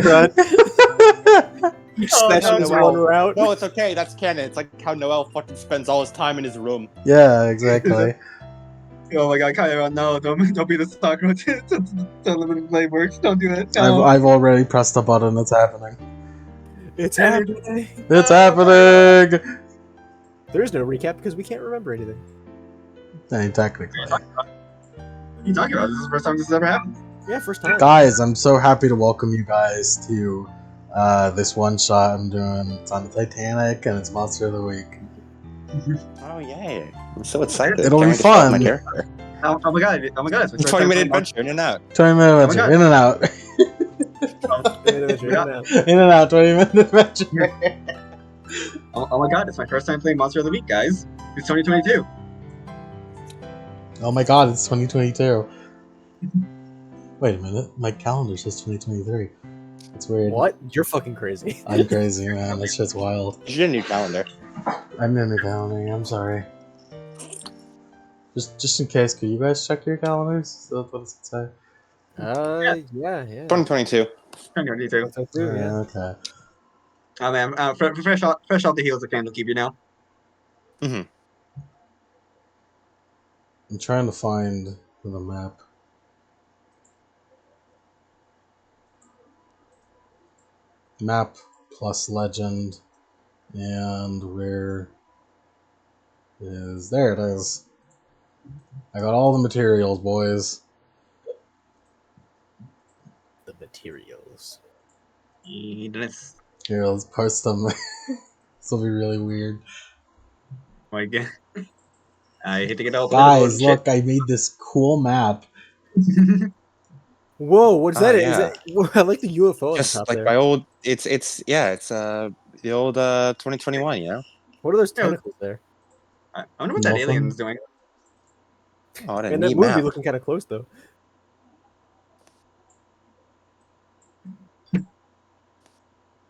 run. Session is Noel. one route. No, it's okay. That's canon. It's like how Noel fucking spends all his time in his room. Yeah, exactly. Oh my god, Kyron, no, don't be the stalker to limited blade works. Don't do it. No. I've already pressed the button. It's happening. It's happening. It's happening. There is no recap because we can't remember anything. Hey, technically. What are you talking about? This is the first time this has ever happened. Yeah, first time. Guys, I'm so happy to welcome you guys to this one shot I'm doing. It's on the Titanic and it's Monster of the Week. Oh yeah! I'm so excited. It'll Can't be wait to start my fun. character. Oh my god, it's my first 20-minute time adventure, in and out. 20-minute my adventure, God. in and out. In and out, 20-minute adventure. Oh my god, it's my first time playing Monster of the Week, guys. It's 2022. Oh my god, it's 2022. Wait a minute, my calendar says 2023. It's weird. What? You're fucking crazy. I'm crazy, man. That shit's wild. You should get a new calendar. I'm in the calendar. I'm sorry. Just in case, could you guys check your calendars? Is that what does it say? Yeah. 2022. 2022. That's true, yeah. Okay. Oh man, fresh off the heels of Candlekeep, now. Mm-hmm. I'm trying to find the map. Map plus legend. And where is... There it is. I got all the materials, boys. The materials. Yes. Here, let's post them. This will be really weird. Oh my god. I hate to get all Guys, look, I made this cool map. Whoa, what's that? yeah. Is that? I like the UFO Just on top like there. my old. It's the old 2021. You know. What are those tentacles there? I wonder what that Nothing. alien's doing. Oh, what a And that neat movie map. looking kind of close though.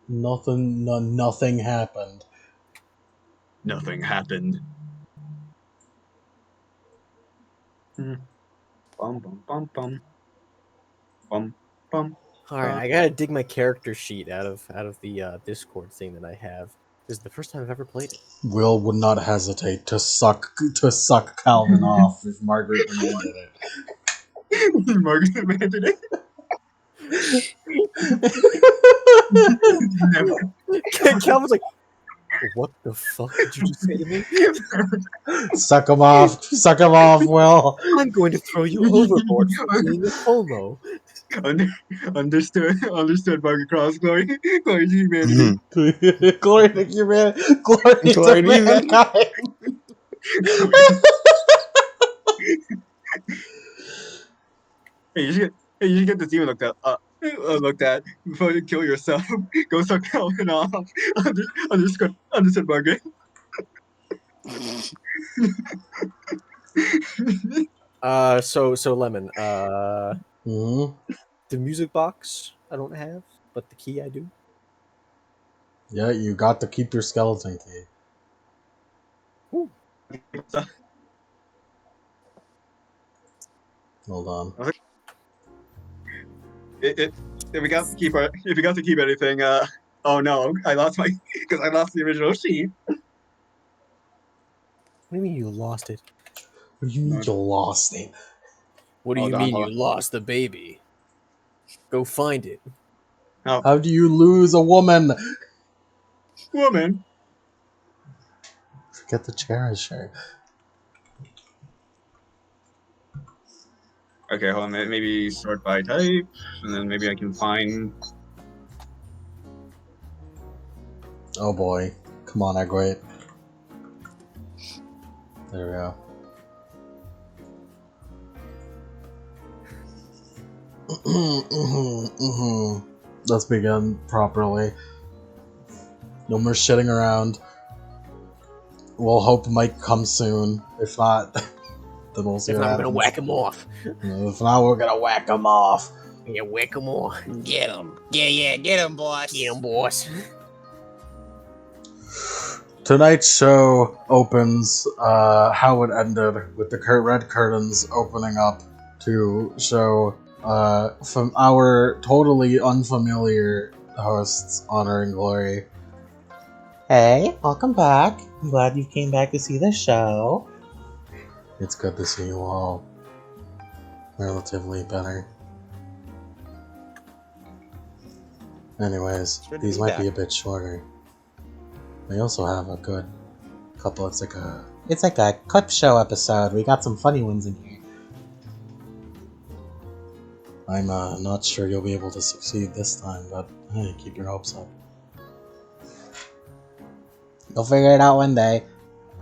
Nothing happened. Nothing happened. Bum bum bum bum. Bum bum. All right, I gotta dig my character sheet out of the Discord thing that I have. This is the first time I've ever played it. Will would not hesitate to suck Calvin off if Margaret demanded it. Margaret demanded it. Never. Calvin's like, what the fuck did you just say to me? Suck him off, Will. I'm going to throw you overboard for being a homo. Understood, Margaret Cross. Glory to humanity. Glory to humanity. Glory to mankind. Hey, you should get this demon looked at before you kill yourself. Go suck Calvin off. Understood, Margaret. So Lemon, Mm-hmm. the music box I don't have, but the key I do. Yeah, you got to keep your skeleton key. Ooh. Hold on. If we got to keep anything, oh no, I lost the original sheet. What do you mean you lost it? What do you mean you lost it? What do Hold you on, mean hold you lost the baby? Go find it. How do you lose a woman? Woman. Forget the cherisher. Okay, hold on. Maybe sort by type, and then maybe I can find. Oh boy. Come on, Egwait. There we go. Let's begin properly. No more shitting around. We'll hope Mike comes soon. If not, then we'll see If what not, I'm happens. gonna whack him off. If not, we're gonna whack him off. Yeah, whack him off. Get him. Yeah, get him, boss. Get him, boss. Tonight's show opens how it ended, with the red curtains opening up to show from our totally unfamiliar hosts, Honor and Glory. Hey, welcome back. I'm glad you came back to see the show. It's good to see you all relatively better. Anyways, these might be a bit shorter. We also have a good couple. It's like a clip show episode. We got some funny ones in here. I'm not sure you'll be able to succeed this time, but hey, keep your hopes up. You'll figure it out one day.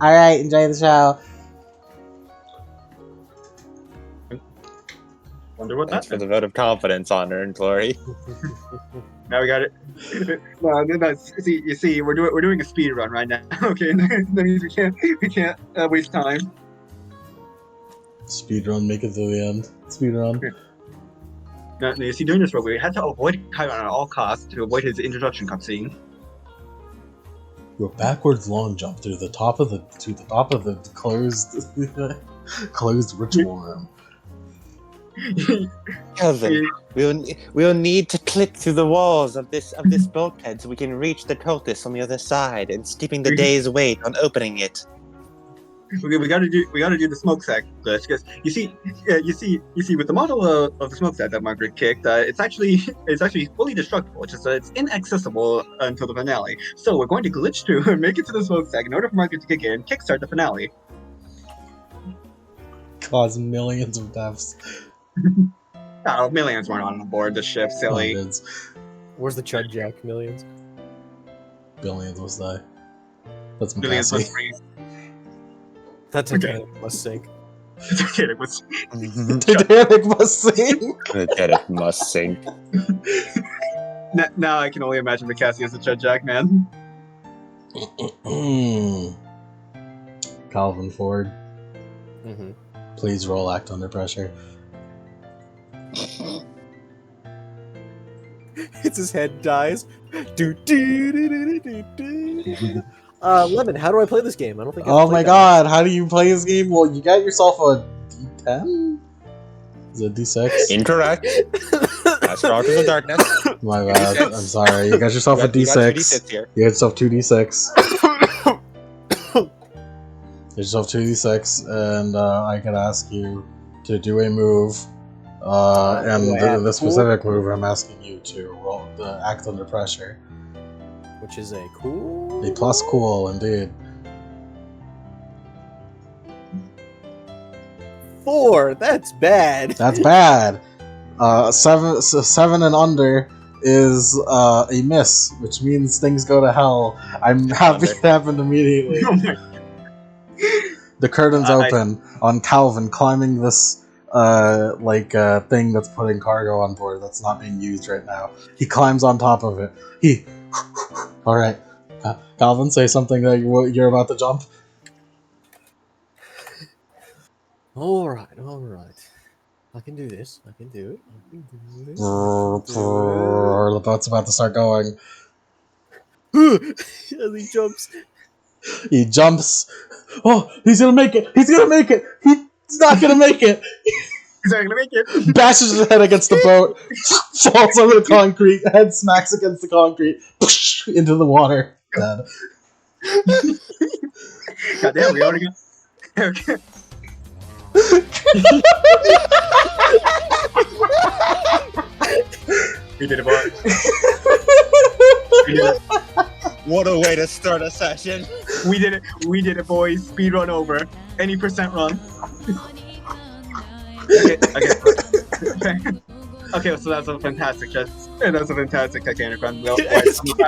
Alright, enjoy the show. Wonder what Thanks that for is. the vote of confidence, Honor and Glory. Now we got it. No, see, we're doing a speed run right now. Okay, that means we can't waste time. Speedrun, make it to the end. Speedrun. No, you see, during this run, we had to avoid Kyron at all costs to avoid his introduction cutscene. Do a backwards long jump to the top of the closed ritual room. Calvin, we'll need to clip through the walls of this bulkhead so we can reach the cultists on the other side, and skipping the day's wait on opening it. We gotta do the smokestack glitch, because you see with the model of the smokestack that Margaret kicked, it's actually fully destructible. It's inaccessible until the finale. So we're going to glitch through and make it to the smokestack in order for Margaret to kick in and kickstart the finale. Cause millions of deaths. Oh, millions weren't on board the ship, silly. Hundreds. Where's the Chud Jack millions? Billions must die. That's Millions McCaskey. must freeze. That Titanic must sink. Titanic was. Titanic must sing. Titanic must sink. Now I can only imagine the Cassie as a Chud Jack man. Calvin Ford, Mm-hmm. please roll act under pressure. It's his head dies. Lemon, how do I play this game? I don't think. Oh my god, how do you play this game? Well, you got yourself a D10? Is it D6? Incorrect. That's Daughters of Darkness. My bad, I'm sorry. You got yourself a You got two D6. D6 here. You got yourself 2d6. Get yourself 2d6, and I can ask you to do a move. And the specific move I'm asking you to roll the act under pressure. Which is a cool. A plus cool, indeed. 4. That's bad. That's bad. 7 and under is a miss, which means things go to hell. I'm happy it happened immediately. Oh my. The curtains open on Calvin climbing this thing that's putting cargo on board that's not being used right now. He climbs on top of it. All right, Calvin, say something that you're about to jump. All right. I can do this. I can do it. The boat's about to start going. As he jumps. He jumps. Oh, he's gonna make it! He's gonna make it! He's not gonna make it! He's not gonna make it. Bashes his head against the boat, falls over the concrete, head smacks against the concrete, into the water. Dead. God damn, we already got. Okay. We did it, boy. We did it. What a way to start a session. We did it, boys. Speed run over. Any percent run. Okay, so that's a fantastic Titanic run.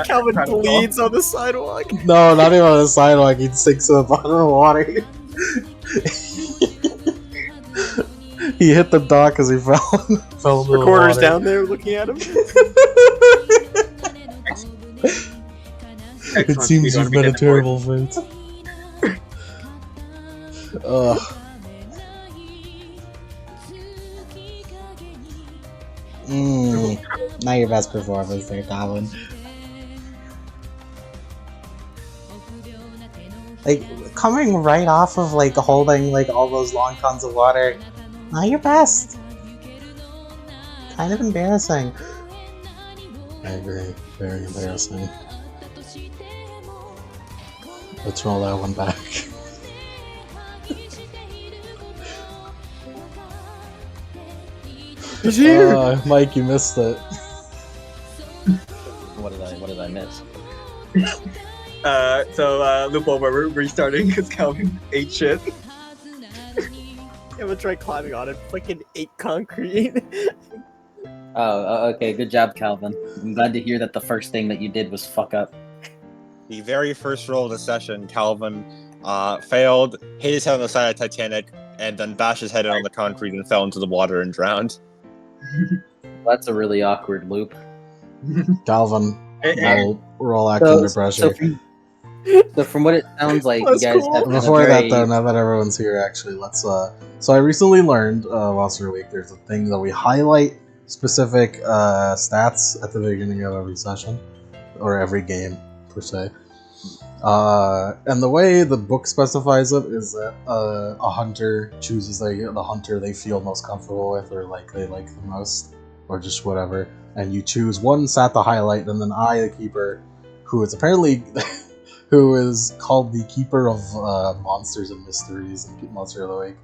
Calvin bleeds on the sidewalk. No, not even on the sidewalk. He sinks to the bottom of the water. He hit the dock as he fell into the Recorder's water. down there looking at him. It seems you've been a terrible fate. Ugh. Not your best performance there, Goblin. Like, coming right off of, holding, all those long tons of water, not your best. Kind of embarrassing. I agree. Very embarrassing. Let's roll that one back. Mike, you missed it. What did I miss? So Lupo, we're restarting because Calvin ate shit. I'm gonna try climbing on it. Fucking ate concrete. Okay, good job, Calvin. I'm glad to hear that the first thing that you did was fuck up. The very first roll of the session, Calvin failed, hit his head on the side of Titanic, and then bashed his head on the concrete and fell into the water and drowned. That's a really awkward loop. Calvin, roll act under pressure. So from what it sounds like, you guys have Before that, though, now that everyone's here, actually, let's. So I recently learned last week there's a thing that we highlight specific stats at the beginning of every session or every game per se. And the way the book specifies it is that a hunter chooses the hunter they feel most comfortable with or like they like the most, or just whatever. And you choose one stat to highlight, and then I, the keeper, who is apparently who is called the Keeper of Monsters and Mysteries and Monster of the Week.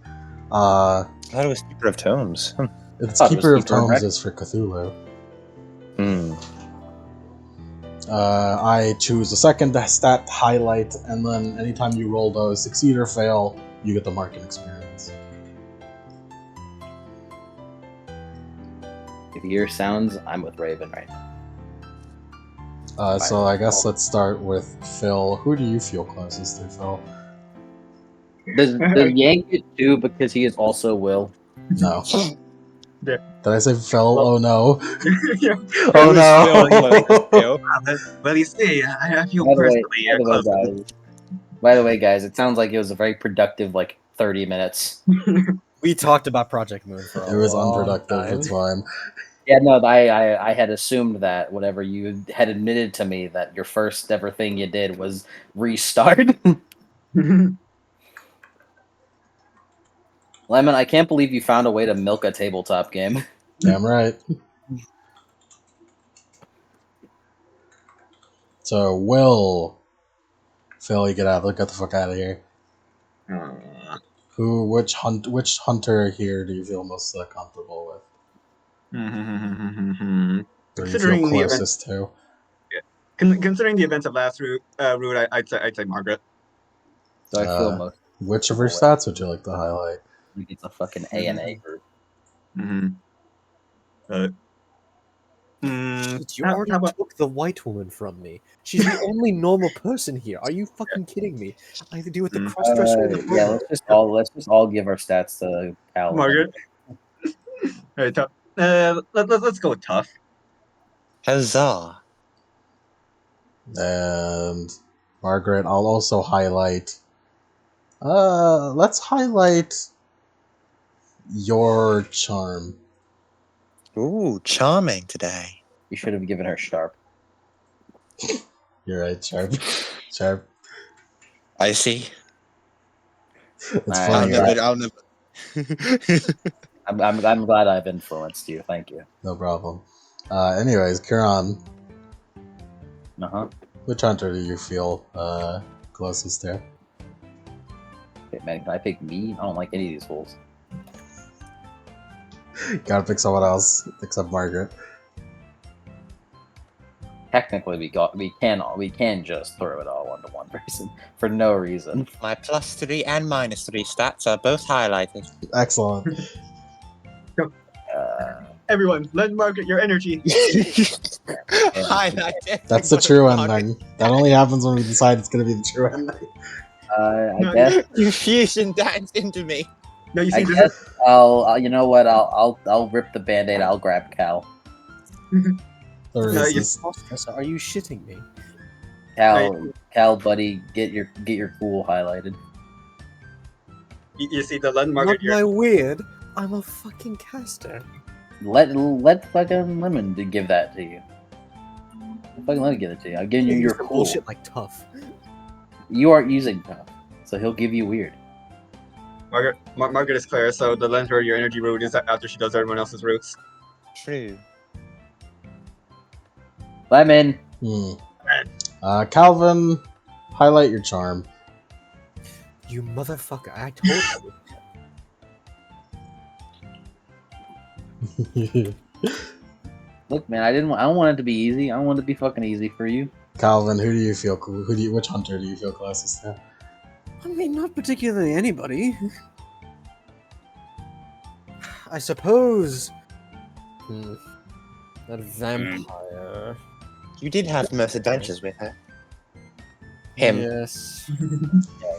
I thought it was Keeper of Tomes. It's Keeper of Tomes is for Cthulhu. I choose the second stat to highlight, and then anytime you roll those, succeed or fail, you get the market experience. If you hear sounds, I'm with Raven right now. So I guess let's start with Phil. Who do you feel closest to, Phil? Does Yank it too because he is also Will? No. Yeah. Did I say Phil? Well, oh no. Yeah. Oh no. Well, you see, I feel personally By the way, guys, it sounds like it was a very productive, 30 minutes. We talked about Project Moon for a It was long unproductive, time. it's fine. Yeah, no, I had assumed that whatever you had admitted to me that your first ever thing you did was restart. Lemon, I can't believe you found a way to milk a tabletop game. Damn right. So, Phil, you get the fuck out of here. Which hunter here do you feel most comfortable with? Or you feel closest to? Considering the events of last route, I'd say Margaret. So I feel most. Which of her stats would you like to highlight? It's a fucking A&A group. You already took the white woman from me. She's the only normal person here. Are you fucking kidding me? I have to deal with the cross-dresser. Yeah, let's just all give our stats to Cal. Margaret. Alright, tough. Let's go with tough. Huzzah! And Margaret, I'll also highlight. Let's highlight your charm. Ooh, charming today. You should have given her sharp. You're right, sharp. Sharp. I see. It's funny. I'll never. I'm glad I've influenced you. Thank you. No problem. Anyways, Kieran. Which hunter do you feel closest to? Okay, man, can I pick me? I don't like any of these fools. Gotta pick someone else except Margaret. Technically, we can just throw it all onto one person for no reason. My +3 and -3 stats are both highlighted. Excellent. Everyone, lend Margaret your energy. That's the true ending. That only happens when we decide it's gonna be the true ending. I guess you fusion dance into me. No, you see, you know what? I'll rip the band-aid. I'll grab Cal. Are you shitting me? Cal, buddy, get your cool highlighted. You see the lend Margaret. Not my weird. I'm a fucking caster. Let fucking Lemon give that to you. Fucking let me give it to you. I'm giving you your cool. Bullshit like tough. You aren't using tough, so he'll give you weird. Margaret is clear, so the lend her your energy route is after she does everyone else's routes. True. Lemon. Calvin, highlight your charm. You motherfucker! I told you. Look, man, I don't want it to be easy. I don't want it to be fucking easy for you. Calvin, who do you feel cool? Which hunter do you feel closest to? I mean, not particularly anybody. I suppose. That vampire. You did have the most adventures with her. Him. Yes.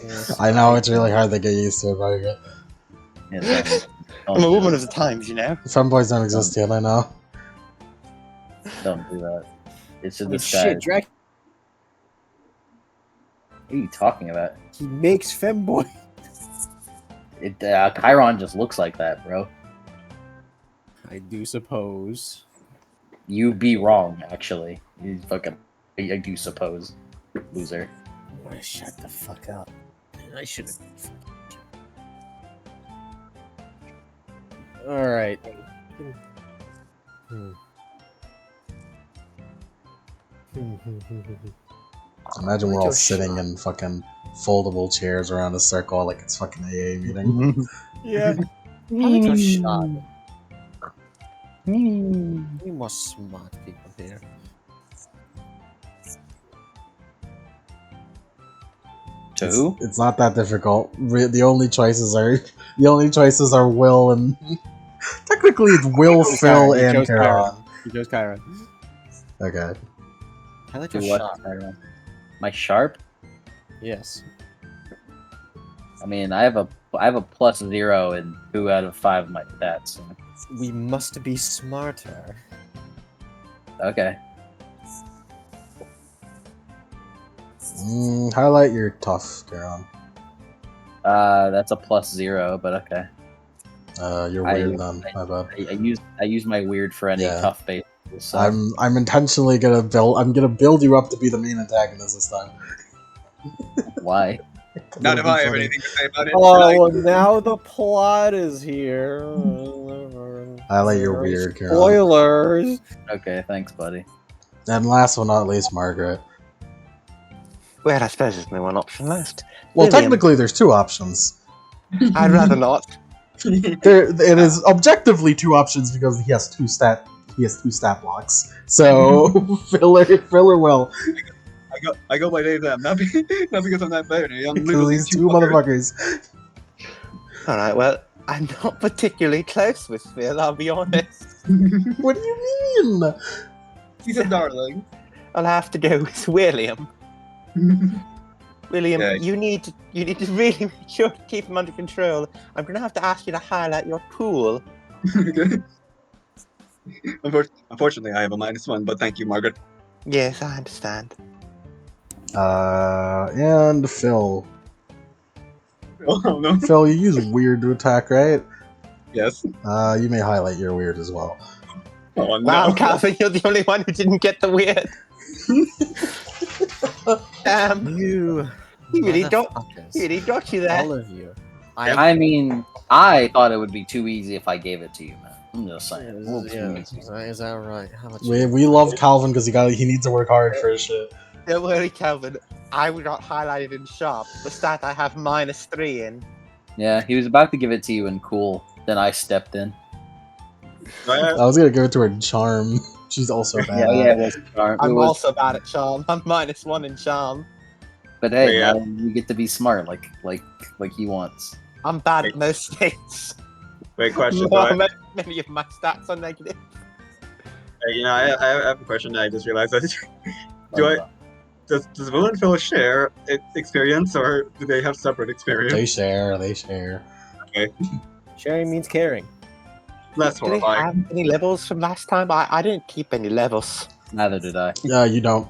Yes. I know it's really hard to get used to it, Margaret. Yes, I'm a woman of the times, you know. Femboys don't exist yet, I know. Don't do that. It's a I mean, disguise. shit, Drac. What are you talking about? He makes femboy. Chiron just looks like that, bro. I do suppose. You be wrong, actually. You fucking. I do suppose, loser. Shut the fuck up. I should have. Alright. Imagine we're all sitting in fucking foldable chairs around a circle like it's fucking AA meeting. Yeah. I like your shot. Need more smart people here. Two? It's not that difficult. The only choices are Will and technically it's Will, Phil, and Chiron. He chose Chiron. Okay. I like To your what? shot. Chiron? My sharp? Yes. I mean, I have a +0 in 2 out of 5 of my stats. So. We must be smarter. Okay. Highlight your tough, Chiron. That's a +0, but okay. You're weird then. My bad. I use my weird for any Yeah. tough base. So. I'm intentionally gonna build you up to be the main antagonist this time. Why? Not if It'll be I have funny. anything to say about it. Oh, now the plot is here. Highlight your weird, Chiron. Spoilers. Okay, thanks, buddy. And last but not least, Margaret. Well, I suppose there's no one option left. Well, William. technically, there's two options. I'd rather not. It is objectively two options because he has two stat blocks. So filler will. I go by they them, not because I'm that better. I'm Because literally these two motherfuckers. Alright, well, I'm not particularly close with Phil, I'll be honest. What do you mean? He's a darling. I'll have to go with William. William, Yeah. you need to really make sure to keep him under control. I'm gonna have to ask you to highlight your pool. Okay. Unfortunately, I have a -1, but thank you, Margaret. Yes, I understand. And Phil. Oh no. Phil, you use weird to attack, right? Yes. You may highlight your weird as well. Oh no. Wow, Calvin, you're the only one who didn't get the weird. You He really got motherfuckers. you there. All of you. I mean, I thought it would be too easy if I gave it to you, man. I'm just saying. A little too Yeah, easy. is that right? How much? We love Calvin because he needs to work hard for his shit. Don't worry, Calvin. I got highlighted in sharp. The stat I have -3 in. Yeah, he was about to give it to you in cool. Then I stepped in. I was gonna give it to her in charm. She's also bad. Yeah, it was charm. I'm It was, also bad at charm. I'm -1 in charm. but hey, Yeah. man, you get to be smart, like he wants. I'm bad at most things. Wait, question. Many of my stats are negative. I have a question. I just realized that. Does Will and Phil share experience, or do they have separate experience? They share. Sharing means caring. That's Do they horrifying. have any levels from last time? I didn't keep any levels. Neither did I. Yeah, you don't.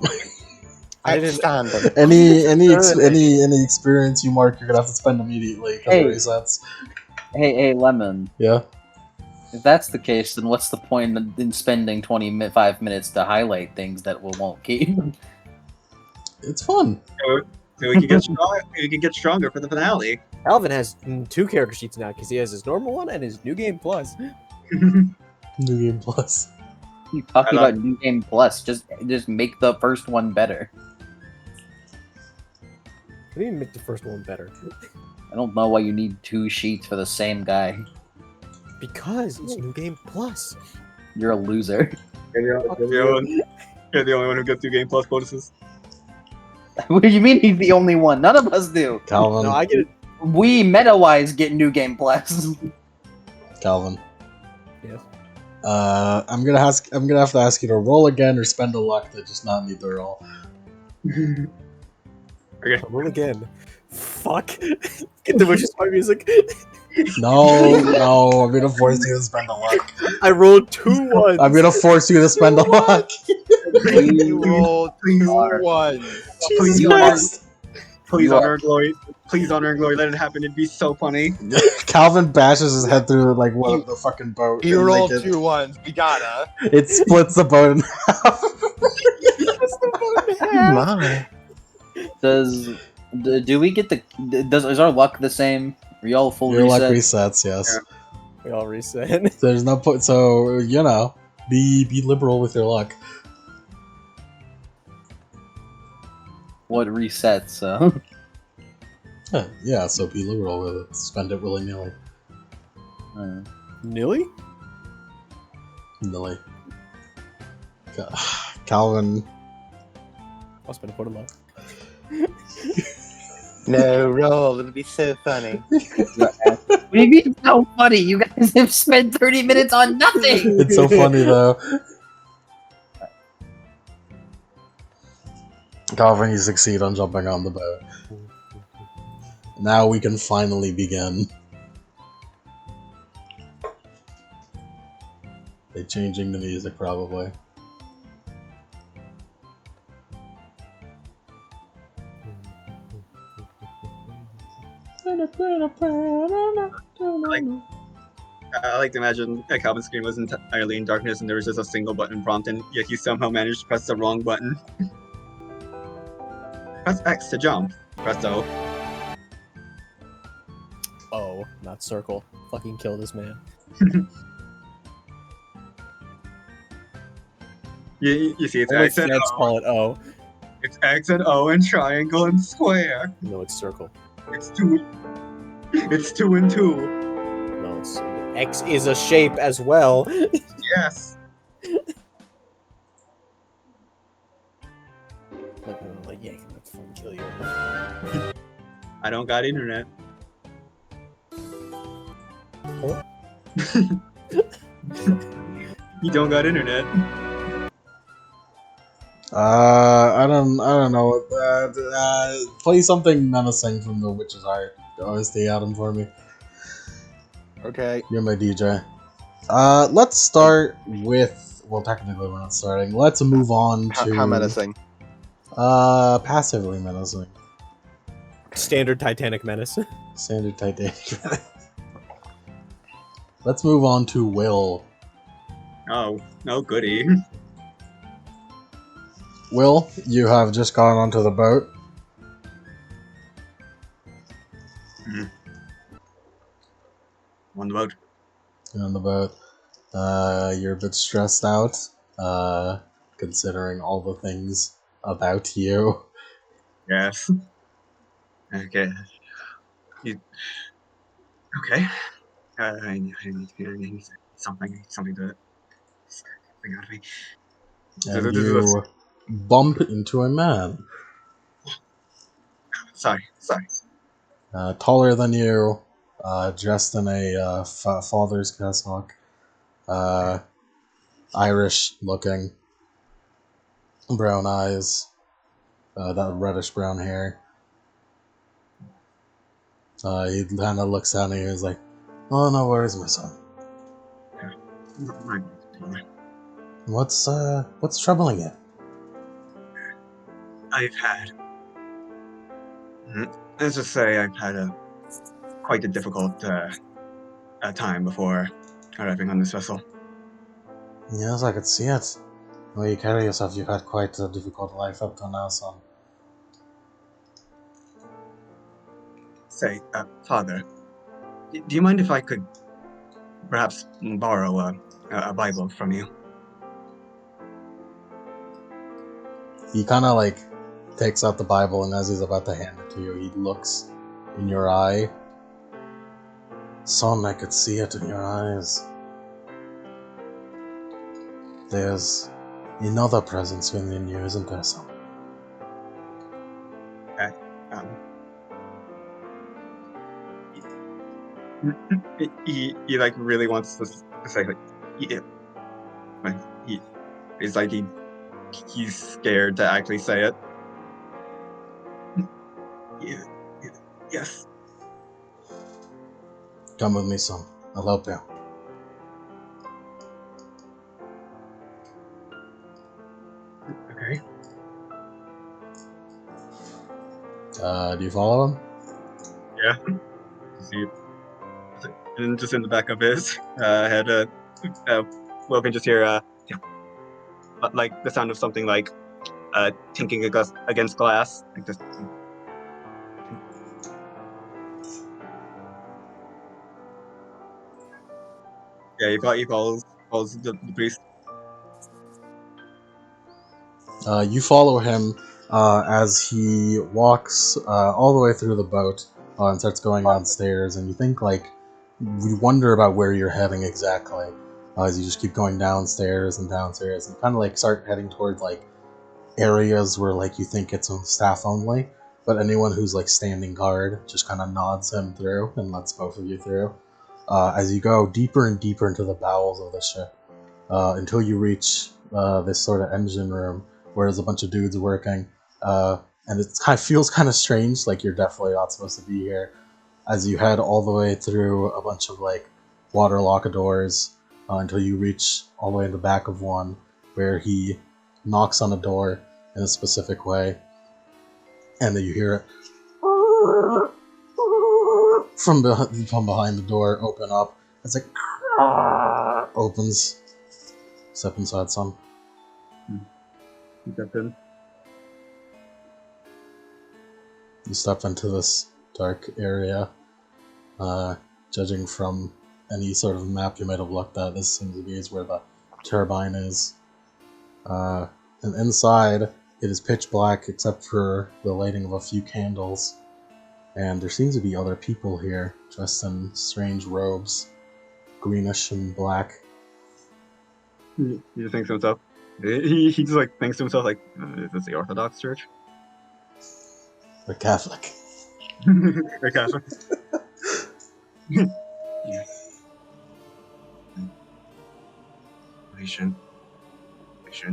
I understand them. any experience you mark, you're gonna have to spend immediately because Hey. it resets. Hey, Lemon. Yeah. If that's the case, then what's the point in spending 25 minutes to highlight things that we won't keep? It's fun. So we can get stronger. We can get stronger for the finale. Alvin has 2 character sheets now because he has his normal one and his new game plus. New Game Plus. You talking about New Game Plus? Just make the first one better. What do you make the first one better? I don't know why you need 2 sheets for the same guy. Because it's New Game Plus. You're a loser. You're the only one who gets 2 Game Plus bonuses. What do you mean he's the only one? None of us do. Calvin. No, I get it. We meta-wise get New Game Plus. Calvin. Yes. I'm gonna have to ask you to roll again or spend a luck to just not need the roll. Okay. Roll again. Fuck. Get the Witch's Fight music. No, I'm gonna force you to spend a luck. I rolled 2 ones. I'm gonna force you to spend a luck. You rolled 2 1s. Jesus You Christ. Please You honor and glory. Please honor and glory. Let it happen. It'd be so funny. Calvin bashes his head through like one of the fucking boat. You and, rolled like, 2 1s. We gotta. It splits the boat in half. My. Do we get the? Is our luck the same? Are y'all full Your luck reset? resets, yes. Yeah. We all reset. There's no point. So be liberal with your luck. What resets? Yeah, so be liberal with it. Spend it willy nilly. Nilly? Nilly. Calvin. I'll spend a point of luck. No, roll. It'll be so funny. What do you mean so funny? You guys have spent 30 minutes on nothing. It's so funny though. Calvin, you succeed on jumping on the boat. Now we can finally begin. They're changing the music probably. I like to imagine Calvin's screen was entirely in darkness and there was just a single button prompt, and yet he somehow managed to press the wrong button. Press X to jump. Press O. Oh, not circle. Fucking kill this man. You see, it's Only X and Feds O. call it O. It's X and O and triangle and square. No, it's circle. It's 2. It's 2 and 2. No, it's X is a shape as well. Yes. Like, yeah, I'm gonna fucking kill you. I don't got internet. Huh? You don't got internet. I don't know. Play something menacing from the Witch's Heart OST, Adam, for me. Okay. You're my DJ. Let's start with. Well, technically we're not starting. Let's move on to. How menacing? Passively menacing. Standard Titanic menace. Standard Titanic. Let's move on to Will. Oh, no goody. Will, you have just gone onto the boat. On the boat. You're on the boat. You're a bit stressed out, considering all the things about you. Yes. Okay. Okay. I need something to bring out of me. And you bump into a man. Sorry. Taller than you, dressed in a father's cassock. Irish looking. Brown eyes. That reddish brown hair. He kind of looks down at you and is like, "Oh, no worries, my son. What's troubling you?" Let's just say I've had quite a difficult time before arriving on this vessel. Yes, I could see it. The way you carry yourself, you've had quite a difficult life up till now, son. Say, Father, do you mind if I could perhaps borrow a Bible from you. He kind of like takes out the Bible, and as he's about to hand it to you, he looks in your eye. Son, I could see it in your eyes. There's another presence within you, isn't there, son? Um, he like really wants to say like, yeah, but he's like he's scared to actually say it. Yeah, yes. Come with me, son. I'll help you. Okay. Do you follow him? Yeah. See, and just in the back of his head, Will can just hear yeah, like the sound of something like tinking against glass, like just. Yeah, he follows the priest. You follow him as he walks all the way through the boat and starts going downstairs, and you think, like, you wonder about where you're heading exactly as you just keep going downstairs and downstairs, and kind of like start heading towards like areas where like you think it's staff only, but anyone who's like standing guard just kind of nods him through and lets both of you through as you go deeper and deeper into the bowels of the ship until you reach this sort of engine room where there's a bunch of dudes working, and it kind of feels kind of strange, like you're definitely not supposed to be here. As you head all the way through a bunch of like water locker doors until you reach all the way in the back of one, where he knocks on a door in a specific way, and then you hear it from behind the door open up. It's like opens. Step inside, son. You step into this dark area. Judging from any sort of map you might have looked at, this seems to be where the turbine is. And inside, it is pitch black except for the lighting of a few candles. And there seems to be other people here, dressed in strange robes, greenish and black. He just thinks to himself. He just like thinks to himself like, is this the Orthodox Church? They're Catholic. They're Catholic. Yeah. We shouldn't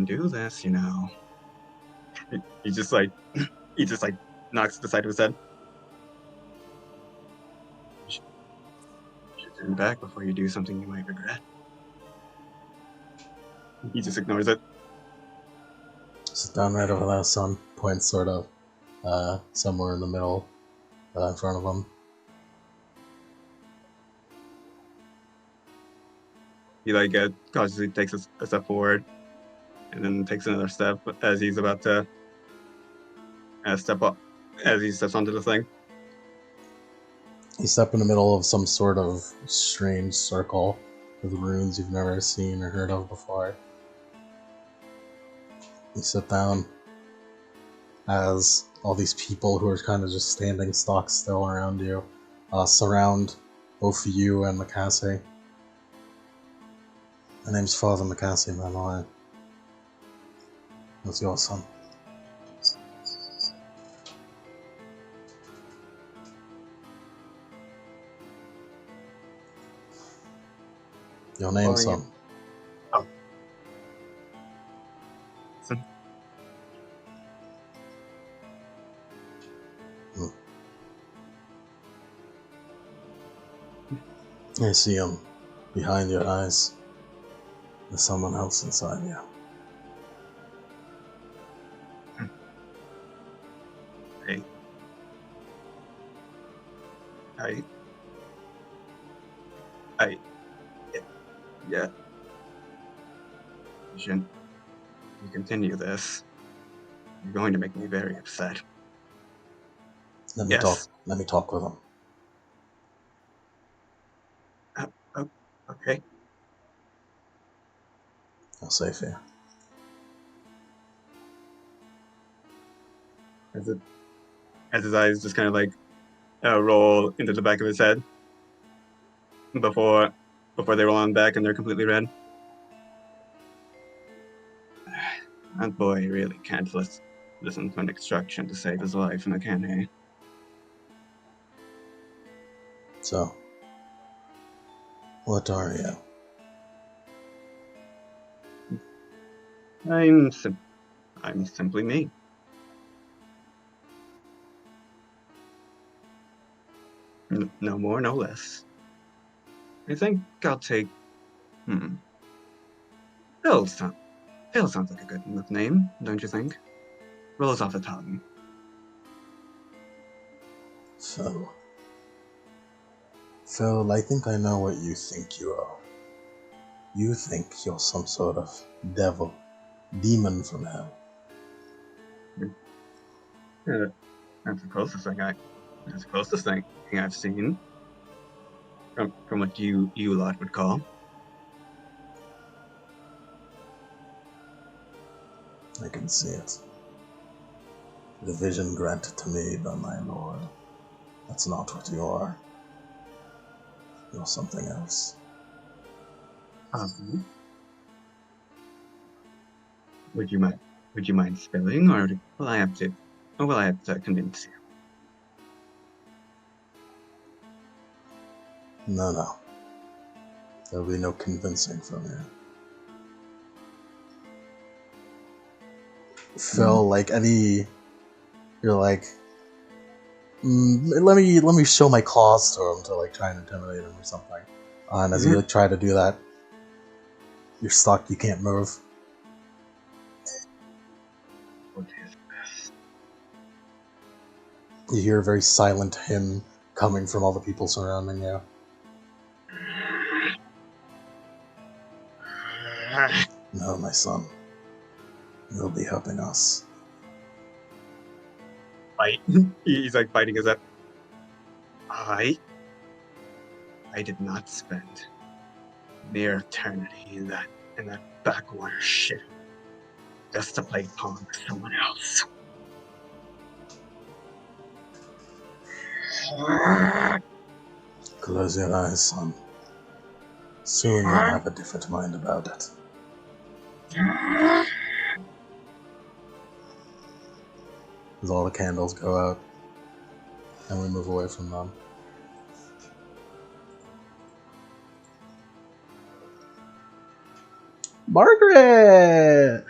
do this, you know. He just like knocks the side of his head. You should turn back before you do something you might regret. He just ignores it. Sit down right over there, son. Points sort of somewhere in the middle in front of him. He like cautiously takes a step forward, and then takes another step as he's about to step up. As he steps onto the thing, You step in the middle of some sort of strange circle with runes you've never seen or heard of before. You sit down as all these people who are kind of just standing stock still around you surround both you and Macassey. My name's Father Macassey, my lord. What's your son? Your name, son? Oh. Son. I see him behind your eyes. There's someone else inside you. Hey. Yeah. You continue this, you're going to make me very upset. Let me talk. Let me talk with him. Okay. I'll safe here. As his eyes just kind of like roll into the back of his head before they roll on back and they're completely red. That boy really can't listen to an instruction to save his life, and I can, eh? So, what are you? I'm simply me. No more, no less. I think I'll take. Phil sounds like a good enough name, don't you think? Rolls off the tongue. Phil. Phil, I think I know what you think you are. You think you're some sort of devil, demon from hell. Yeah, that's the closest thing I've seen from what you lot would call. I can see it. The vision granted to me by my lord. That's not what you are. You're something else. Would you mind spilling, or will I have to convince you? No. There'll be no convincing from you. Phil, you're like, let me show my claws to him to like try and intimidate him or something. And as you like try to do that, you're stuck. You can't move. What is this? You hear a very silent hymn coming from all the people surrounding you. No, my son. You'll be helping us. Bite. He's like biting his lip. I did not spend mere eternity in that backwater shit just to play pawn with someone else. Close your eyes, son. Soon you'll have a different mind about it. As all the candles go out, and we move away from them. Margaret!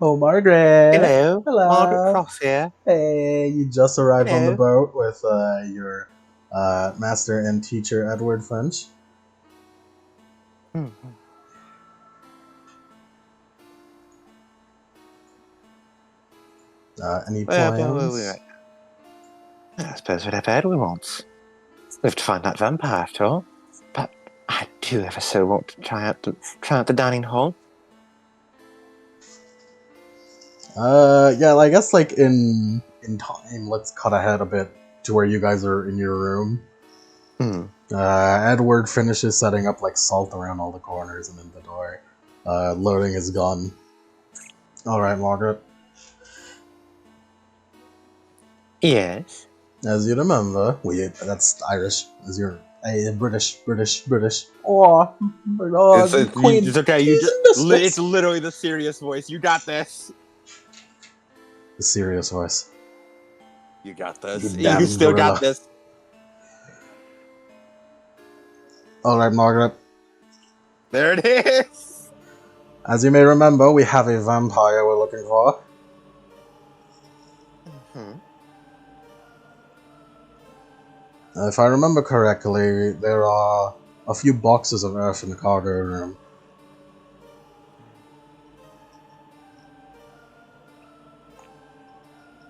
Oh, Margaret! Hello. Hello. Margaret Cross here. Hey, you just arrived on the Hello. boat with your master and teacher, Edward Finch. Any plans? I suppose whatever Edward wants. We have to find that vampire after all. But I do ever so want to try out the dining hall. Yeah, I guess like in time, let's cut ahead a bit to where you guys are in your room. Edward finishes setting up like salt around all the corners and in the door, loading his gun. All right, Margaret. Yes. As you remember, that's Irish. As you're British. Oh, Queen. It's okay. It's literally the serious voice. You got this. The serious voice. You got this. You damn still gorilla. got this. All right, Margaret. There it is. As you may remember, we have a vampire we're looking for. If I remember correctly, there are a few boxes of earth in the cargo room.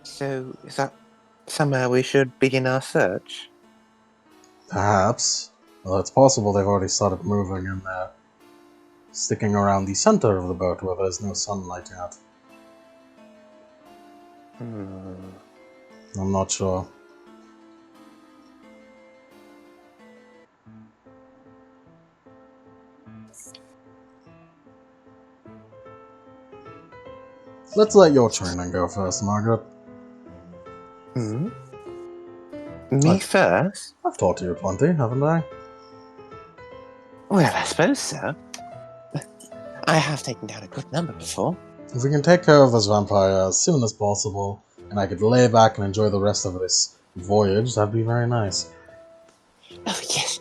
So, is that somewhere we should begin our search? Perhaps. Well, it's possible they've already started moving and they're sticking around the center of the boat where there's no sunlight yet. I'm not sure. Let's let your training go first, Margaret. Hmm? Me I've- first? I've taught you plenty, haven't I? Well, I suppose so. I have taken down a good number before. If we can take care of this vampire as soon as possible, and I could lay back and enjoy the rest of this voyage, that'd be very nice. Oh, yes.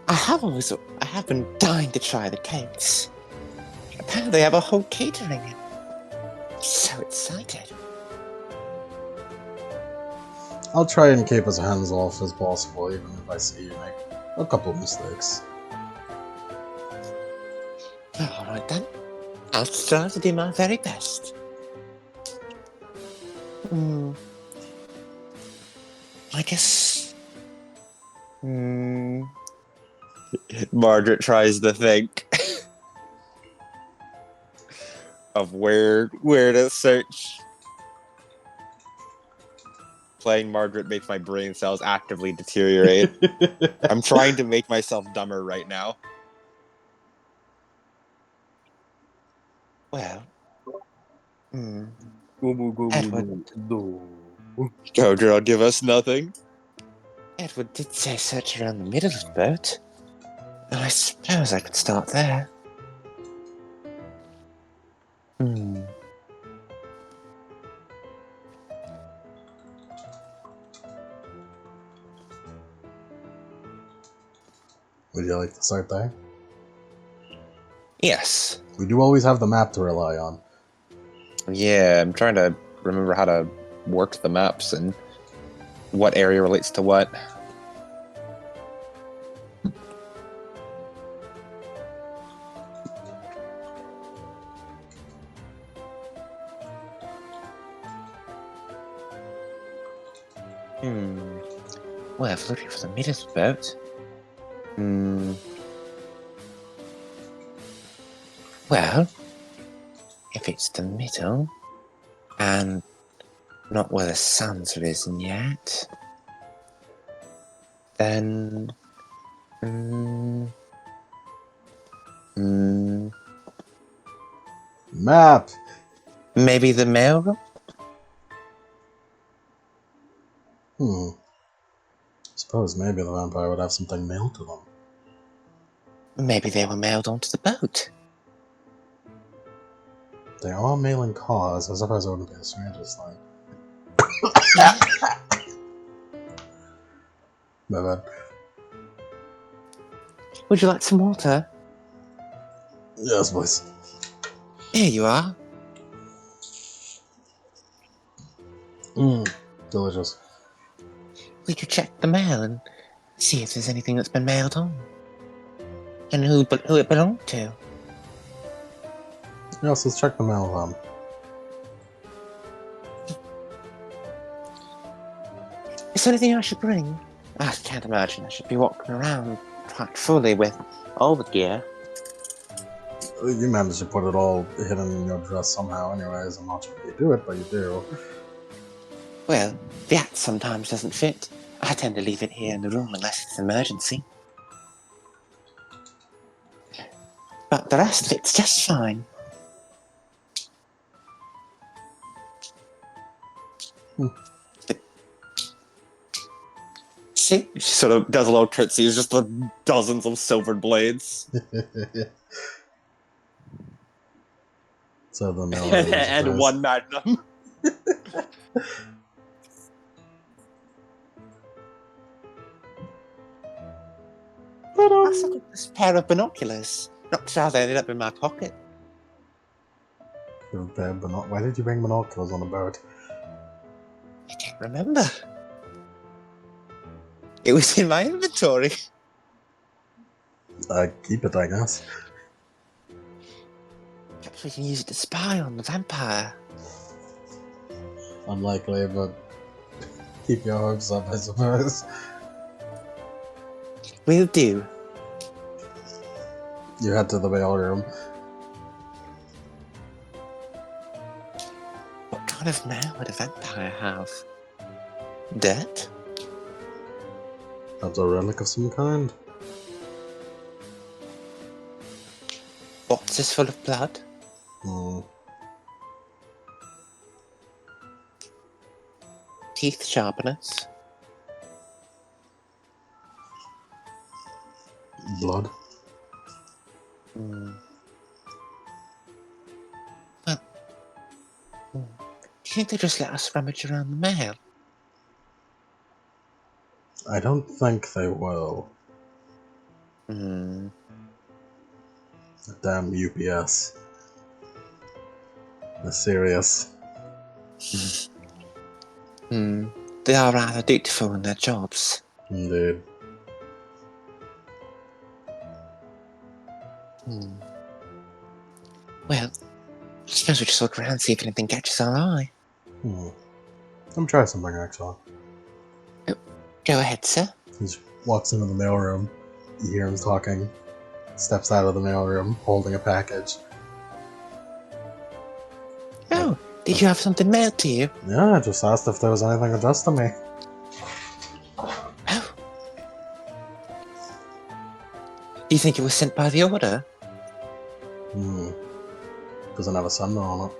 I have been dying to try the cakes. Apparently they have a whole catering. I'm so excited. I'll try and keep as hands off as possible, even if I see you make a couple of mistakes. Alright then. I'll try to do my very best. I guess... Margaret tries to think of where to search. Playing Margaret makes my brain cells actively deteriorate. I'm trying to make myself dumber right now. Well, Edward. Jojo, give us nothing. Edward did say search around the middle of the boat. And I suppose I could start there. Would you like to start there? Yes. We do always have the map to rely on. Yeah, I'm trying to remember how to work the maps and what area relates to what. Well, if looking for the middle of the boat. Well, if it's the middle, and not where the sun's risen yet, then... Map! maybe the mailroom? Suppose maybe the vampire would have something mailed to them. Maybe they were mailed onto the boat. They are mailing cars, I suppose it wouldn't be the strangest thing. My bad. Would you like some water? Yes, please. Here you are. Delicious. We could check the mail and see if there's anything that's been mailed on. And who it belonged to. Yes, let's check the mail then. Is there anything I should bring? I can't imagine I should be walking around quite fully with all the gear. You managed to put it all hidden in your dress somehow anyways. I'm not sure if you do it, but you do. Well, the axe sometimes doesn't fit. I tend to leave it here in the room unless it's an emergency. But the rest fits just fine. See? She sort of does a little curtsy. It's just dozens of silvered blades. So the mail And one magnum. I settled this pair of binoculars. Not sure how they ended up in my pocket. Why did you bring binoculars on the boat? I can't remember. It was in my inventory. Keep it, I guess. Perhaps we can use it to spy on the vampire. Unlikely, but keep your hopes up, I suppose. Will do. You head to the mail room. What kind of mail would a vampire have? Dirt? That's a relic of some kind. Boxes full of blood? teeth sharpeners? Blood. Hmm. Well, do you think they just let us rummage around the mail? I don't think they will. Hmm. Damn UPS. They're serious. Hmm. They are rather dutiful in their jobs. Indeed. Hmm. Well, I suppose we just look around and see if anything catches our eye. Let me try something, actually. Go ahead, sir. He just walks into the mailroom. You hear him talking. Steps out of the mailroom, holding a package. Oh, did you have something mailed to you? Yeah, I just asked if there was anything addressed to me. Oh. Do you think it was sent by the order? Doesn't have a sender on it.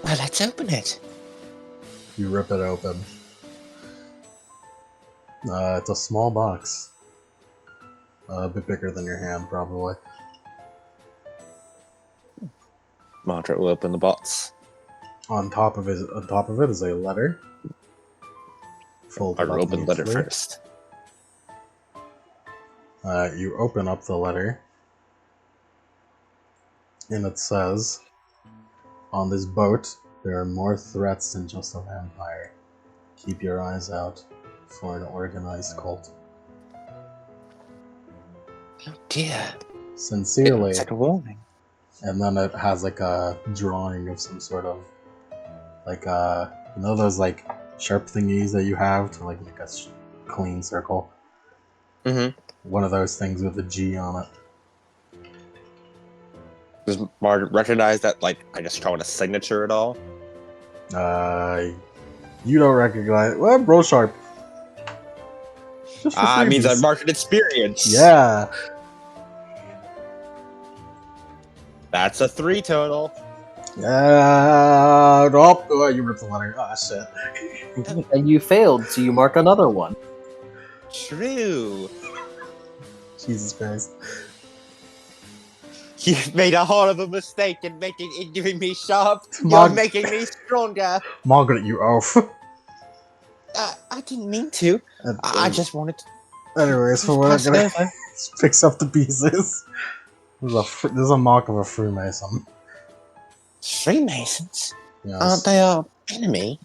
Well, let's open it. You rip it open. It's a small box. A bit bigger than your hand, probably. Margaret will open the box. On top of it is a letter. Folded Margaret up will open the letter neatly. first. You open up the letter, and it says, "On this boat, there are more threats than just a vampire. Keep your eyes out for an organized cult. Oh dear. Sincerely." It's like a warning. And then it has like a drawing of some sort of like you know those like sharp thingies that you have to like make a clean circle. Mm-hmm. One of those things with a G on it. Does Margaret recognize that, like, I just throw in a signature at all? You don't recognize well, bro sharp. Just for It means freebies. I've marked experience. Yeah. That's a 3 total. Yeah. Oh, you ripped the letter. Ah, shit. And you failed, so you mark another one. True. Jesus Christ. You've made a horrible mistake in giving me sharp. You're Marg- making me stronger. Margaret, you oaf. I didn't mean to. I just wanted to. Anyways, for what I'm gonna picks up the pieces. This is a mark of a Freemason. Freemasons? Yes. Aren't they our enemy?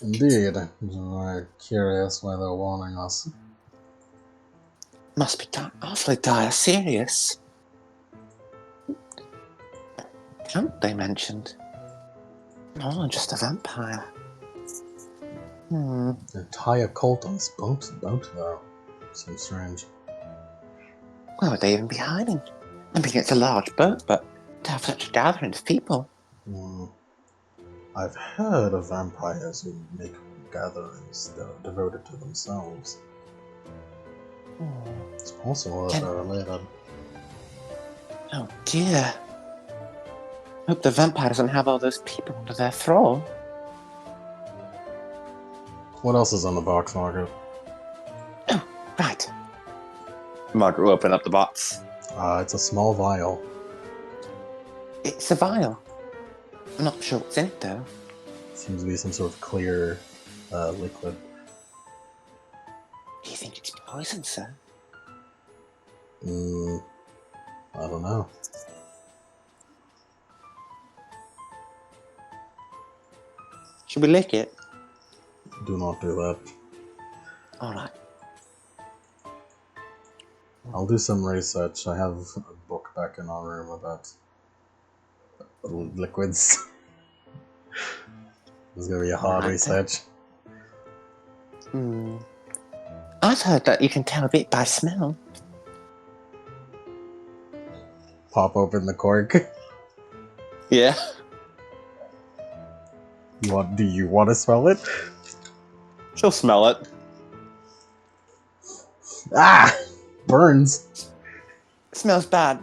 Indeed. I'm curious why they're warning us. Must be awfully dire serious. Count they mentioned. Oh, just a vampire. An entire cult on this boat though. Seems strange. Where would they even be hiding? I mean, it's a large boat, but to have such a gathering of people. I've heard of vampires who make gatherings that are devoted to themselves. It's possible that they're related. Oh dear. Hope the vampire doesn't have all those people under their thrall. What else is on the box, Margaret? Oh, right. Margaret will open up the box. It's a small vial. It's a vial. I'm not sure what's in it, though. Seems to be some sort of clear liquid. Do you think it's poison, sir? I don't know. Should we lick it? Do not do that. Alright. I'll do some research. I have a book back in our room about liquids. It's gonna be a hard research. I've heard that you can tell a bit by smell. Pop open the cork. Yeah. Do you want to smell it? She'll smell it. Ah! Burns. It smells bad.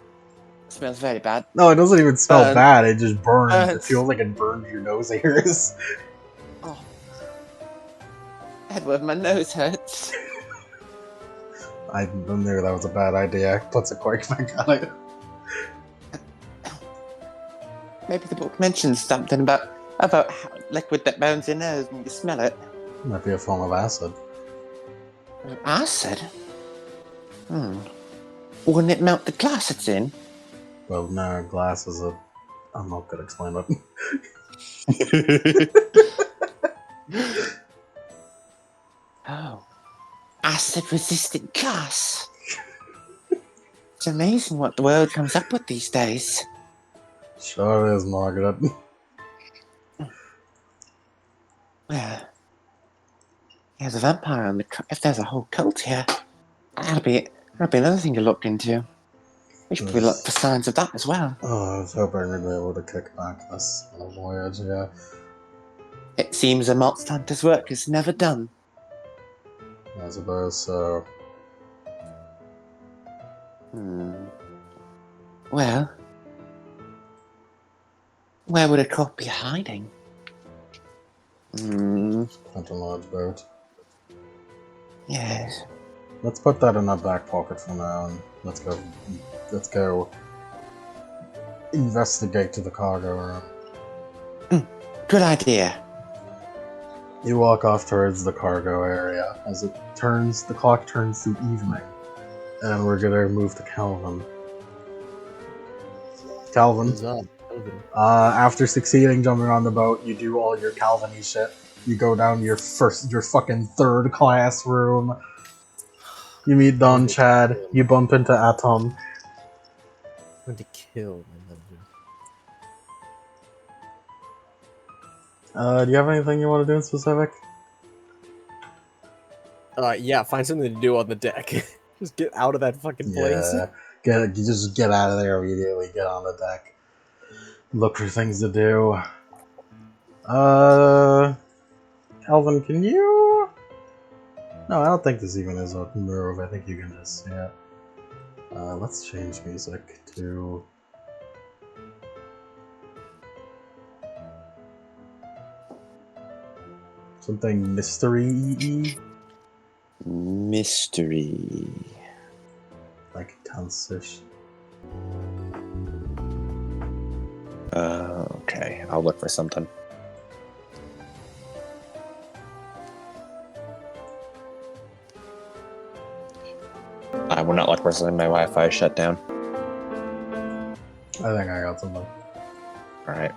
It smells very bad. No, it doesn't even smell Burn. bad. It just burns. It Burns. feels like it burns your nose hairs. Oh, Edward, my nose hurts. I knew that was a bad idea. Puts a cork back on it. Maybe the book mentions something about how liquid that burns your nose when you smell it. Might be a form of acid. Acid? Wouldn't it melt the glass it's in? Well, no, glass is a... I'm not gonna explain it. Oh. Acid-resistant glass. It's amazing what the world comes up with these days. Sure is, Margaret. Well, there's a vampire on the... If there's a whole cult here, that'll be another thing to look into. We should probably look for signs of that as well. Oh, I was hoping we'd be able to kick back this little voyage, yeah. It seems a monster hunter's work is never done. I suppose so. Well, where would a cop be hiding? Quite a large boat. Yes. Let's put that in our back pocket for now, and let's go investigate to the cargo room. Good idea. You walk off towards the cargo area. As the clock turns to evening, and we're gonna move to Calvin. Calvin, What's up? Calvin. after succeeding jumping on the boat, you do all your Calvin-y shit. You go down to your fucking third class room. You meet Don Chad. You bump into Atom. I'm going to kill my husband. Do you have anything you want to do in specific? Yeah, find something to do on the deck. Just get out of that fucking place. Yeah, you just get out of there immediately. Get on the deck. Look for things to do. Calvin, can you? No, I don't think this even is a move. I think you can just, yeah. Let's change music to... something mystery-y? Mystery. Like tense-ish. Okay. I'll look for something. I will not look for something. My Wi-Fi is shut down. I think I got something. Alright.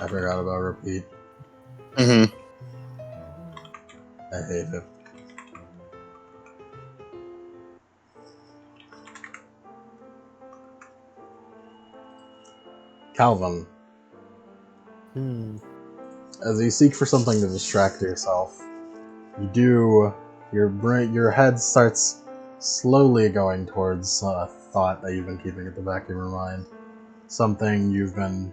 I forgot about repeat. Mm-hmm. I hate it. Calvin, as you seek for something to distract yourself, your head starts slowly going towards a thought that you've been keeping at the back of your mind. Something you've been,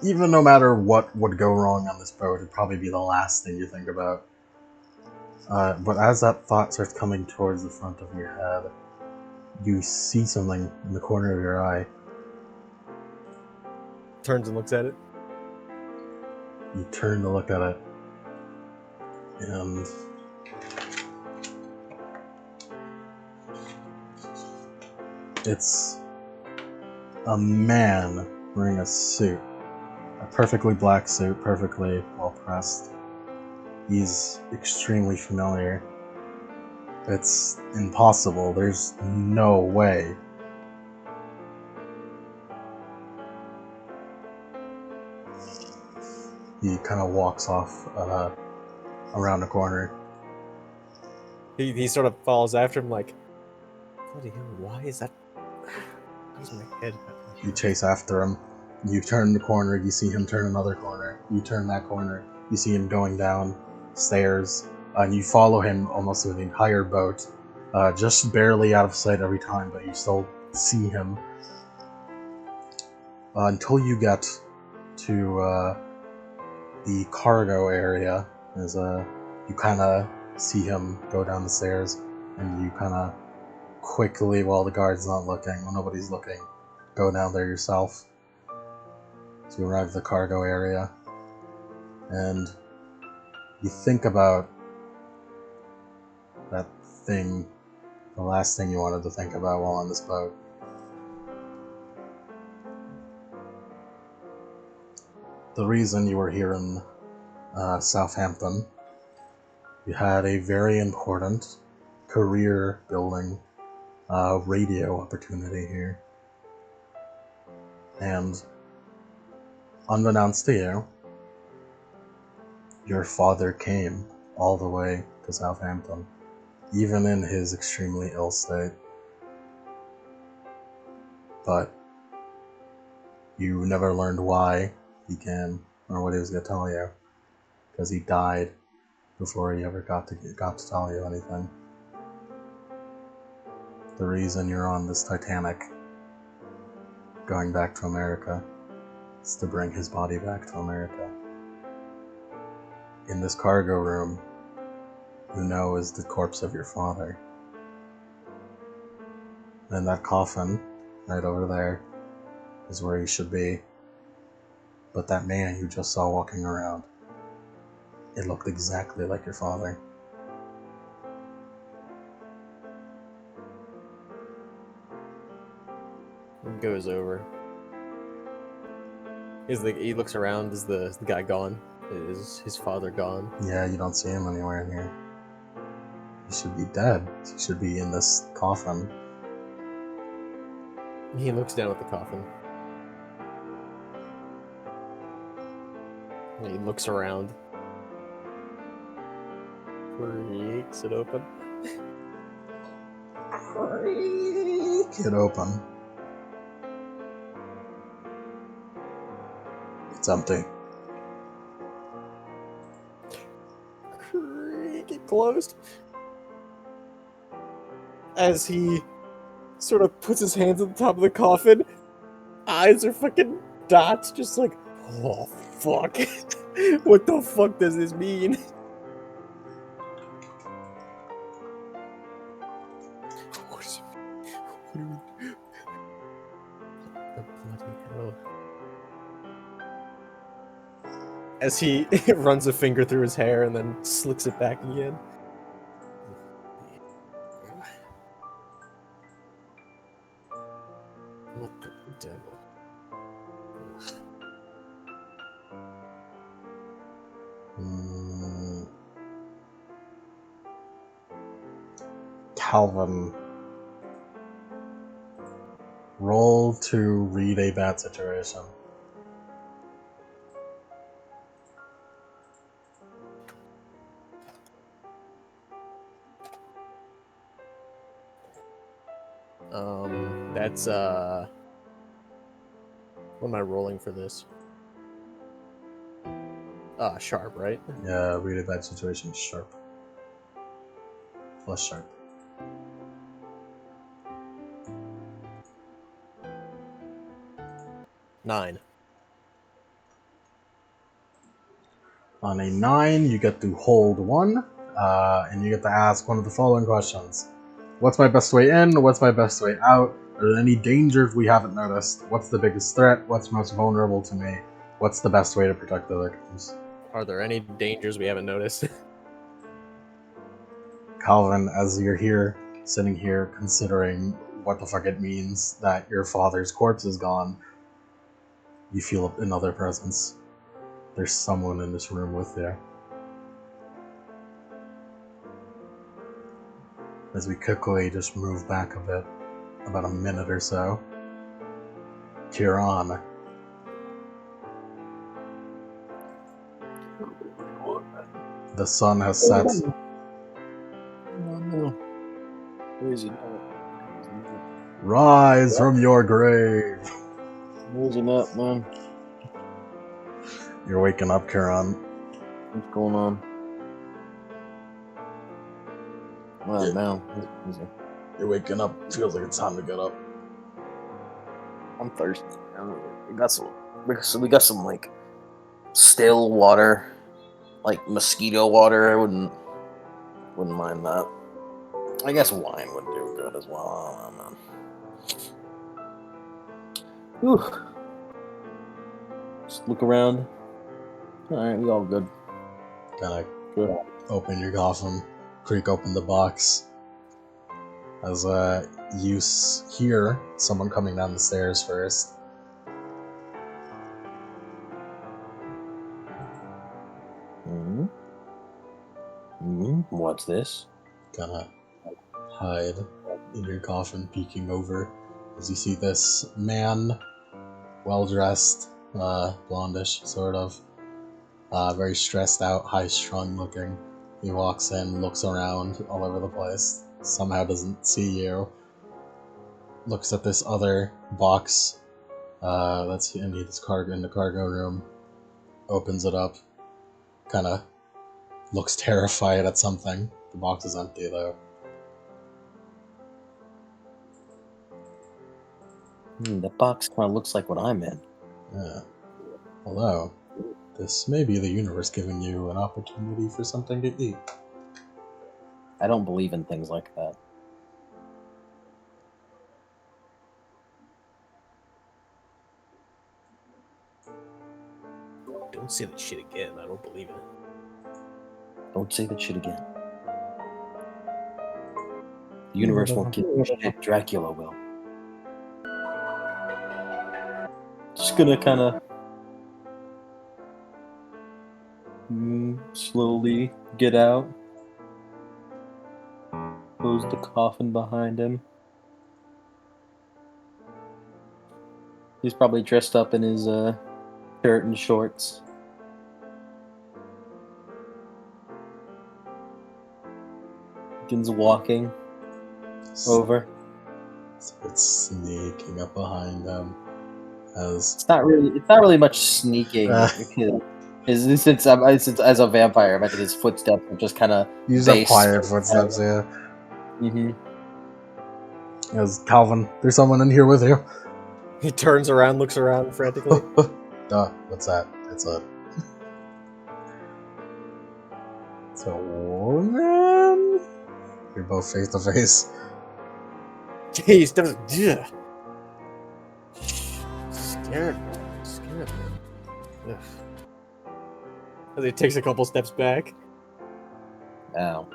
even no matter what would go wrong on this boat, it'd probably be the last thing you think about. But as that thought starts coming towards the front of your head, you see something in the corner of your eye. Turns and looks at it. You turn to look at it, and it's a man wearing a suit. A perfectly black suit, perfectly well pressed. He's extremely familiar. It's impossible. There's no way. He kind of walks off around the corner. He sort of follows after him like, bloody hell, why is that? Why's my head? You chase after him. You turn the corner, you see him turn another corner. You turn that corner, you see him going down stairs. And you follow him almost through the entire boat. Just barely out of sight every time, but you still see him. Until you get to the cargo area. There's a You kind of see him go down the stairs, and you kind of quickly, while the guard's not looking, when nobody's looking, go down there yourself. So you arrive at the cargo area, and you think about that thing, the last thing you wanted to think about while on this boat. The reason you were here in Southampton, you had a very important career building radio opportunity here. And unbeknownst to you, your father came all the way to Southampton, even in his extremely ill state. But you never learned why he came or what he was going to tell you, because he died before he ever got to tell you anything. The reason you're on this Titanic going back to America is to bring his body back to America. In this cargo room, you know, is the corpse of your father. And that coffin, right over there, is where he should be. But that man you just saw walking around, it looked exactly like your father. He goes over. He looks around. Is the guy gone? Is his father gone? Yeah, you don't see him anywhere in here. He should be dead. He should be in this coffin. He looks down at the coffin. He looks around. Creaks it open. Creak it open. It's empty. Creak it closed. As he sort of puts his hands on the top of the coffin, eyes are fucking dots, just like, oh fuck. What the fuck does this mean? What does it mean? What do we do? The bloody hell. As he runs a finger through his hair and then slicks it back again. What the devil? Calvin, roll to read a bad situation. That's what am I rolling for this? Sharp, right? Yeah, read a bad situation, sharp. Plus sharp. Nine. On a 9, you get to hold 1, and you get to ask one of the following questions. What's my best way in? What's my best way out? Are there any dangers we haven't noticed? What's the biggest threat? What's most vulnerable to me? What's the best way to protect the victims? Are there any dangers we haven't noticed? Calvin, as you're here, sitting here, considering what the fuck it means that your father's corpse is gone, you feel another presence. There's someone in this room with you. As we quickly just move back a bit, about a minute or so, Kieran. The sun has set. Rise from your grave. Losing up, man. You're waking up, Kieran. What's going on? Well, now You're waking up. Feels like it's time to get up. I'm thirsty. We got some like still water Like mosquito water, I wouldn't mind that. I guess wine would do good as well. I don't know, man. Whew. Just look around. Alright, we all good. Kinda Good. open your coffin, creak open the box. As you hear someone coming down the stairs first. What's this? Gonna hide in your coffin, peeking over as you see this man, well dressed, blondish, sort of, very stressed out, high strung looking. He walks in, looks around all over the place, somehow doesn't see you, looks at this other box that's in the cargo room, opens it up, kind of looks terrified at something. The box is empty though. The box kind of looks like what I'm in. Yeah. Hello. This may be the universe giving you an opportunity for something to eat. I don't believe in things like that. Don't say that shit again. I don't believe it. Don't say that shit again. The universe won't give you shit. Dracula will. Just gonna kind of slowly get out. Close the coffin behind him. He's probably dressed up in his shirt and shorts. Begins walking over. Starts sneaking up behind them as It's not really much sneaking because since as a vampire, I imagine his footsteps are just kind of you just have quiet footsteps, yeah. Mm-hmm. As Calvin, there's someone in here with you. He turns around, looks around frantically. What's that? It's a woman. You're both face to face. He steps. Scared me. Ugh. As he takes a couple steps back. Ow.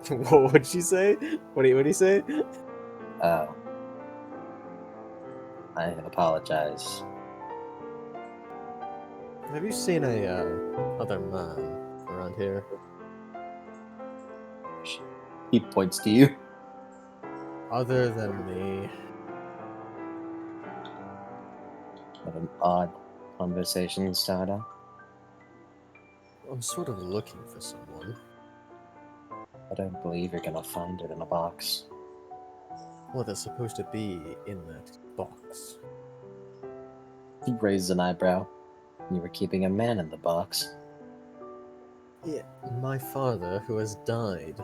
What would she say? What did he say? Oh. I apologize. Have you seen a other man around here? He points to you. Other than me. What an odd conversation starter. I'm sort of looking for someone. I don't believe you're gonna find it in a box. Well, they're supposed to be in that box. He raised an eyebrow. You were keeping a man in the box. Yeah, my father, who has died.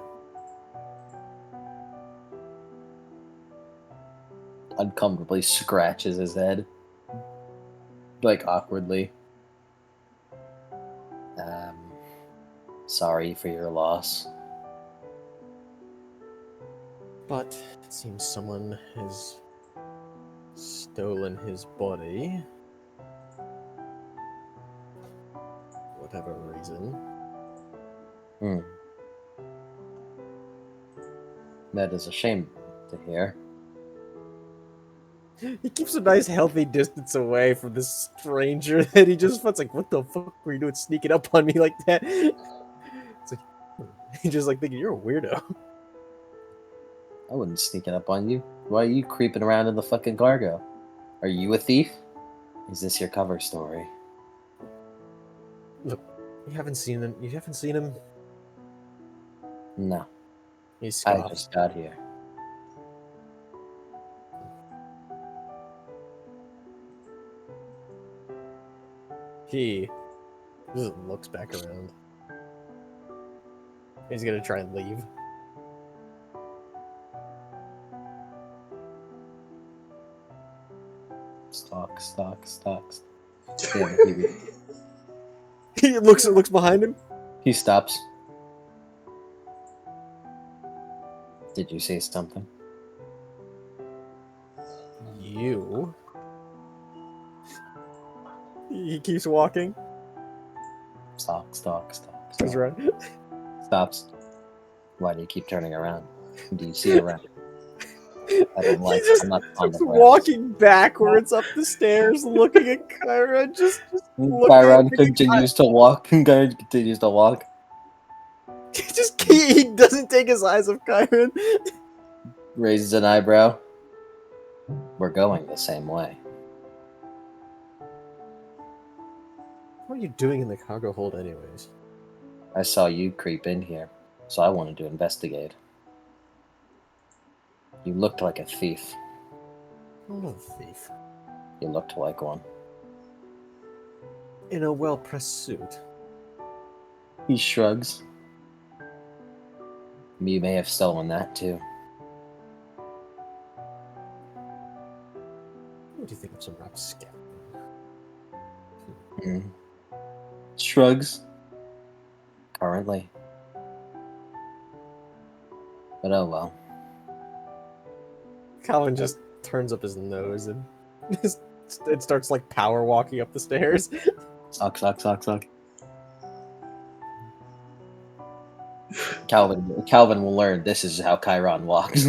uncomfortably scratches his head, like awkwardly. Sorry for your loss. But it seems someone has stolen his body. Whatever reason. That is a shame to hear. He keeps a nice healthy distance away from this stranger that he just feels like, what the fuck were you doing sneaking up on me like that? It's like, he's just like thinking, you're a weirdo. I wouldn't sneak it up on you. Why are you creeping around in the fucking cargo? Are you a thief? Is this your cover story? Look, you haven't seen him. You haven't seen him. No, He's I scoffed. just got here. He just looks back around. He's gonna try and leave. Stalks. Yeah, He looks behind him. He stops. Did you say something? You. He keeps walking. Stop. Turns around. Stops. Why do you keep turning around? Do you see around? I don't like. He just I'm not on the keeps ground. walking backwards up the stairs, looking at Kyra. Just looking Byron at continues to walk. Kyron continues to walk. he doesn't take his eyes off Kyron. Raises an eyebrow. We're going the same way. What are you doing in the cargo hold, anyways? I saw you creep in here, so I wanted to investigate. You looked like a thief. I'm not a thief. You looked like one. In a well-pressed suit. He shrugs. You may have stolen that too. What do you think of some rapscallion? Shrugs. Currently. But oh well. Calvin just turns up his nose and it starts like power walking up the stairs. Suck. Calvin will learn this is how Chiron walks.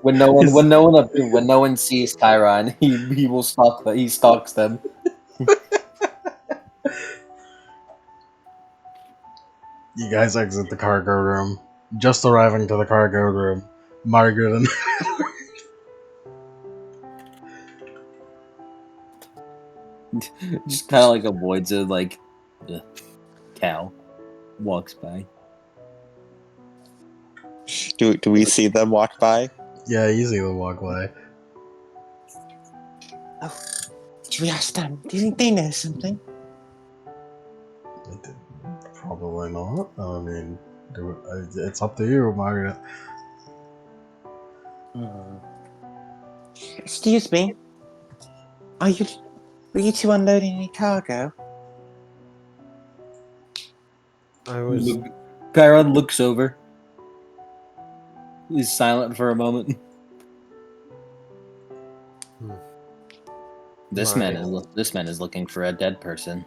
when no one sees Chiron, he will stalk. He stalks them. You guys exit the cargo room. Just arriving to the cargo room, Margaret and Just kind of like avoids it, like Cal walks by. Do we see them walk by? yeah, easy to walk by. Should we ask them? Do you think they know something? Probably not. I mean, it's up to you, Margaret. Excuse me. Were you two unloading any cargo? I was. Chiron looks over. He's silent for a moment. This man is looking for a dead person.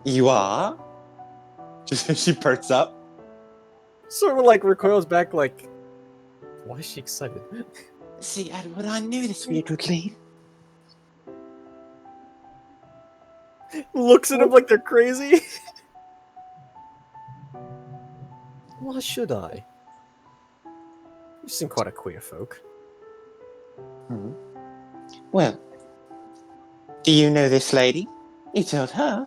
You are? Just as she perks up. Sort of like recoils back, like, why is she excited? See, Edward, I knew this weird would leave. Looks at him like they're crazy. Why should I? You seem quite a queer folk. Well, do you know this lady? You told her.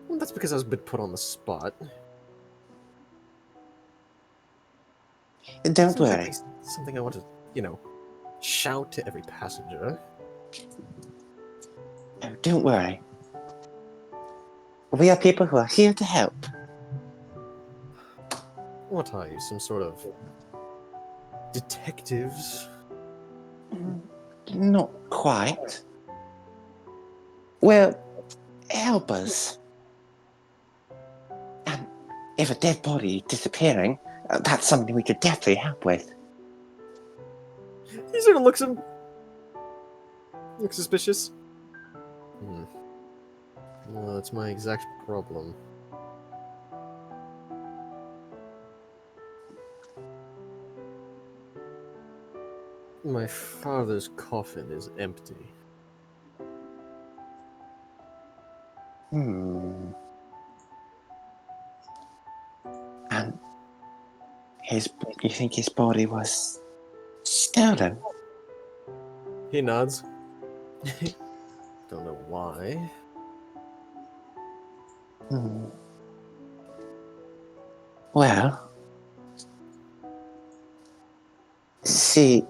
Well, that's because I was a bit put on the spot. Don't worry. Something I want to, shout to every passenger. Oh, don't worry. We are people who are here to help. What are you, some sort of detectives? Not quite. Well, help us. And if a dead body disappearing, that's something we could definitely help with. He sort of looks suspicious. Well, that's my exact problem. My father's coffin is empty. And you think his body was stolen? He nods. Don't know why. Well, see,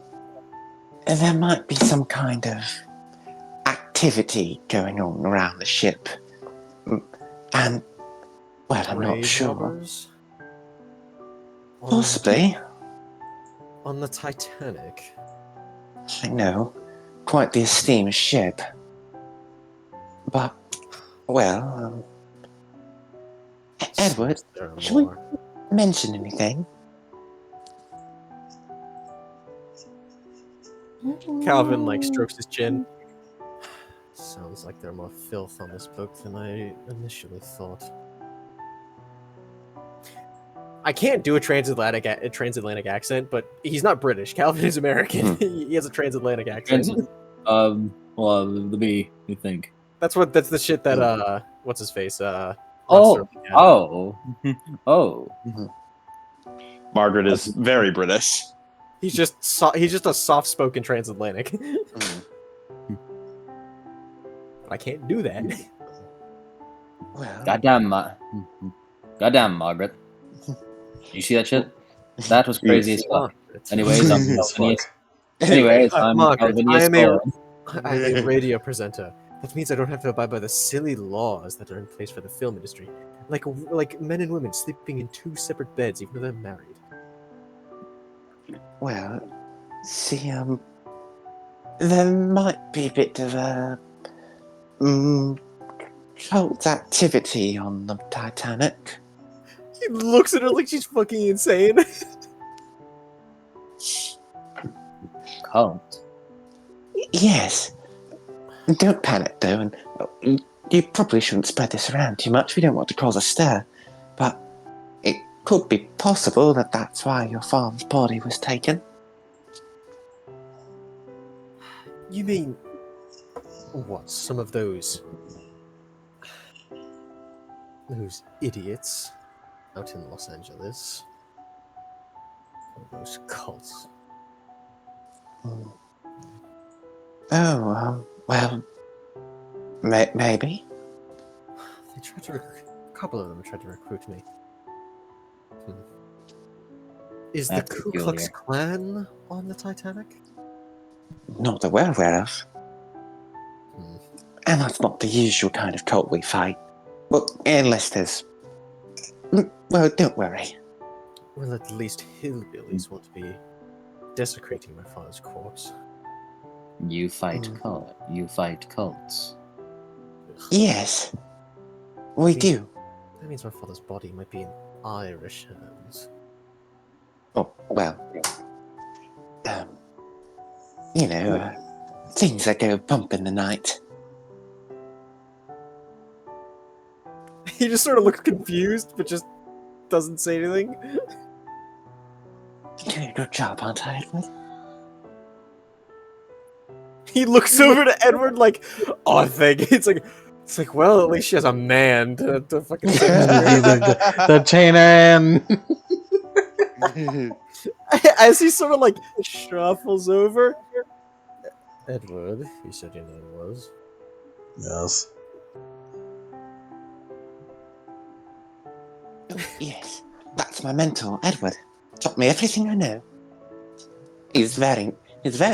there might be some kind of activity going on around the ship. And, well, I'm not Grave sure. robbers? Possibly. On the Titanic? I know. quite the esteemed ship. But, well, Edward, Seems there are should we more. mention anything? Calvin like strokes his chin. Sounds like there's more filth on this boat than I initially thought. I can't do a transatlantic accent, but he's not British. Calvin is American. He has a transatlantic accent. Well, let me think. That's the shit that what's his face? Ross Oh, Sterling had. oh. Margaret is very British. He's just a soft-spoken transatlantic. I can't do that. Well, Goddamn, Margaret. You see that shit? That was crazy as fuck. Anyways, I'm Margaret, Calvin I am a Yesco. radio presenter. That means I don't have to abide by the silly laws that are in place for the film industry, like men and women sleeping in 2 separate beds, even though they're married. well, see, there might be a bit of a cult activity on the Titanic. He looks at her like she's fucking insane. Cult. Yes. Don't panic, though, and you probably shouldn't spread this around too much. We don't want to cause a stir, but it could be possible that that's why your father's body was taken. You mean what? Some of those idiots out in Los Angeles? Those cults. Oh, well, maybe. They tried to a couple of them tried to recruit me. Is That's the Ku peculiar. Klux Klan on the Titanic? Not that we're aware of. Hmm. And that's not the usual kind of cult we fight. Well, unless there's... Well, don't worry. Well, at least hillbillies won't be desecrating my father's corpse. You fight cults. Yes, we do. That means my father's body might be in Irish hands. Oh, well... you know, things that go bump in the night. He just sort of looks confused, but just doesn't say anything. You're doing a good job, aren't I, Edward? He looks over to Edward like, oh, I think it's like, well, at least she has a man to fucking say the chainer in. As he sort of like shuffles over. Edward, you said your name was. Yes. Yes, that's my mentor, Edward. Taught me everything I know. He's very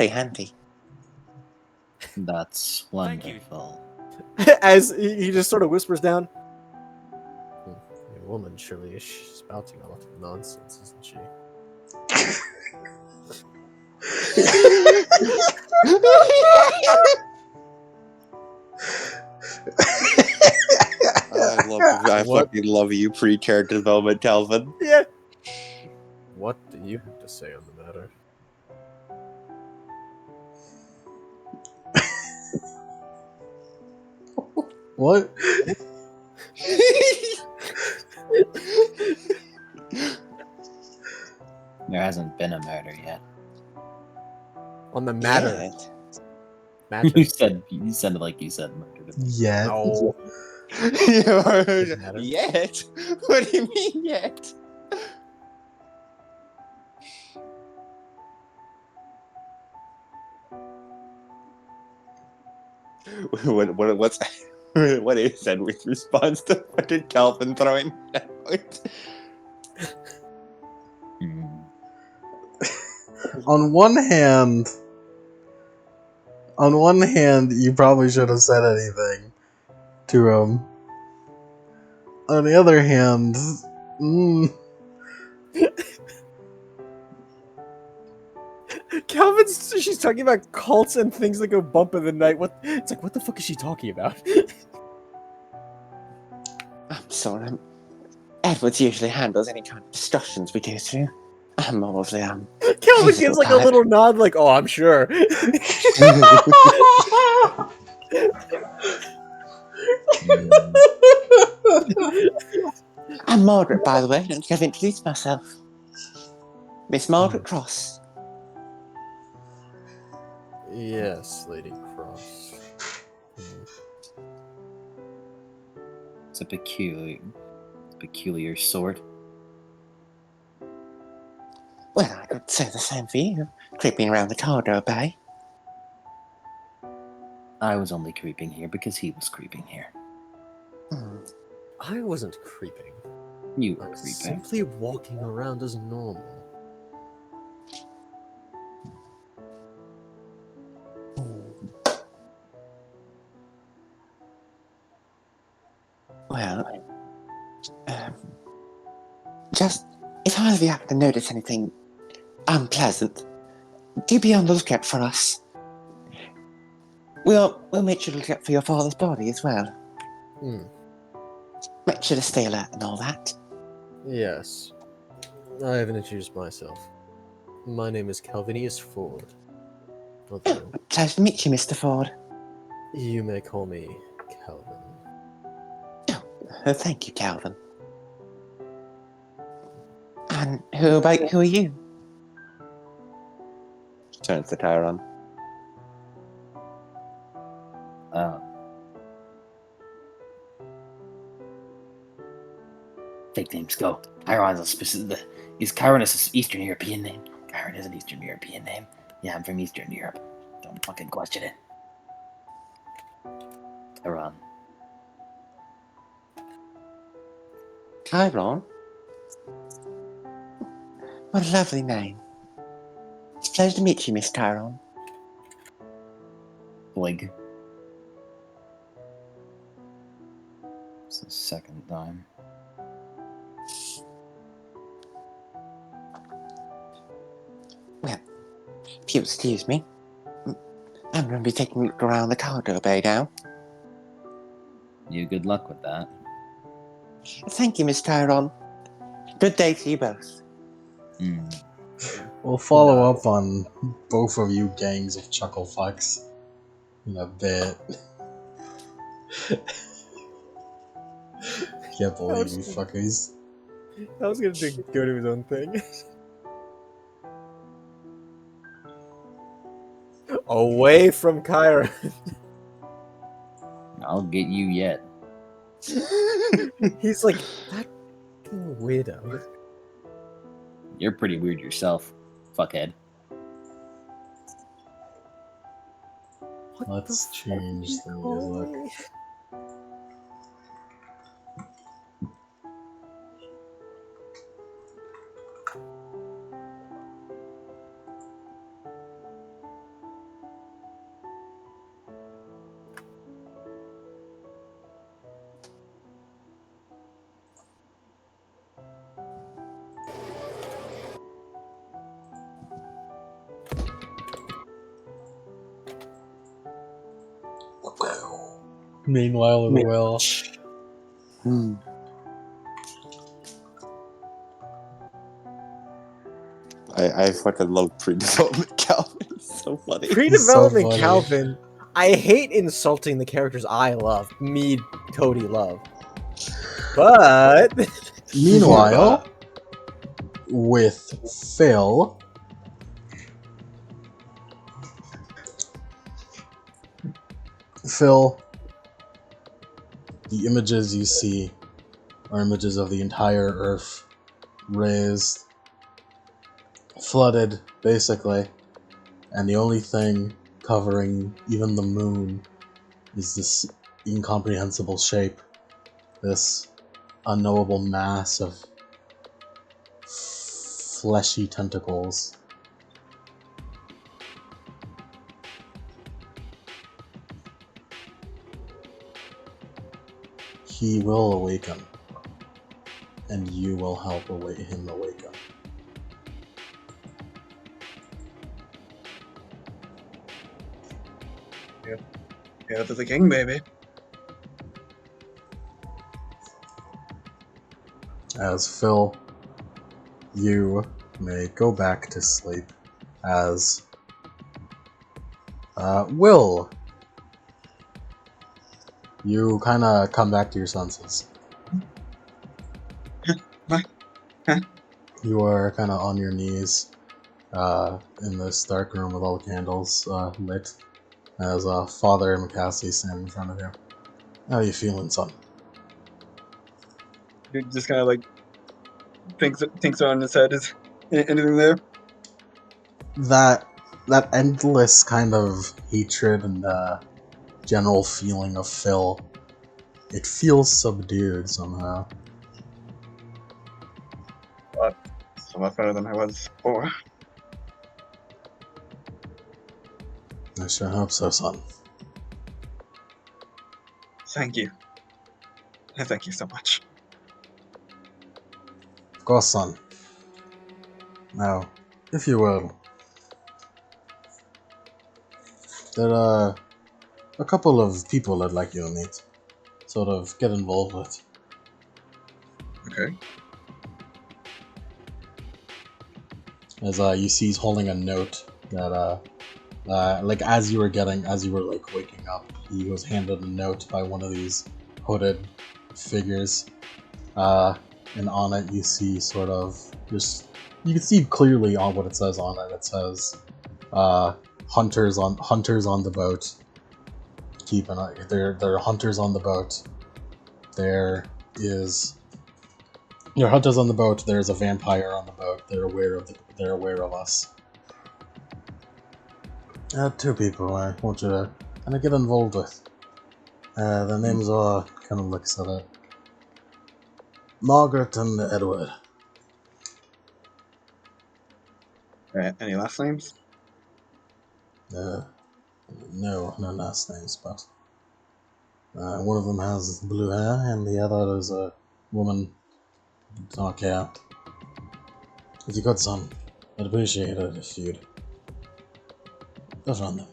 handy. That's wonderful. As he just sort of whispers down. Your woman surely is spouting a lot of nonsense, isn't she? I fucking love you, pre-character development, Calvin. Yeah. What do you have to say on the matter? What? There hasn't been a murder yet. On the matter. Yet. Matter. You sounded like you said murder to me. Yeah. No. Yet? What do you mean yet? What is Edward's response to fucking Calvin throwing out? On one hand, you probably should have said anything to him. On the other hand, She's talking about cults and things that go bump in the night. It's like, what the fuck is she talking about? I'm sorry. Edwards usually handles any kind of discussions we go through. I'm more of the, Calvin musical gives like a type. little nod, like, oh, I'm sure. I'm Margaret, by the way. Don't think I've introduced myself. Miss Margaret Cross. Yes, Lady Cross. It's a peculiar sort. Well, I could say the same for you. Creeping around the cargo bay. I was only creeping here because he was creeping here. I wasn't creeping. You I were was creeping. simply walking around as normal. Well, just if either of you happen to notice anything unpleasant, do be on the lookout for us. We'll make sure to look out for your father's body as well. Make sure to stay alert and all that. Yes. I haven't introduced myself. My name is Calvinius Ford. Although, Pleasure to meet you, Mr. Ford. you may call me Calvin. Thank you, Calvin. And who are you? Turns the tire on. Fake names go. Chiron is Chiron is an Eastern European name. Chiron is an Eastern European name. Yeah, I'm from Eastern Europe. Don't fucking question it. Chiron. Chiron? What a lovely name. It's a pleasure to meet you, Miss Chiron. Blig. It's the second time. Well, if you'll excuse me, I'm going to be taking a look around the cargo bay now. You good luck with that. Thank you, Miss Chiron. Good day to you both. We'll follow up on both of you gangs of chuckle fucks in a bit. Can't believe you fuckers. I was gonna go to his own thing. Away from Kyra. I'll get you yet. He's like, that fucking weirdo. You're pretty weird yourself, fuckhead. Let's change the music. Meanwhile, as well. I fucking love pre-development Calvin. It's so funny. Pre-development So funny. Calvin. I hate insulting the characters I love. Me, Cody, love. But Meanwhile, with Phil, the images you see are images of the entire Earth raised, flooded, basically, and the only thing covering even the moon is this incomprehensible shape, this unknowable mass of fleshy tentacles. He will awaken, and you will help him awaken. Yeah, to the king, baby. As Phil, you may go back to sleep. As Will, you kind of come back to your senses. What? Huh? You are kind of on your knees in this dark room with all the candles lit. As Father McCassie standing in front of you. How are you feeling, son? He just kind of like thinks on his head. Is anything there? That endless kind of hatred and general feeling of Phil, it feels subdued somehow. But so much better than I was before. I sure hope so, son. Thank you. Thank you so much. Of course, son. Now, if you will, there are a couple of people I'd like you to meet. Sort of get involved with. Okay. As you see he's holding a note that like as you were like waking up, he was handed a note by one of these hooded figures, and on it you see sort of just, you can see clearly on what it says on it. It says hunters on the boat, keep an eye, there are hunters on the boat, there are hunters on the boat, there's a vampire on the boat, they're aware of us. Two people I want you to kind of get involved with. Their names are, kind of looks at it, Margaret and Edward. Any last names? No last names, but one of them has blue hair, and the other is a woman with dark hair. If you could, son, I'd appreciate it if you'd just run them.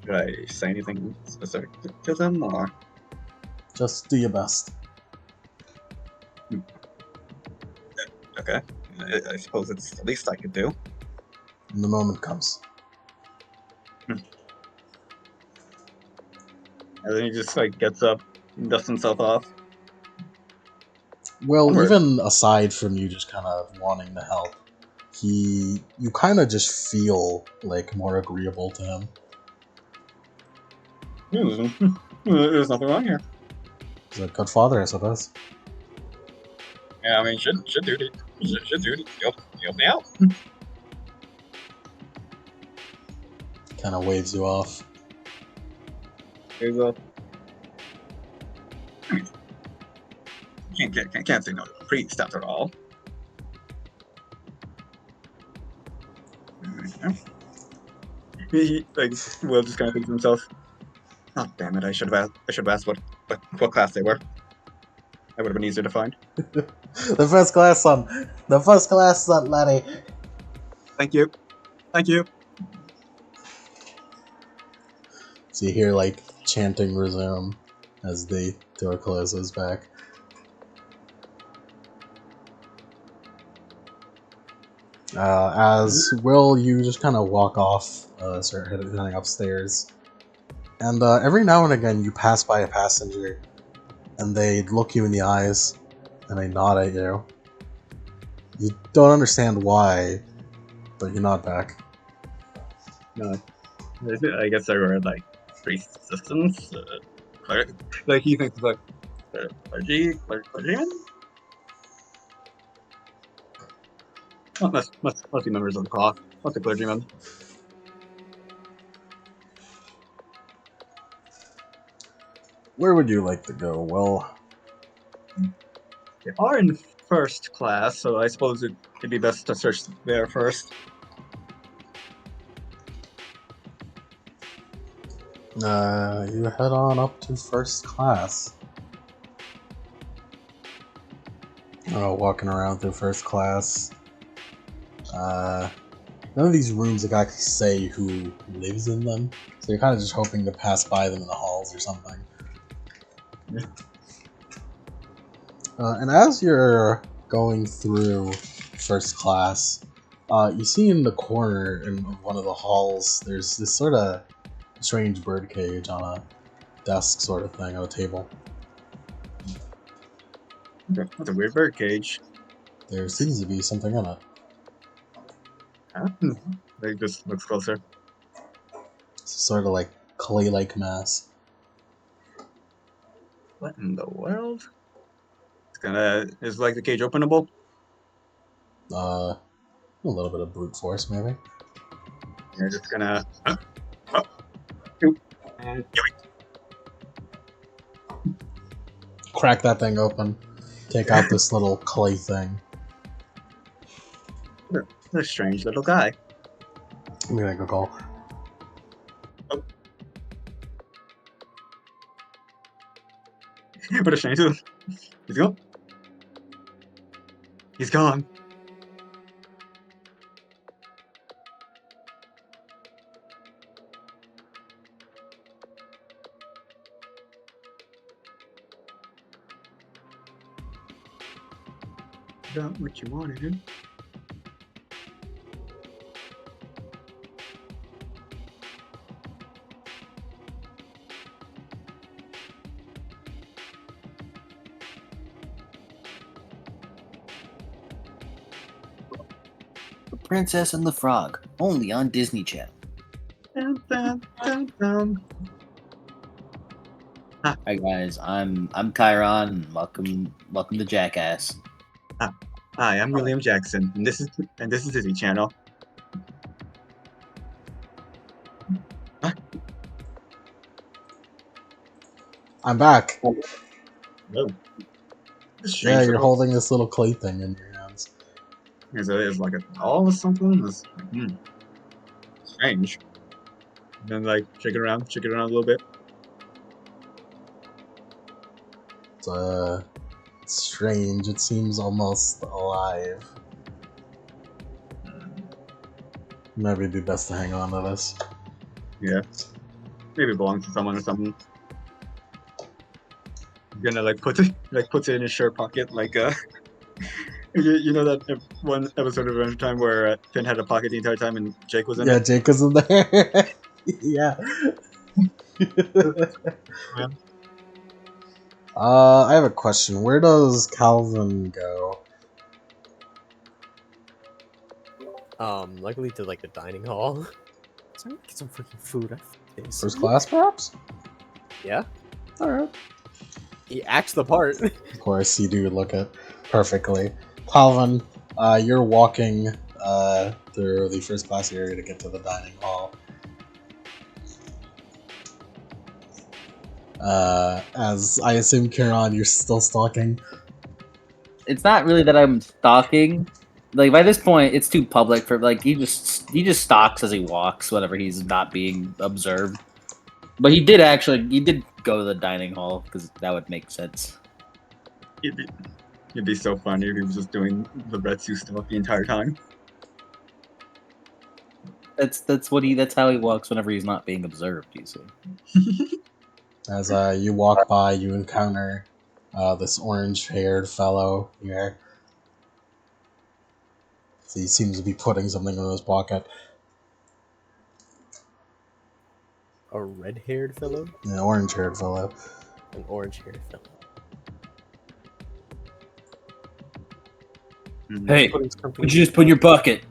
Should I say anything specific to them, or? Just do your best. Okay. I suppose it's the least I could do. When the moment comes. And then he just like gets up and dusts himself off. Well, Onward. even aside from you just kind of wanting to help, you kind of just feel like more agreeable to him. There's nothing wrong here. He's a good father, I suppose. Yeah, I mean, should do it. Should do it. Help me out. Kind of waves you off. Here's a. Can't say no to a priest after all. He like Will just kind of thinks to himself, "Oh damn it! I should have asked what class they were. That would have been easier to find." The first class, son! The first class, son, laddie! Thank you. So you hear, like, chanting resume as the door closes back. As Will, you just kind of walk off, start heading upstairs. And every now and again you pass by a passenger, and they look you in the eyes, and they nod at you. You don't understand why, but you nod back. No, I guess there were like priest assistants. Like he thinks like clergymen. Must be members of the cloth. Must be clergymen. Where would you like to go? Well, They are in first class, so I suppose it'd be best to search there first. you head on up to first class. Walking around through first class. None of these rooms exactly say who lives in them, so you're kind of just hoping to pass by them in the halls or something. Yeah. And as you're going through first class, you see in the corner in one of the halls, there's this sort of strange bird cage on a desk sort of thing, on a table. That's a weird bird cage. There seems to be something in it. Huh? Like, just looks closer. It's sort of like clay-like mass. What in the world? Is like the cage openable? A little bit of brute force, maybe. You're just gonna. Oop, and Crack that thing open. Take out this little clay thing. what a strange little guy. I'm gonna go call. What a strange little. He's gone. He's gone. Got what you wanted. The Princess and the Frog, only on Disney Channel. Dun, dun, dun, dun. Hi guys, I'm Chiron, and welcome to Jackass. Hi, I'm William Jackson, and this is Disney Channel. I'm back. Whoa. Yeah, you're holding this little clay thing in your hands. Is like a doll or something? It's like, strange. And then like shake it around a little bit. It's strange. It seems almost alive. Maybe it'd be best to hang on to this. Yeah. Maybe it belongs to someone or something. You're gonna puts it in his shirt pocket like you know that one episode of Adventure Time where Finn had a pocket the entire time and Jake was in Yeah, it? Jake was in there. Yeah. I have a question. Where does Calvin go? Luckily to like the dining hall. So I'm gonna get some freaking food. First class, perhaps? Yeah. Alright. He acts the part. Of course, you do look it perfectly. Calvin, you're walking through the first class area to get to the dining hall. As I assume, Kieran, you're still stalking. It's not really that I'm stalking. Like by this point, it's too public for he just stalks as he walks whenever he's not being observed. But he did go to the dining hall because that would make sense. It'd be so funny if he was just doing the Retsu stuff the entire time. That's how he walks whenever he's not being observed. You see. As you walk by, you encounter this orange-haired fellow here. So he seems to be putting something in his pocket. A red-haired fellow? An orange-haired fellow. An orange-haired fellow. Hey, would you just put in your bucket?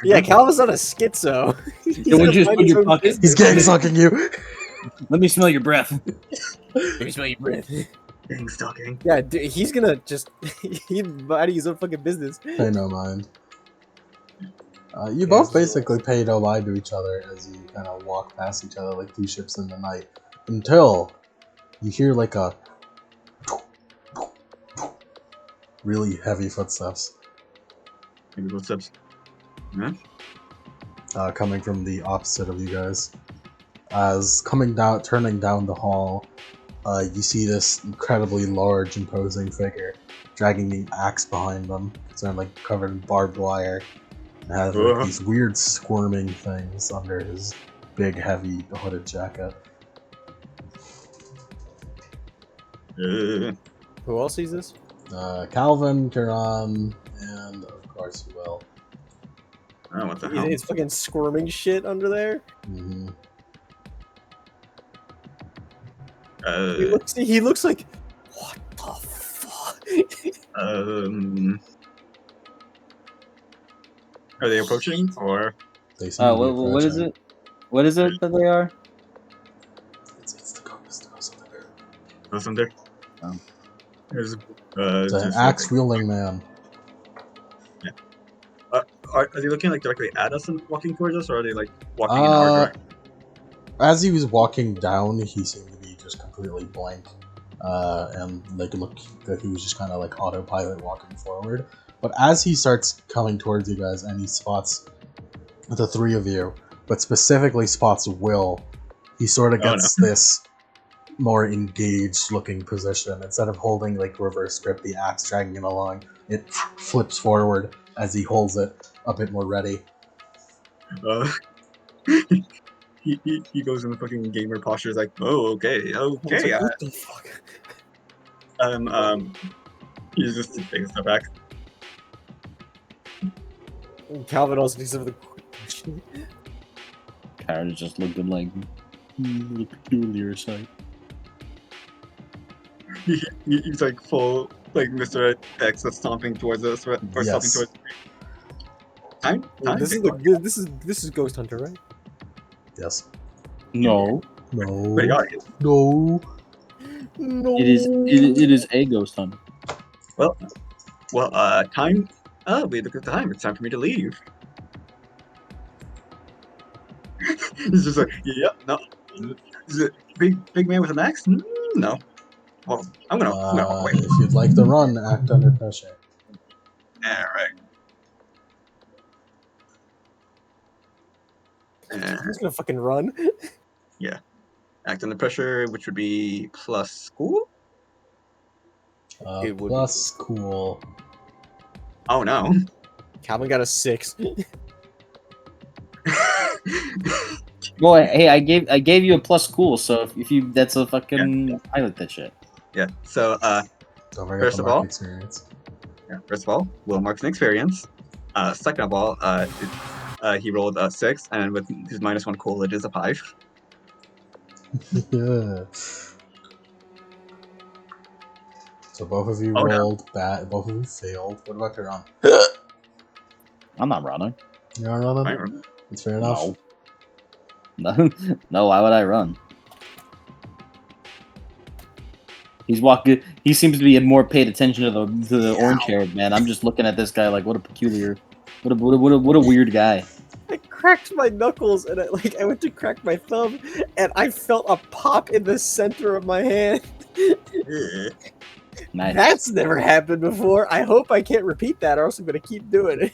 Yeah, Calvin's not a schizo. Would you just put in your bucket? He's gang sucking you. Let me smell your breath. Let me smell your breath. Gang stalking. Yeah, dude, he's gonna just he's minding his own fucking business. Pay no mind. You both basically pay no mind to each other as you kind of walk past each other like two ships in the night. Until you hear like a really heavy footsteps. Maybe footsteps. Huh? Coming from the opposite of you guys. As turning down the hall, you see this incredibly large, imposing figure dragging the axe behind them. It's like covered in barbed wire. It has like these weird squirming things under his big, heavy hooded jacket. Who else sees this? Calvin, Kiran, and of course Will. Oh, what the hell? It's fucking squirming shit under there. Mm-hmm. He looks like, what the fuck? Are they approaching or? They seem to be what is approaching. it? What is it that they are? It's the ghost of the bear. Listen there. Oh. There's It's an just axe wielding man. are they looking like directly at us and walking towards us, or are they like walking in our direction? As he was walking down, he seemed to be just completely blank, and like looked that he was just kind of like autopilot walking forward. But as he starts coming towards you guys, and he spots the three of you, but specifically spots Will, he sort of gets this more engaged looking position. Instead of holding like reverse grip, the axe dragging it along, it flips forward as he holds it a bit more ready. He goes in the fucking gamer posture. Is like, oh, okay. What the fuck? He's just taking a step back. Calvin also needs some of the. Kara's just looking like the peculiar sight. He's like full, like Mr. X is stomping towards us, or stomping Yes. towards. Time. This is Ghost Hunter, right? Yes. No, No. Wait, No. No. it is a ghost hunter. well, time. Oh, we look at the time. It's time for me to leave. He's just like, yep, no. Is it big man with an axe? No. Well, I'm gonna walk away. If you'd like to run, act under pressure. Yeah, right. He's gonna fucking run. Yeah. Act under pressure, which would be plus school? It would Plus cool. Oh no. Calvin got a 6. Well, hey, I gave you a plus cool, so if you that's a fucking I like that shit. Yeah. So Don't forget First the of mark all- experience. first of all, Will marks an experience. Second of all, he rolled a 6, and with his -1 cool, it is a 5. Yeah. So both of you Oh, no. rolled bad. Both of you failed. What about your own? I'm not running. You're not running? Fine. It's fair enough. No, no. Why would I run? He's walking. He seems to be more paid attention to the orange-haired man. I'm just looking at this guy like, what a peculiar, what a weird guy. I cracked my knuckles and I went to crack my thumb and I felt a pop in the center of my hand. Nice. That's never happened before. I hope I can't repeat that or else I'm gonna keep doing it.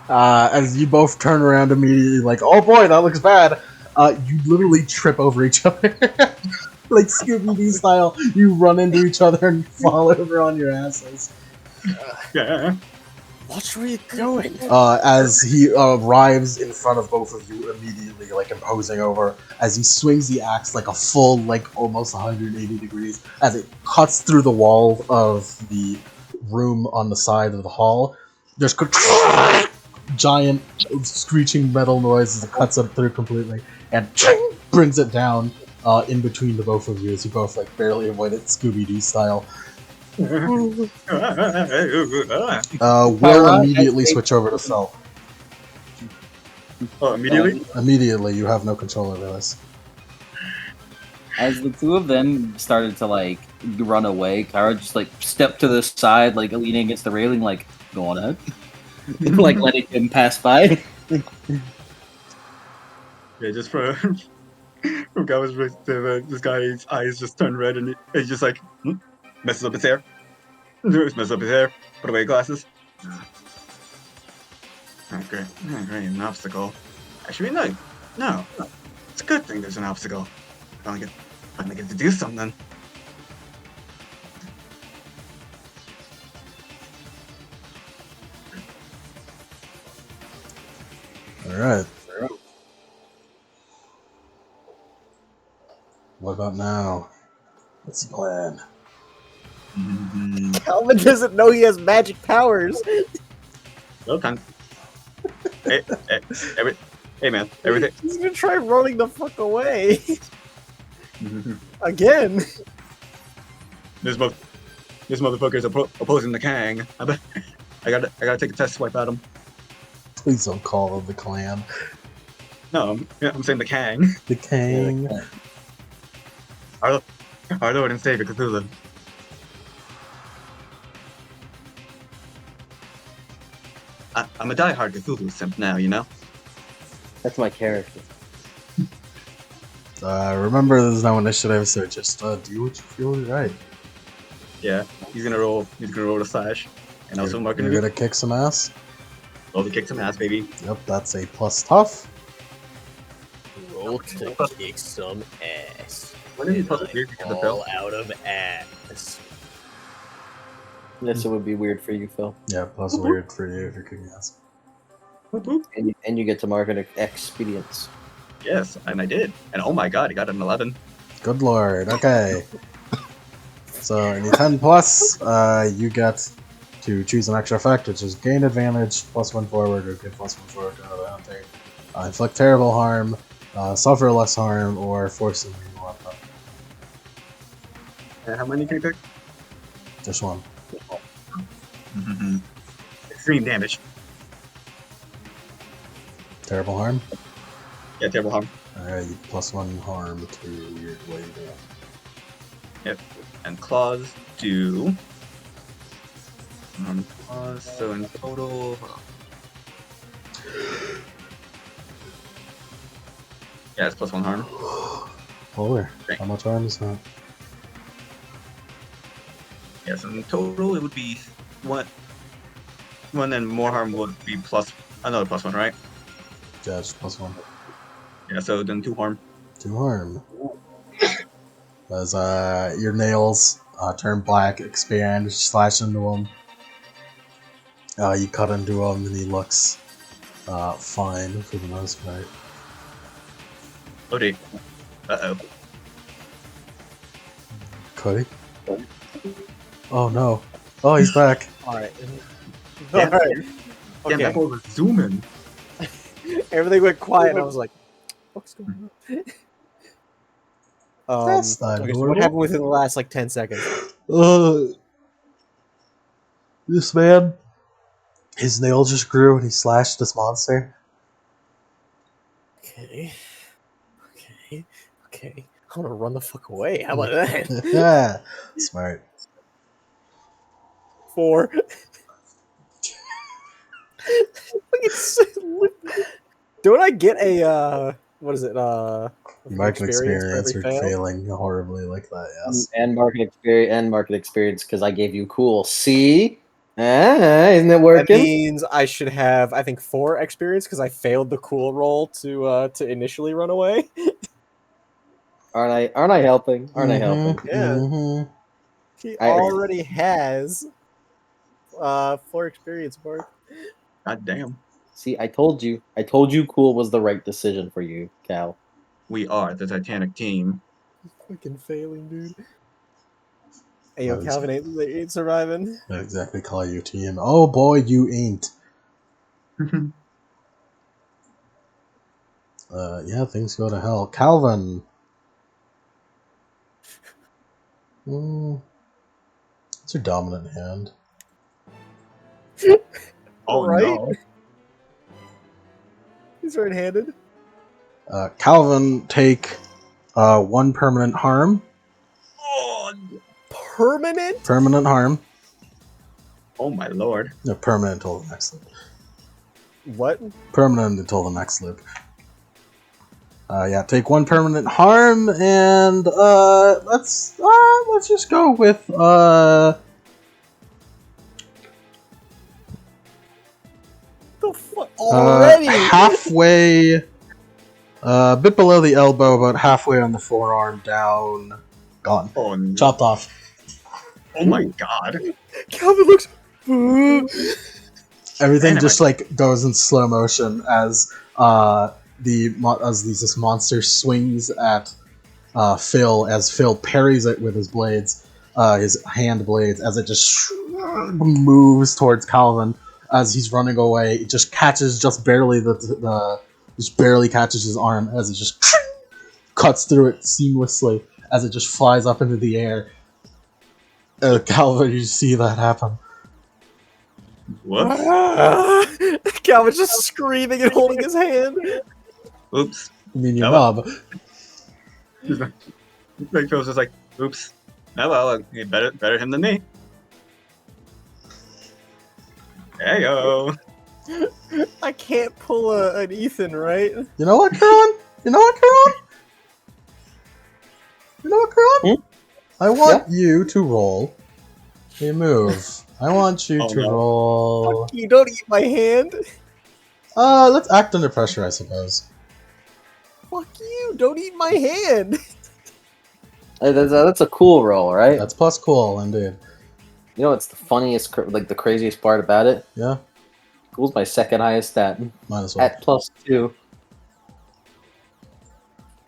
As you both turn around immediately, like, oh boy, that looks bad. You literally trip over each other. Like Scooby-Doo style, you run into each other and fall over on your asses. Yeah. Watch where you're going. As he arrives in front of both of you immediately, like imposing over, as he swings the axe like a full, like almost 180 degrees, as it cuts through the wall of the room on the side of the hall. There's giant screeching metal noise as it cuts up through completely, and brings it down in between the both of you as you both like barely avoid it Scooby-Doo style. Will immediately switch over to Phil. Oh, immediately? Immediately, you have no control over this. As the two of them started to like run away, Kara just like stepped to the side, like leaning against the railing, like go on ahead, like letting him pass by. Yeah, just from Gawa's perspective, this guy's eyes just turn red and he's just like, messes up his hair. Messes up his hair. Put away glasses. Oh, great. Oh, great, an obstacle. Actually, no. It's a good thing there's an obstacle. Finally get to do something. Alright. What about now? What's the plan? Calvin doesn't know he has magic powers. No time. Hey, hey, man, everything. He's gonna try running the fuck away. Again. This motherfucker's opposing the Kang. I gotta take a test swipe at him. Please don't call him the clan. No, I'm saying the Kang. The Kang. Our Lord and Savior Cthulhu. I'm a diehard Cthulhu simp now, you know? That's my character. Remember there's no initiative, so just do what you feel is right. Yeah, he's gonna roll the slash. And also Mark You're gonna kick some ass? roll to kick some ass, baby. Yep, that's a plus tough. Roll to kick some ass. When did you plus weird because of Phil? All out of ass. Yes, it would be weird for you, Phil. Yeah, plus weird for you if you're kicking ass. And you get to market expedience. Yes, and I did. And oh my god, I got an 11. Good lord, okay. So, any 10 plus, you get to choose an extra effect, which is gain advantage, +1 forward, or get +1 forward to another hunter. Inflict terrible harm, suffer less harm, or force them to go up. And how many can you pick? Just one. Extreme damage. Terrible harm? Yeah, terrible harm. Alright, +1 harm to weird wave. Yep. And claws do. Claws, so in total. Yeah, it's +1 harm. Holy, Right. how much harm is that? Yeah, so in total it would be one and more harm would be another +1, right? Yeah, just +1. Yeah, so then 2 harm. 2 harm. As your nails turn black, expand, slash into him. You cut into him, and he looks fine for the most part. Oh, dear. Uh-oh. Cody? Oh no. Oh, he's back. Alright. Yeah. Alright. Damn, that Okay. boy was zooming. Everything went quiet and I was like, what's going on? That's not okay, so normal. what happened within the last like 10 seconds? This man, his nail just grew and he slashed this monster. Okay. I'm gonna run the fuck away. How about that? Yeah, smart. 4. Don't I get a what is it? Market experience for for every fail? failing horribly like that, yes. And market experience because I gave you cool. See? Isn't it working? That means I should have, I think, 4 experience because I failed the cool roll to initially run away. Aren't I helping? Aren't I helping? Yeah. Mhm. He I- already has 4 experience, Mark. God damn. See, I told you. Cool was the right decision for you, Cal. We are the Titanic team. Fucking failing, dude. Hey, yo, Nice. Calvin ain't surviving. Not exactly call you team. Oh boy, you ain't. Yeah, things go to hell. Calvin. It's your dominant hand. Oh, Right? no. He's right-handed. Calvin, take 1 permanent harm. Oh, Permanent? Permanent harm. oh my lord. No, permanent until the next loop. What? Permanent until the next loop. Yeah, take 1 permanent harm, and let's just go with The fuck? Already? halfway, a bit below the elbow, about halfway on the forearm, down, gone, Oh, no. chopped off. Oh my god. Calvin looks. Everything just Dynamite. like goes in slow motion as this monster swings at Phil as Phil parries it with his blades, his hand blades, as it just moves towards Calvin as he's running away. It just catches just barely just barely catches his arm as it just cuts through it seamlessly as it just flies up into the air. Calvin, you see that happen. Whoops. Calvin's just screaming and holding his hand. Oops. I mean, your Oh, nub. Like Phil's just like, oops. Oh well, better him than me. There you go. I can't pull an Ethan, right? You know what, Karan? You know what, Karan? You know what, Karan? I want you to roll a move. I want you to roll. Fuck you, don't eat my hand. Let's act under pressure, I suppose. Fuck you, don't eat my hand. Hey, that's a cool roll, right? That's plus cool, indeed. You know what's the funniest, like the craziest part about it? Yeah, Cool's my second highest stat. might as well. At +2.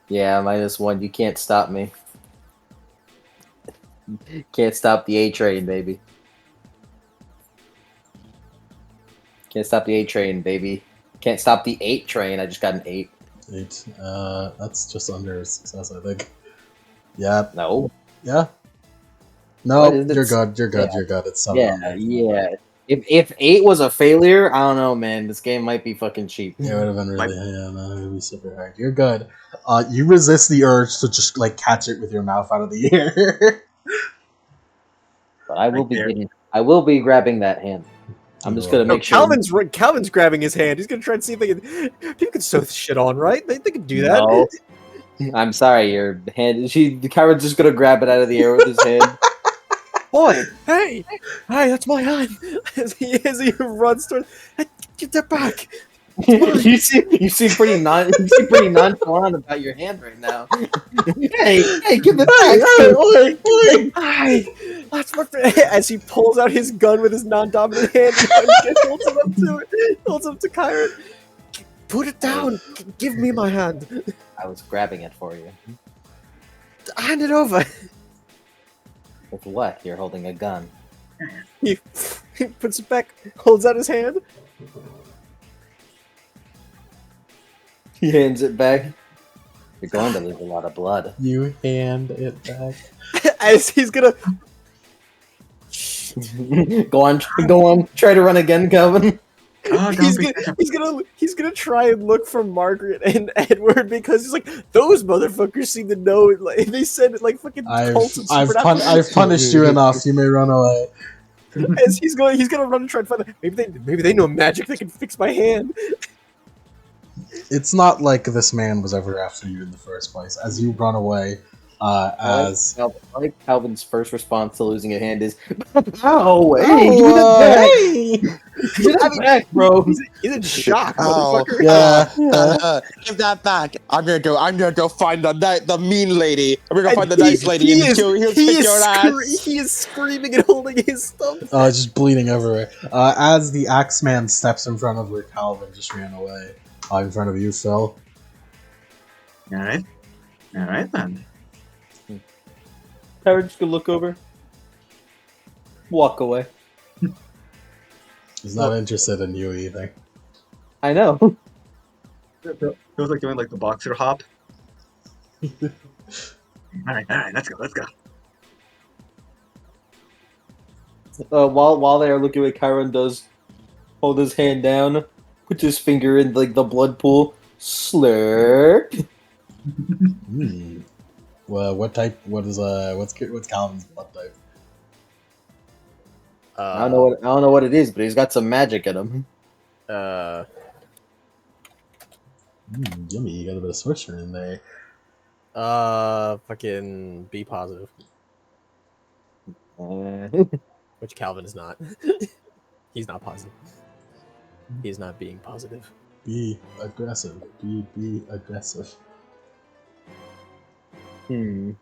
Yeah, -1. You can't stop me. Can't stop the A train, baby. Can't stop the A train, baby. Can't stop the 8 train. I just got an 8. 8. That's just under success, I think. Yeah. No. Yeah. No, What is it? you're good. You're good. Yeah. You're good. It's 7 Yeah, under. yeah. If 8 was a failure, I don't know, man. This game might be fucking cheap. It would have been really, yeah, no, it would be super hard. You're good. You resist the urge to just like catch it with your mouth out of the air. But I will Right be there. grabbing that hand. I'm just gonna No, make sure. Calvin's grabbing his hand. He's gonna try and see if they can. People can sew this shit on, right? They can do that. No. I'm sorry, your hand. The Kyron's just gonna grab it out of the air with his hand. Boy, hey, that's my hand. As he runs towards, hey, get that back. you seem pretty nonchalant about your hand right now. hey, give it back. Hey, that's my friend. As he pulls out his gun with his non-dominant hand, and holds it up to it. Holds up to Kyron. Put it down. Give me my hand. I was grabbing it for you. Hand it over. With what? You're holding a gun. He puts it back. Holds out his hand. He hands it back. You're going to lose a lot of blood. You hand it back. As he's gonna Go on. Try to run again, Calvin. Oh, he's gonna try and look for Margaret and Edward because he's like, those motherfuckers seem to know it. Like they said it like fucking cults and I've supernatural. punished you enough. You may run away. As he's gonna run and try and find them. Maybe they know magic that can fix my hand. It's not like this man was ever after you in the first place. As you run away, I like Calvin's first response to losing a hand is, "Oh, hey, give hey! it back, bro." He's in shock, Oh, motherfucker. Yeah. Give that back. I'm gonna go find the mean lady. I'm gonna And find the nice lady and he'll kick your ass. He is screaming and holding his stump. Just bleeding everywhere. As the Axeman steps in front of where Calvin just ran away, in front of you, Phil. All right then. Kyron's just gonna look over, walk away. He's not interested in you either. I know. Feels like doing like the boxer hop. all right, let's go. While they are looking at Kyron does hold his hand down, puts his finger in like the blood pool, slurp. Well, what type? What's Calvin's blood type? I don't know what it is, but he's got some magic in him. Yummy, you got a bit of sorcerer in there. Fucking be positive, which Calvin is not. He's not positive. He's not being positive. Be aggressive. Be aggressive. It's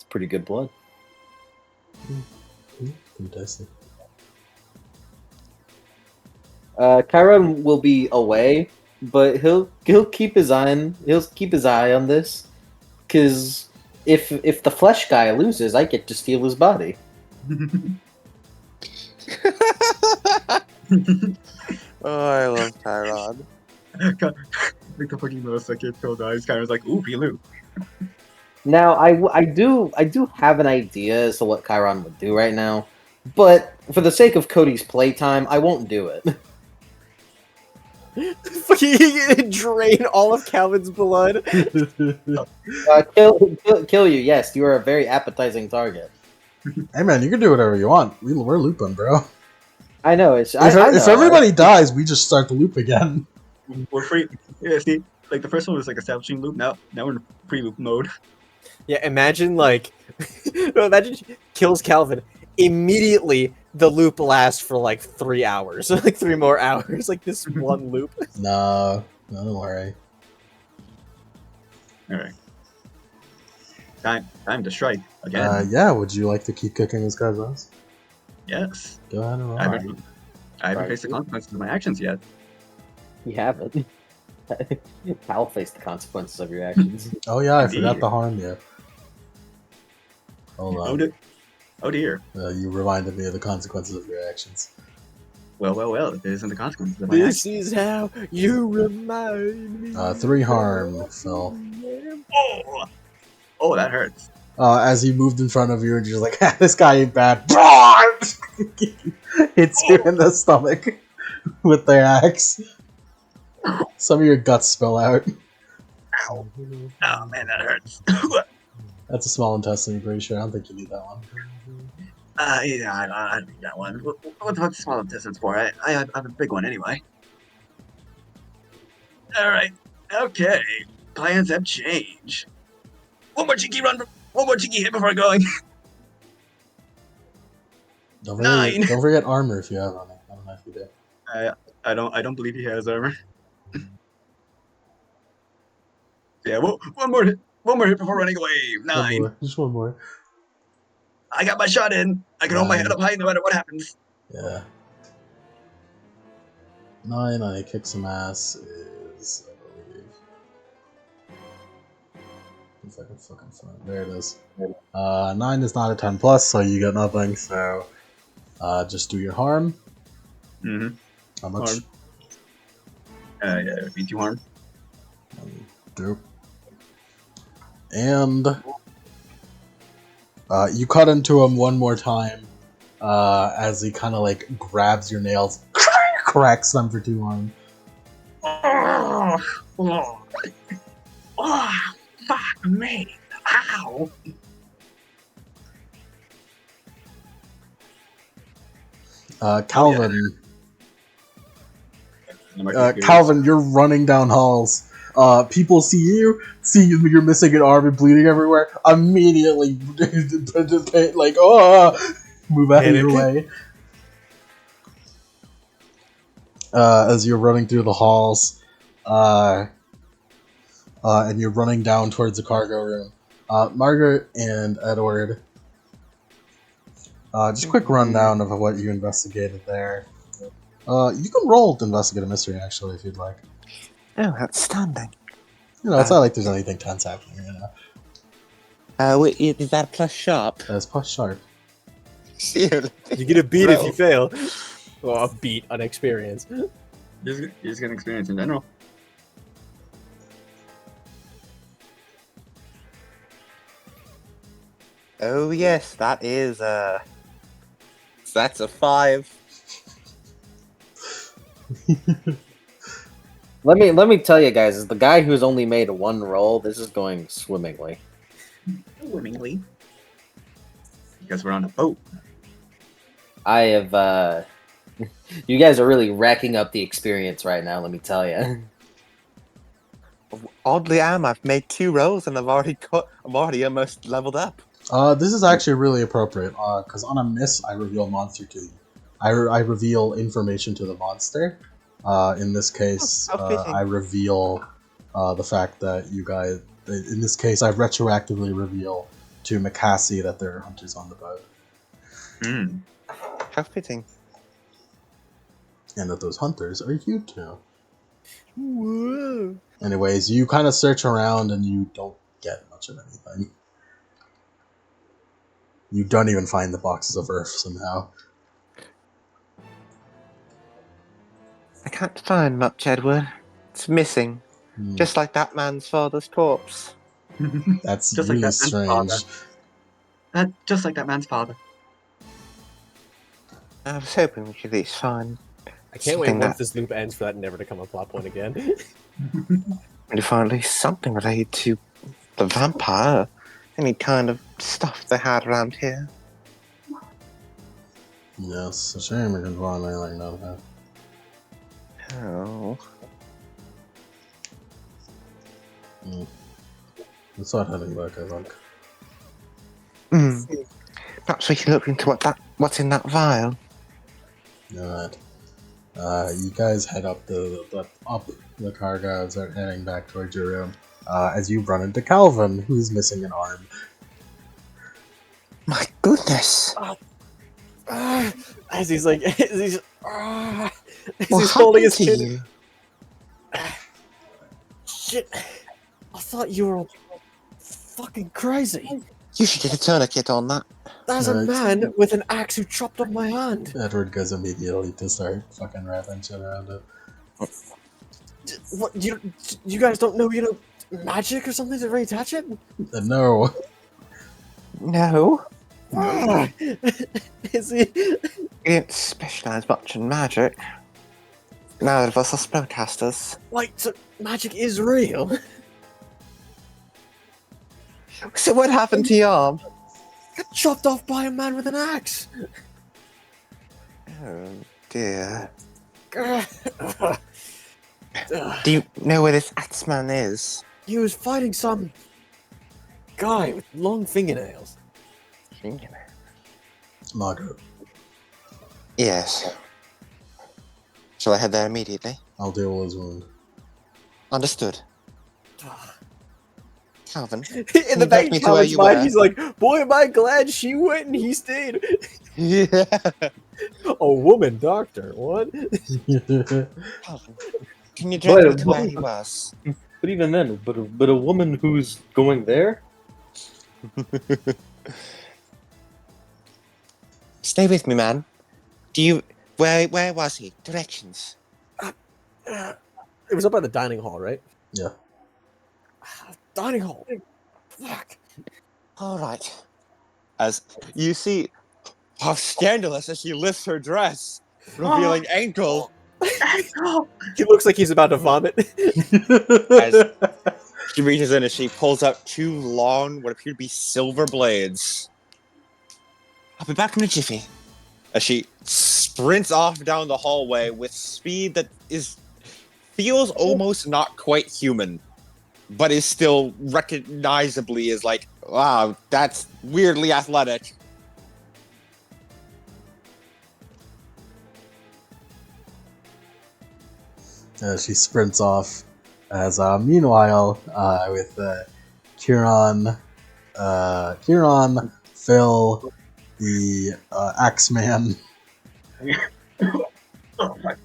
pretty good blood. Fantastic. Chiron will be away, but he'll keep his eye on this, because if the flesh guy loses, I get to steal his body. Oh, I love Tyrod. Like the fucking millisecond Phil dies, Kyron's like, ooh, Pilu. Now, I do have an idea as to what Chiron would do right now, but for the sake of Cody's playtime, I won't do it. Fucking drain all of Calvin's blood. Kill you, yes, you are a very appetizing target. Hey man, you can do whatever you want. We're looping, bro. I know, I know. If everybody dies, we just start the loop again. We're free. Yeah, see, like the first one was like establishing loop. Now we're in pre-loop mode. Yeah, imagine like, imagine kills Calvin. Immediately, the loop lasts for like 3 hours, like 3 more hours, like this one loop. No, don't worry. All right, time to strike again. Yeah, would you like to keep kicking this guy's ass? Yes, Go ahead and roll. I haven't faced the consequences of my actions yet. You haven't. I'll face the consequences of your actions. Oh yeah, I Indeed. forgot to harm you. Hold on. Oh dear. You reminded me of the consequences of your actions. Well, it isn't the consequences of my actions. This is how you remind me. 3 harm, Phil. Oh, that hurts. As he moved in front of you, and you're like, this guy ain't bad. Hits you in the stomach with their axe. Some of your guts spill out. Ow. Oh man, that hurts. That's a small intestine, I'm pretty sure. I don't think you need that one. Yeah, I don't need that one. What the fuck's small intestines for? I have a big one anyway. Alright. Okay. Plans have changed. One more cheeky hit before going. Don't 9. forget armor if you have on it. I don't know if you do. I don't believe he has armor. Yeah, one more hit before running away. 9. Just one more. I got my shot in. I can hold my head up high no matter what happens. Yeah. 9 on a kick some ass is, I believe. If I can fucking find there it is. 9 is not a 10 plus, so you get nothing, so just do your harm. Mm-hmm. How much? Harm. Yeah, beat you harm. Dope. And you cut into him one more time as he kind of like grabs your nails, cracks them for 2 harm. Oh, fuck me. Ow. Calvin. Calvin, you're running down halls. People see you're missing an arm and bleeding everywhere. Immediately, like, move out of your way. As you're running through the halls, and you're running down towards the cargo room. Margaret and Edward, just a quick rundown of what you investigated there. You can roll to investigate a mystery, actually, if you'd like. Oh, outstanding. You know, it's not like there's anything tense happening, you know. Wait, is that plus sharp? That's plus sharp. You get a beat if you fail. Well, a beat on experience. You're just getting experience in general. Oh yes, that is that's a 5. Let me tell you guys, as the guy who's only made 1 roll, this is going swimmingly. Swimmingly. Because we're on a boat. I have you guys are really racking up the experience right now, let me tell you. Oddly, I've made 2 rolls and I'm already almost leveled up. This is actually really appropriate, because on a miss, I reveal monster to you. I reveal information to the monster. In this case, I reveal the fact that you guys... In this case, I retroactively reveal to Macassie that there are hunters on the boat. How fitting. And that those hunters are you two. Whoa. Anyways, you kind of search around and you don't get much of anything. You don't even find the boxes of earth somehow. I can't find much, Edward. It's missing. Just like that man's father's corpse. That's Just like really that man's strange. Just like that man's father. I was hoping we could at least find I can't wait something once that this loop ends for that never to come a plot point again. we find at least something related to the vampire. Any kind of stuff they had around here. Yes, a shame we can find anything like that. Oh. Let's start heading back, I think. Perhaps we can look into what's in that vial. Alright. You guys head up up the cargo and start heading back towards your room. As you run into Calvin, who's missing an arm. My goodness! As he's like, as he's What holding his happened to kid. you? Shit! I thought you were fucking crazy. You should get a tourniquet on that. There's a Right. man with an axe who chopped up my hand. Edward goes immediately to start fucking wrapping shit around it. What you guys don't know, magic or something to reattach it? No. No, Is he? we don't specialise much in magic. Neither of us are spellcasters. Like, so magic is real? So what happened to your arm? Got chopped off by a man with an axe. Oh dear. Ugh. Do you know where this Axeman is? He was fighting some guy with long fingernails. Margaret, Yes. Shall I head there immediately? I'll deal with his wound. Understood. Calvin, In you the back take me of to where Calvin's you mind, were? he's like, boy, am I glad she went and he stayed. yeah. A woman doctor, what? Calvin, can you direct Wait, me to where he was? But even then, but a woman who's going there? Stay with me, man. Where was he? Directions. It was up by the dining hall, right? Yeah. Dining hall. Fuck. All right. As you see, how scandalous as she lifts her dress, revealing ankle. He looks like he's about to vomit. She reaches in and she pulls out two long, what appear to be silver blades. I'll be back in a jiffy. As she sprints off down the hallway with speed that feels almost not quite human, but is still recognizably as like, wow, that's weirdly athletic. She sprints off. As meanwhile, with Kieran, Phil, the Axeman. Oh man.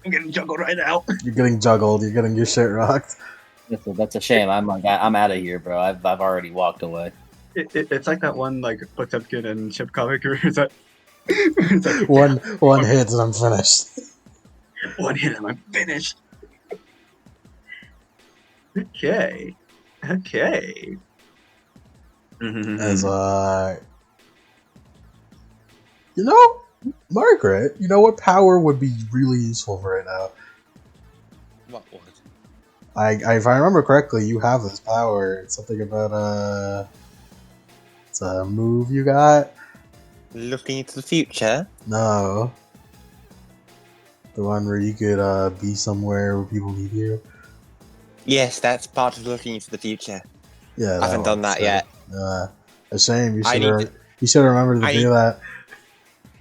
I'm getting juggled right now. You're getting juggled. You're getting your shit rocked. That's a shame. I'm out of here, bro. I've already walked away. It's like that one like Potemkin and Chip comic where it's like, One hit and I'm finished. one hit and I'm finished. Okay. As you know, Margaret, you know what power would be really useful for right now? What would? If I remember correctly, you have this power. It's something about it's a move you got. Looking into the future? No, the one where you could be somewhere where people need you. Yes, that's part of looking into the future. Yeah, I haven't done that yet. A shame. You I should need have. You should have remembered to do that.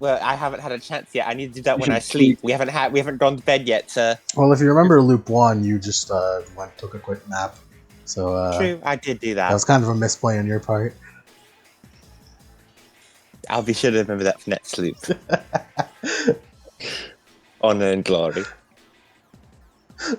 Well, I haven't had a chance yet. I need to do that when I sleep. We haven't gone to bed yet, sir. Well, if you remember Loop 1, you just took a quick nap. So True, I did do that that. was kind of a misplay on your part. I'll be sure to remember that for next loop. Honor and glory.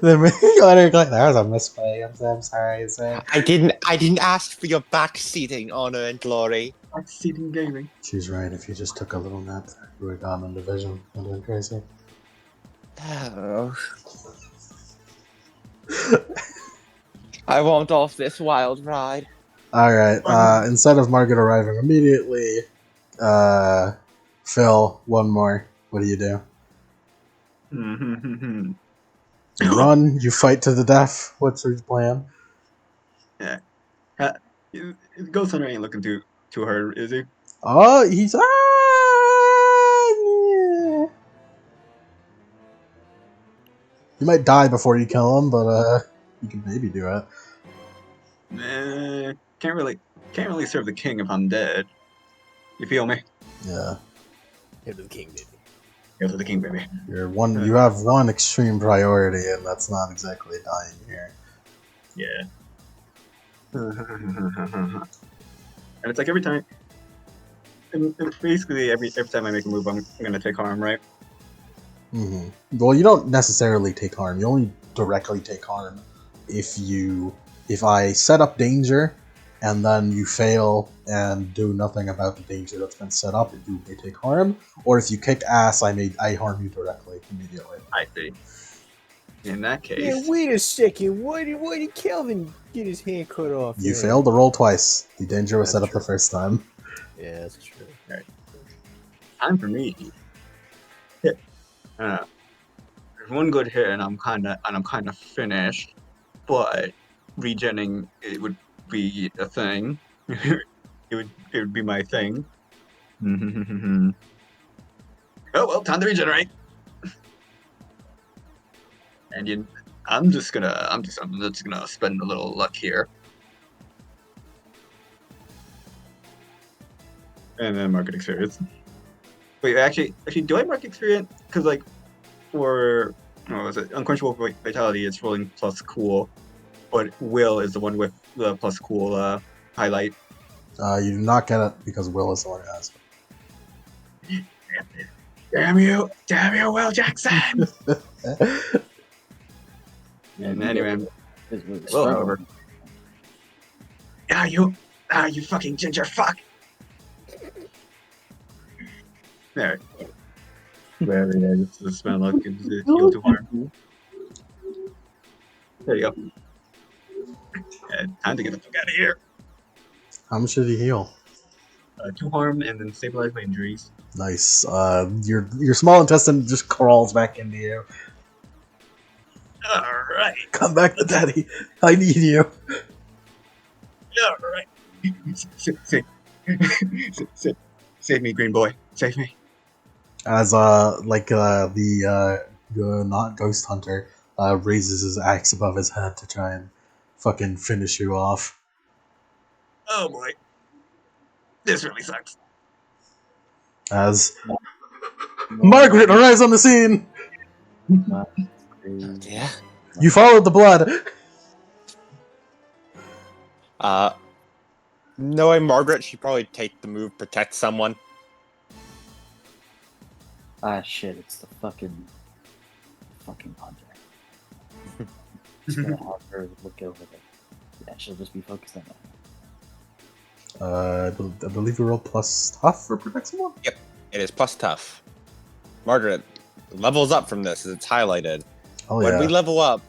The mglw'nagl. That was a misplay. I'm sorry. Sir. I didn't ask for your backseating, honor and glory. Succeeding gaming. She's right. If you just took a little nap there, you would have gone into vision and went crazy. Oh. I want off this wild ride. All right. Instead of Margaret arriving immediately, Phil, one more. What do? Mm-hmm. You run. You fight to the death. What's your plan? Ghost Hunter ain't looking too hard, is he? Oh, he's yeah. You might die before you kill him, but you can maybe do it. Can't really serve the king if I'm dead. You feel me? Yeah. Hit the king, baby. Go to the king, baby. You have one extreme priority, and that's not exactly dying here. Yeah. And it's like every time, and basically every time I make a move, I'm gonna take harm, right? Mm-hmm. Well, you don't necessarily take harm. You only directly take harm if I set up danger, and then you fail and do nothing about the danger that's been set up, you may take harm. Or if you kick ass, I harm you directly immediately. I see. In that case, Yeah, wait a second. Why did Calvin get his hand cut off? You there? failed to roll twice. The danger was That's set up true. the first time. Yeah, that's true. time for me. Hit. One good hit, and I'm kind of finished. But regenning, it would be a thing. it would be my thing. Oh well, time to regenerate. And I'm just gonna spend a little luck here. And then market experience. Wait, actually, do I mark experience? Because like, for what was it? Unquenchable Vitality, it's rolling plus cool, but Will is the one with the plus cool highlight. You do not get it because Will is the one who has it. Damn you, Will Jackson! And anyway, Well, over. You fucking ginger fuck! There. Wherever it is, the spell luck gives it heal to harm. There you go. Time to get the fuck out of here. How much did he heal? 2 harm and then stabilize my injuries. Nice. Your small intestine just crawls back into you. Alright. Come back to daddy. I need you. Alright. Save me, green boy. Save me. As the not ghost hunter raises his axe above his head to try and fucking finish you off. Oh boy. This really sucks. As Margaret arrives on the scene. Yeah. You followed the blood. Knowing Margaret, she'd probably take the move, protect someone. Ah, shit, it's the fucking object. Just gonna have her look over it. Yeah, she'll just be focused on that. I believe you roll plus tough for protect someone? It is plus tough. Margaret levels up from this as it's highlighted. Oh, When yeah. we level up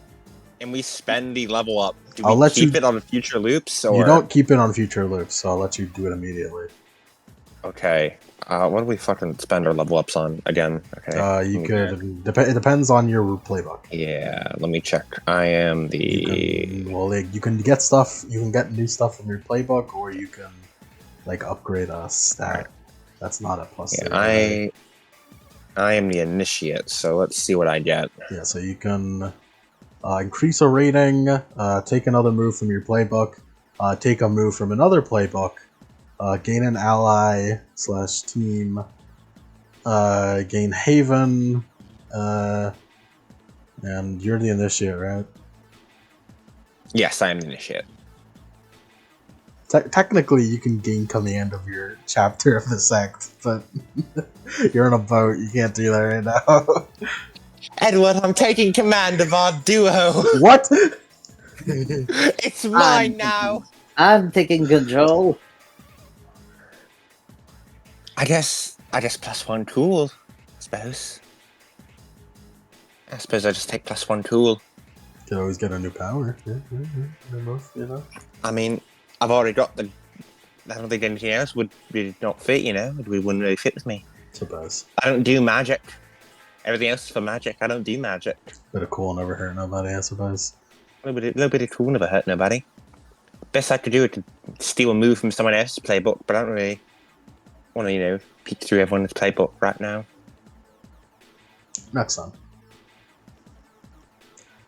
and we spend the level up, do I'll we let keep you- it on future loops? Or... You don't keep it on future loops, so I'll let you do it immediately. Okay. What do we fucking spend our level ups on again? Okay. You could. It depends on your playbook. Yeah, let me check. I am the. You can get stuff. You can get new stuff from your playbook, or you can like upgrade a stat. That's not a plus. Yeah, save, I am the initiate, so let's see what I get. Yeah, so you can increase a rating, take another move from your playbook, take a move from another playbook, gain an ally / team, gain haven, and you're the initiate, right? Yes, I am the initiate. Technically, you can gain command of your chapter of the sect, but you're in a boat. You can't do that right now. Edward, I'm taking command of our duo. What? It's mine now. I'm taking control. I guess +1 cool. I suppose I just take +1 cool. Could always get a new power. Yeah. You know. I mean, I've already got the. I don't think anything else would really not fit. You know, it wouldn't really fit with me. Suppose. I don't do magic. Everything else is for magic. I don't do magic. Bit of cool never hurt nobody, I suppose. A little bit of cool never hurt nobody. Best I could do is to steal a move from someone else's playbook, but I don't really want to, peek through everyone's playbook right now. Next time.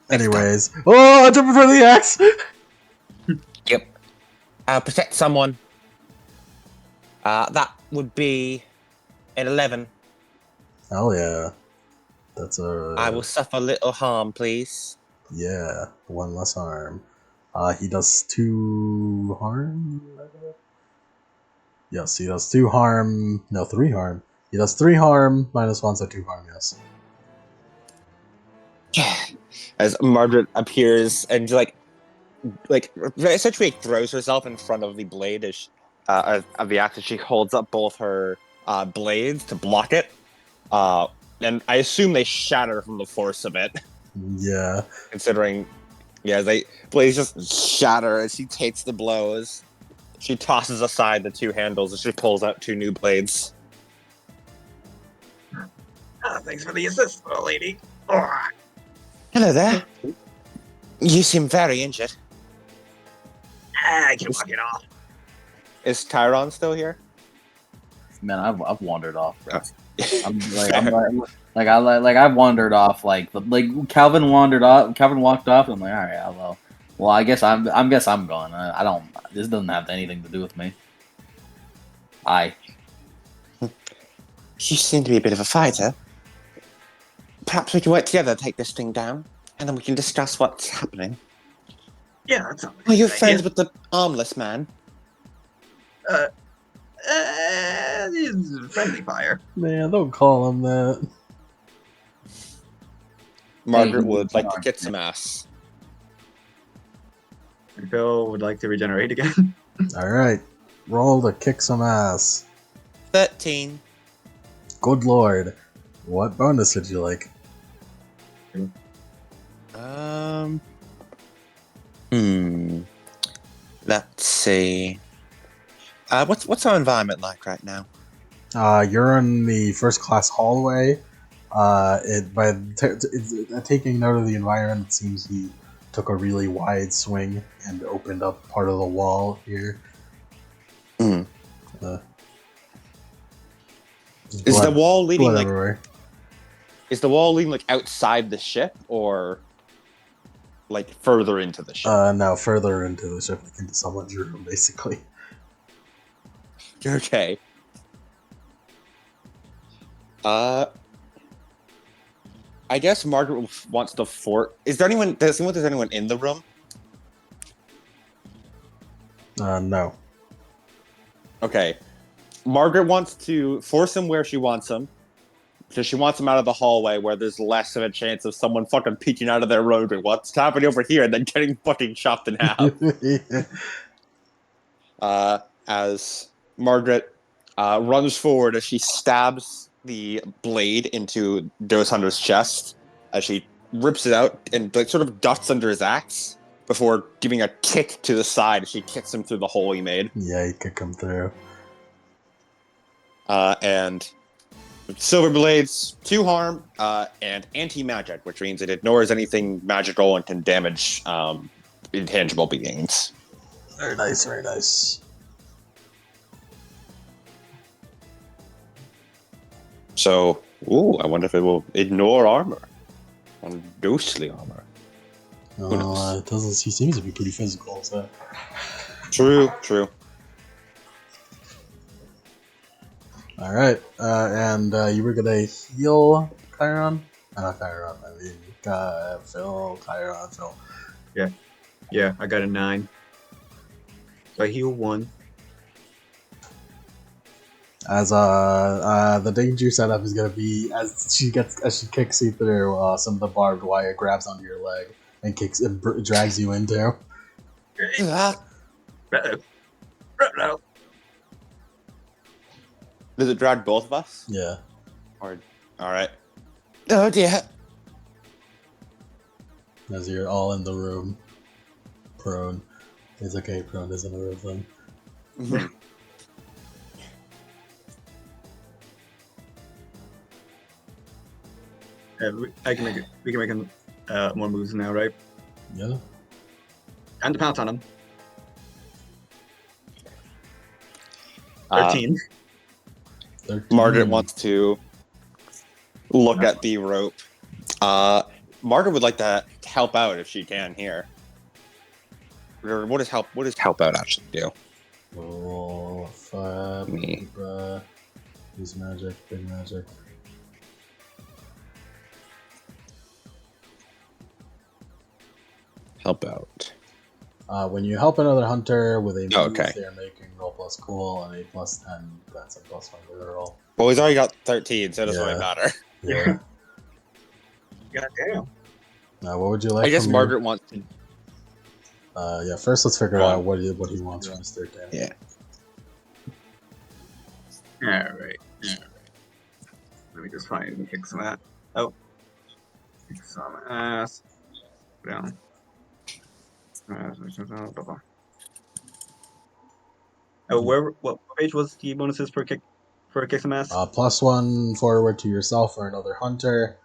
Anyways. Oh, I'm jumping for the axe! Yep. Protect someone. That would be an 11. Hell yeah. That's a... I will suffer little harm, please. Yeah, 1 less harm. He does 2 harm? Yes, he does 2 harm. No, 3 harm. He does 3 harm, -1, so 2 harm, yes. As Margaret appears and essentially throws herself in front of the blade of the axe, she holds up both her blades to block it. And I assume they shatter from the force of it. Yeah. Considering, they blades just shatter as she takes the blows. She tosses aside the 2 handles and she pulls out 2 new blades. Thanks for the assist, little lady. Oh. Hello there. You seem very injured. I can walk it off. Is Chiron still here? Man, I've wandered off, bro. Fair. I've wandered off. Like Calvin wandered off. Calvin walked off. I'm like, all right, well, I guess I'm gone. I don't. This doesn't have anything to do with me. You seem to be a bit of a fighter. Perhaps we can work together to take this thing down, and then we can discuss what's happening. Yeah, that's not. Are you friends with the armless man? He's friendly fire. Man, don't call him that. Margaret would like to get some ass. Phil would like to regenerate again. Alright. Roll to kick some ass. 13. Good lord. What bonus would you like? Let's see. What's our environment like right now? You're in the first class hallway. Taking note of the environment, it seems he took a really wide swing and opened up part of the wall here. Is the wall leading everywhere. Is the wall leading outside the ship or further into the ship? No, further into the ship, into someone's room, basically. Okay. I guess Margaret wants to fort. Does anyone in the room? No. Okay. Margaret wants to force him where she wants him. Because she wants him out of the hallway where there's less of a chance of someone fucking peeking out of their road and what's happening over here and then getting fucking chopped in half. As Margaret runs forward as she stabs the blade into Dose Hunter's chest, as she rips it out and sort of ducks under his axe before giving a kick to the side as she kicks him through the hole he made. Yeah, he could come through. And Silver Blades, 2 harm, and anti-magic, which means it ignores anything magical and can damage intangible beings. Very nice, very nice. So, I wonder if it will ignore armor. On ghostly armor. It doesn't. He seems to be pretty physical, so. True. Alright, and you were gonna heal Chiron? Not Chiron, I mean, Phil. Yeah, I got a 9. So I heal 1. As the danger setup is gonna be as she kicks you through, some of the barbed wire grabs onto your leg and kicks and drags you into. Does it drag both of us? Yeah. Or all right. Oh dear. As you're all in the room, prone. It's okay, prone isn't a real thing. I can make it. We can make more moves now, right? Yeah. Time to pounce on him. 13. 13. Margaret wants to look at the rope. Margaret would like to help out if she can here. Or what does help out actually do? Oh, Me. Use magic, big magic. Help out. When you help another hunter with a move Okay. they are making, roll plus cool, and a plus 10, that's a plus 1 to the roll. Well, he's already got 13, so it doesn't really Yeah. matter. Yeah. God damn. Now, what would you like? I guess from Margaret wants to. Yeah. First, let's figure Go out on. what he wants from his third damage. Yeah. Alright. Let me just find and kick some ass. Oh. Kick some ass. Down. Oh, what page was the bonuses for kick some ass? Plus 1 forward to yourself or another hunter.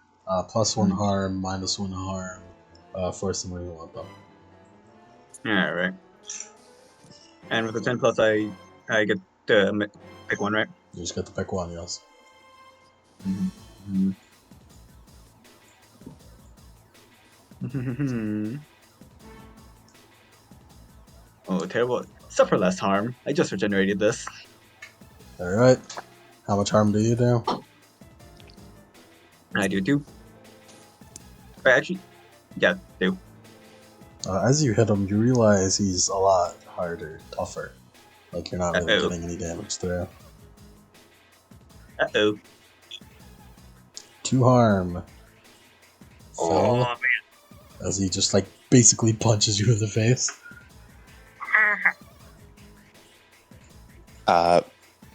Plus 1 harm, minus 1 harm. Force them where you want them. Alright. And with the 10 plus, I get to pick one, right? You just get to pick one, yes. Oh, terrible. Suffer less harm. I just regenerated this. Alright. How much harm do you do? I do too. Wait, actually, yeah, do. As you hit him, you realize he's a lot harder, tougher. Like you're not really Uh-oh. getting any damage through. Uh-oh. 2 harm. Oh, Fail. As he just like basically punches you in the face.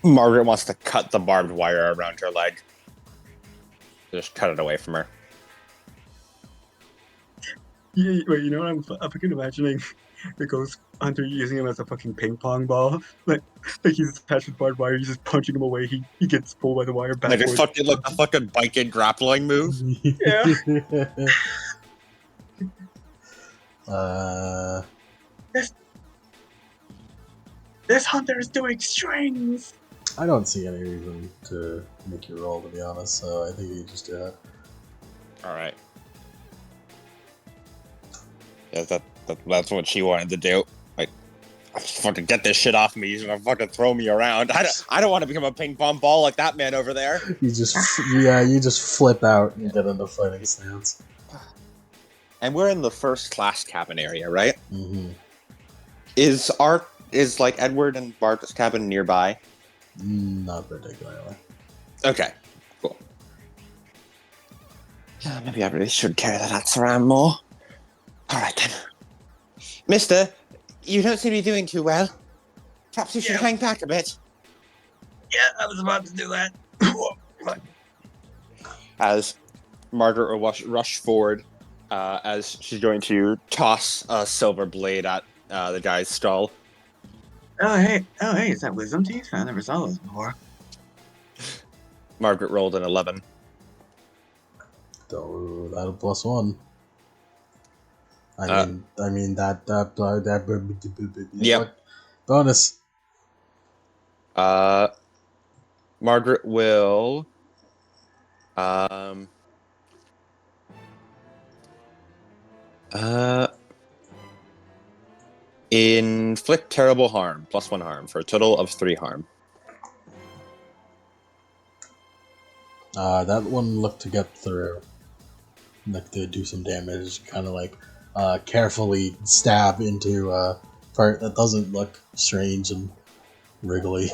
Margaret wants to cut the barbed wire around her leg. Just cut it away from her. Yeah, wait, you know what I'm fucking imagining? The ghost hunter using him as a fucking ping pong ball. Like he's attached with barbed wire, he's just punching him away, he gets pulled by the wire Like backwards. a fucking biking grappling move. Yeah. This hunter is doing strings! I don't see any reason to make you roll, to be honest, so I think you just do it. Alright. Yeah, that's what she wanted to do. Like, fucking get this shit off me. He's gonna fucking throw me around. I don't want to become a ping pong ball like that man over there. You just flip out and get into fighting stance. And we're in the first class cabin area, right? Mm-hmm. Is like Edward and Bart's cabin nearby? Not particularly. Okay, cool. Maybe I really should carry that axe around more. Alright then. Mister, you don't seem to be doing too well. Perhaps you should hang back a bit. Yeah, I was about to do that. As Margaret will rush forward, as she's going to toss a silver blade at the guy's skull. Oh hey, is that wisdom teeth? I never saw those before. Margaret rolled an 11. So that'll plus 1. I mean that Yep. bonus. Margaret will inflict terrible harm, plus 1 harm, for a total of 3 harm. That one looked to get through. Like to do some damage, kind of like carefully stab into a part that doesn't look strange and wriggly.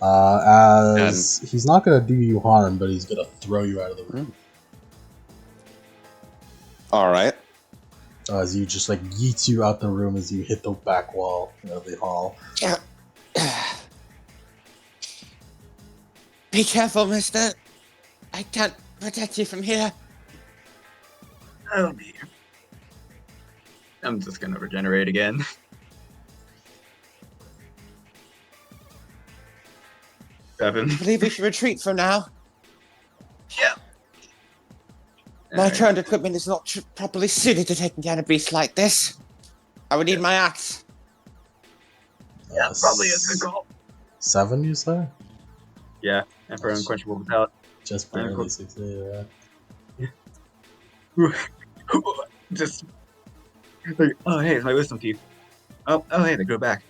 As he's not gonna do you harm, but he's gonna throw you out of the room. All right. As you just like yeets you out the room as you hit the back wall of the hall. Yeah. Be careful, mister. I can't protect you from here. Oh dear. I'm just gonna regenerate again. Seven. I believe we should retreat for now. Yeah. My current equipment is not properly suited to taking down a beast like this. I would need my axe. Yeah, probably a good call. 7, you say? Yeah, and for unquenchable without. Just barely succeeded. Just like, oh hey, it's my wisdom teeth. Oh hey, they grow back.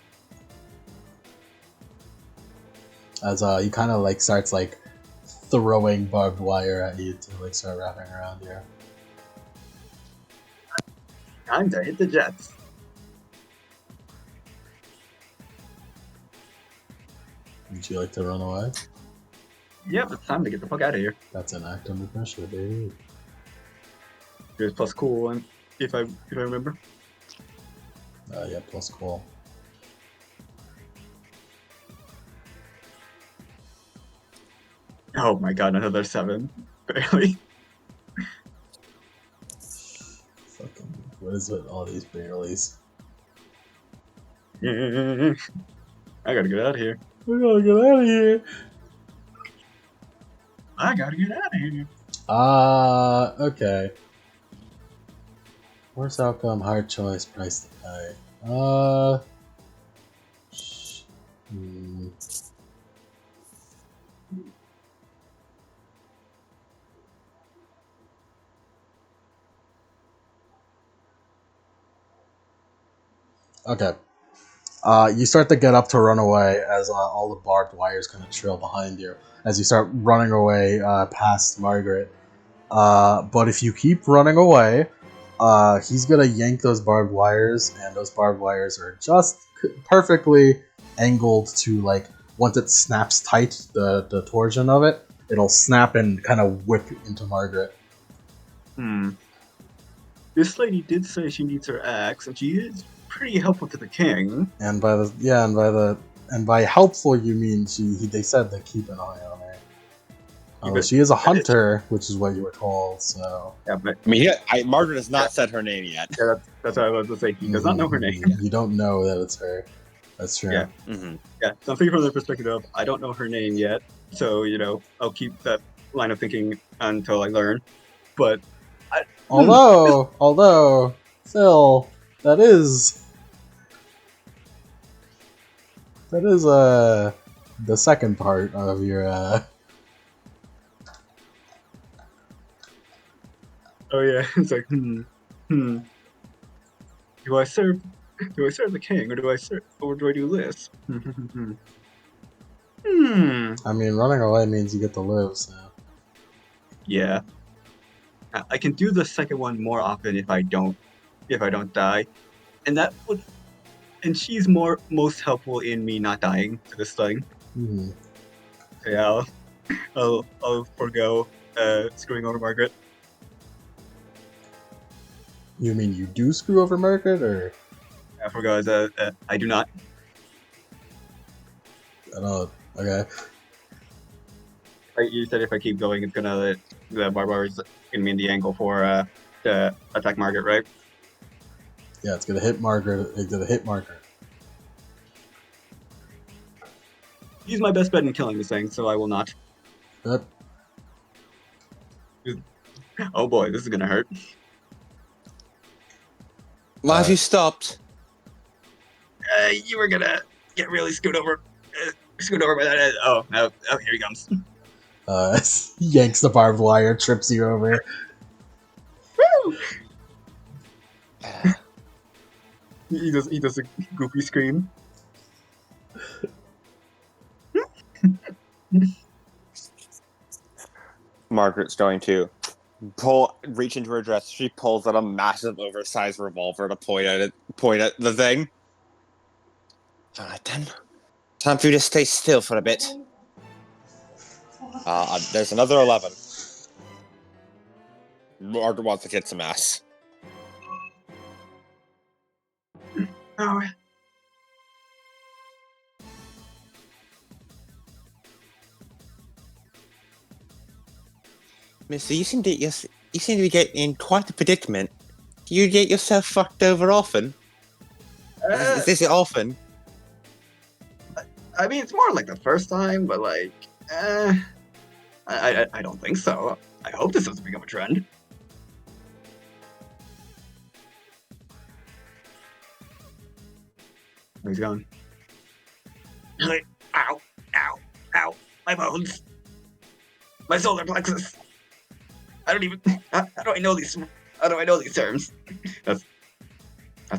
As he kind of like starts like throwing barbed wire at you to like start wrapping around you. Time to hit the jets. Would you like to run away? Yep, it's time to get the fuck out of here. That's an act under pressure, baby. There's plus cool one, if I remember. Yeah, plus cool. Oh my god, another 7. Barely. Fucking, what is with all these bareleys? I gotta get out of here. We gotta get out of here. I gotta get out of here. Okay. Worst outcome, hard choice, price to pay. Okay. You start to get up to run away as all the barbed wires kind of trail behind you as you start running away past Margaret. But if you keep running away, he's gonna yank those barbed wires, and those barbed wires are just perfectly angled to like once it snaps tight, the torsion of it, it'll snap and kind of whip into Margaret. This lady did say she needs her axe, and she is pretty helpful to the king. And by helpful you mean they said they keep an eye on her. She is a hunter, which is what you were told. So yeah, but I mean, Margaret has not said her name yet. Yeah, that's what I was to say. He does not know her name. You don't know that it's her. That's true. Yeah. Mm-hmm. Yeah. So I'm thinking from the perspective of I don't know her name yet, so I'll keep that line of thinking until I learn. But although Phil, that is the second part of your Oh yeah, it's like Do I serve the king, or do I do this? I mean, running away means you get to live, so Yeah. I can do the second one more often if I don't die, and she's most helpful in me not dying to this thing. So yeah, I'll forego screwing over Margaret. You mean you do screw over Margaret, or I forgot. I do not. I don't. Okay. Like you said, if I keep going, it's gonna the barbar's gonna be in the angle for to attack Margaret, right? Yeah, it's gonna hit Margaret. It's gonna hit Margaret. He's my best bet in killing this thing, so I will not. Yep. Oh boy, this is gonna hurt. Why have you stopped? You were gonna get really screwed over by that. Oh, here he comes. Yanks the barbed wire, trips you over. Woo! He does a goofy scream. Margaret's going to reach into her dress. She pulls out a massive, oversized revolver to point at the thing. All right then. Time for you to stay still for a bit. There's another 11. Margaret wants to kick some ass. Oh, Mister, you seem to be getting in quite a predicament. Do you get yourself fucked over often? Is this often? I mean, it's more like the first time, but like, I don't think so. I hope this doesn't become a trend. He's gone. Ow, ow, ow, my bones. My solar plexus. I don't even, how do I know these terms? That's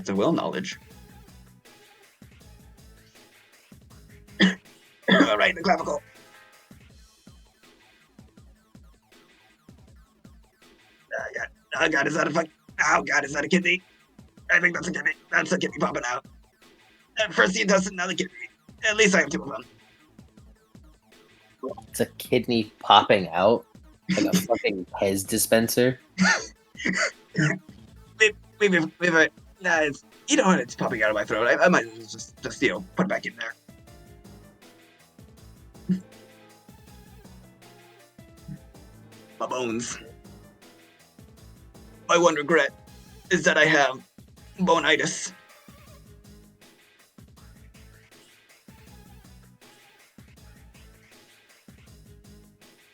the will knowledge. Right in the clavicle. Oh god, is that a fuck? Oh god, is that a kidney? I think that's a kidney. That's a kidney popping out. First the intestine, now the kidney. At least I have two of them. It's a kidney popping out like a fucking Pez dispenser. Maybe, nah, it's, you know what, it's popping out of my throat. I might just put it back in there. My bones. My one regret is that I have bonitis.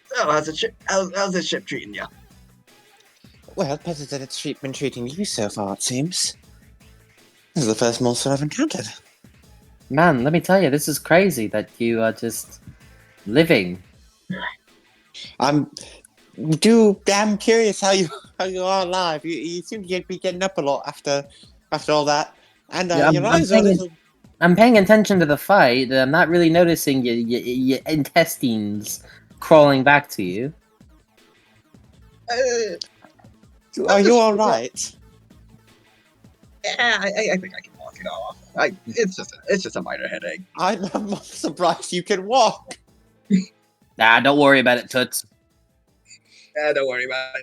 So how's the ship treating you? Well, better than it's been treating you so far, it seems. This is the first monster I've encountered. Man, let me tell you, this is crazy that you are just living. I'm curious how you are alive. You seem to be getting up a lot after all that, and Yeah, your eyes are a little. I'm paying attention to the fight. I'm not really noticing your intestines crawling back to you. Are you all right? Yeah, I think I can walk it off. It's just a minor headache. I'm not surprised you can walk. Nah, don't worry about it, Toots. Don't worry about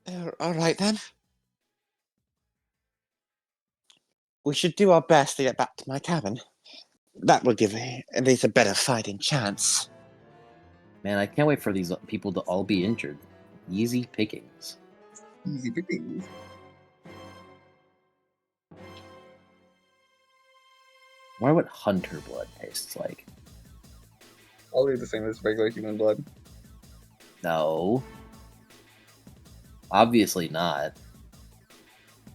it. All right then. We should do our best to get back to my cabin. That will give at least a better fighting chance. Man, I can't wait for these people to all be injured. Easy pickings. Easy pickings. I wonder what hunter blood tastes like. Probably the same as regular human blood. No. Obviously not.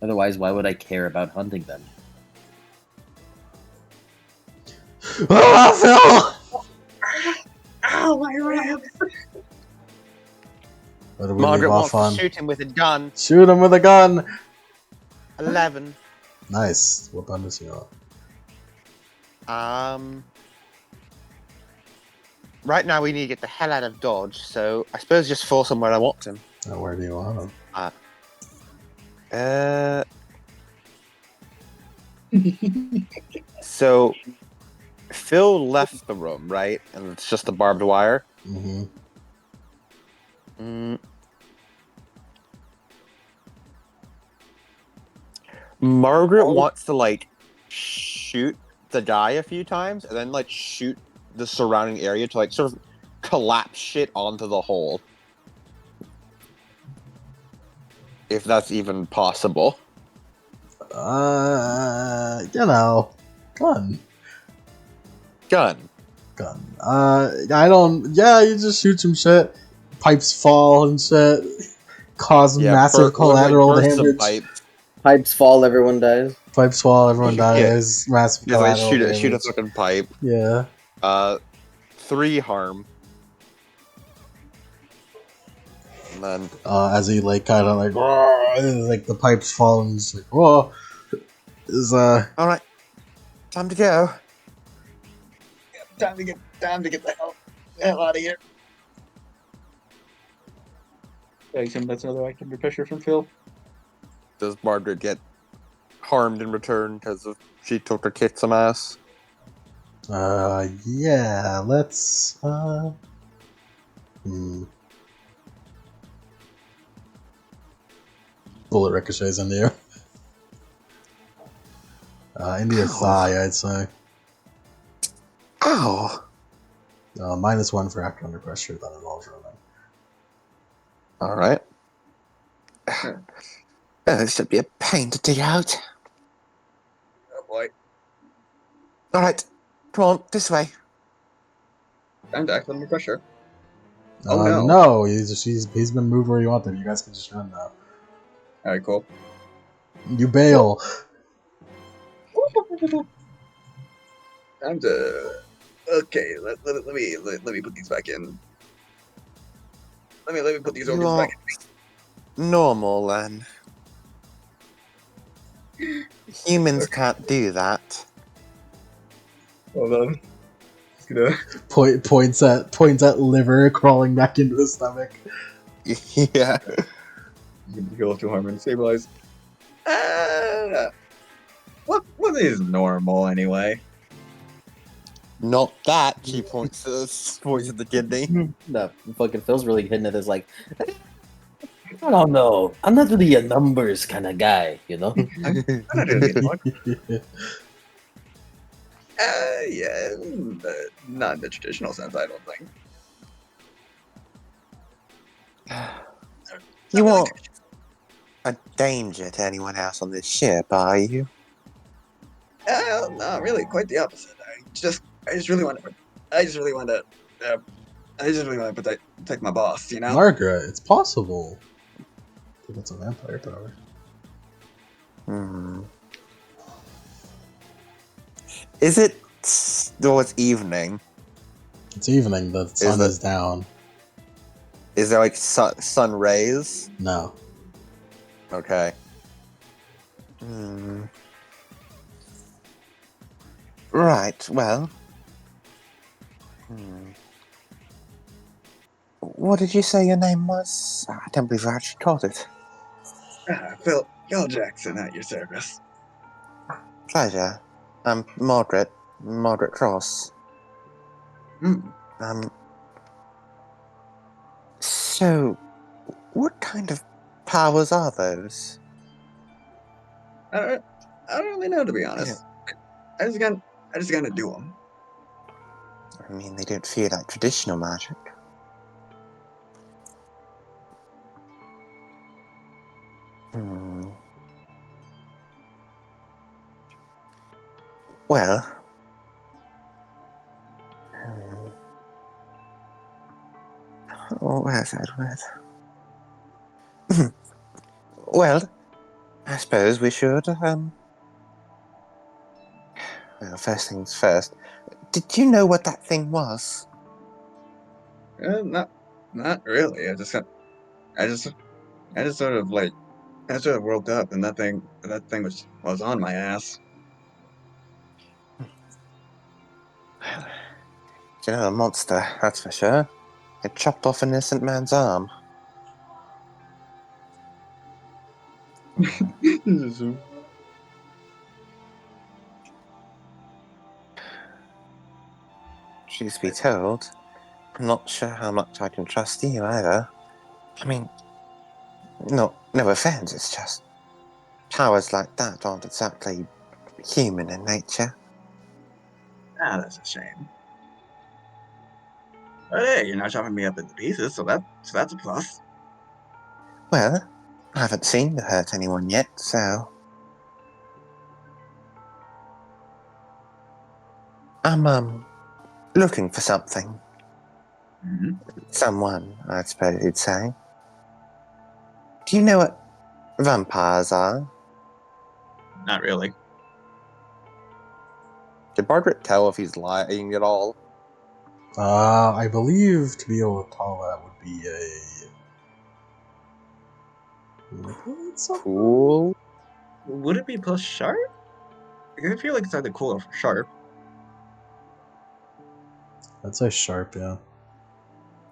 Otherwise, why would I care about hunting them? Oh, Phil! Ow, my ribs! What do we Margaret leave wants off on? to shoot him with a gun. Shoot him with a gun! 11. Nice. What gun is he on? Right now we need to get the hell out of Dodge, so I suppose just force him where I want him. Where do you want him? So, Phil left the room, right? And it's just the barbed wire. Mm-hmm. Margaret wants to, like, shoot the guy a few times, and then, like, shoot the surrounding area to, like, sort of collapse shit onto the hole. If that's even possible. You know, gun. I don't. Yeah, you just shoot some shit. Pipes fall and shit. Cause massive collateral damage. Pipes fall, everyone dies. Pipes fall, everyone dies. Massive collateral damage. Shoot a fucking pipe. Yeah. 3 harm. And then As he like kind of like the pipes fall and it's like whoa. All right, time to go. Time to get the hell out of here. I assume that's another act under pressure from Phil. does Margaret get harmed in return because she took her kick some ass? Yeah, let's, Bullet ricochets into you. Into your Ow. thigh, I'd say. Ow! -1 for acting under pressure, that involves running. Alright. This should be a pain to dig out. Oh boy. Alright, come on, this way. Time to act under pressure. Oh no. No, he's been moved where you want him. You guys can just run now. Alright, cool. You bail. Time to. Okay, let me put these back in. Let me put these You organs are back normal then. Humans can't do that. in. Hold on. Just gonna. Points at liver crawling back into the stomach. Yeah. Go off to harm and stabilize. What is normal anyway? Not that, she points at the kidney. No, fucking Phil's really hitting it as like, I don't know. I'm not really a numbers kind of guy, you know? I'm not doing it anymore. Yeah, not in the traditional sense, I don't think. You aren't a danger to anyone else on this ship, are you? No, really, quite the opposite. I just really want to protect my boss, you know? Margaret, it's possible. I think that's a vampire power. Is it... Oh, it's evening. It's evening, the sun is down. Is there, like, sun rays? No. Okay. Right, well... What did you say your name was? I don't believe I actually caught it. Phil Jackson at your service. Pleasure. I'm Margaret Cross. So, what kind of powers are those? I don't really know, to be honest. I just gotta do them. I mean, they don't feel like traditional magic. Well... where's that? Well, I suppose we should, well, first things first. Did you know what that thing was? Not really. I just sort of woke up and that thing was on my ass. You know, a monster, that's for sure. It chopped off an innocent man's arm. Truth be told, I'm not sure how much I can trust you either. I mean, no offense, it's just powers like that aren't exactly human in nature. That's a shame. But hey, you're not chopping me up into pieces, so that's a plus. Well, I haven't seen you hurt anyone yet, so... I'm, looking for something. Someone, I suppose you'd say. Do you know what vampires are? Not really. Did Margaret tell if he's lying at all? I believe to be able to tell that would be a... Cool. Would it be plus sharp? I feel like it's either cool or sharp. I'd say sharp, yeah.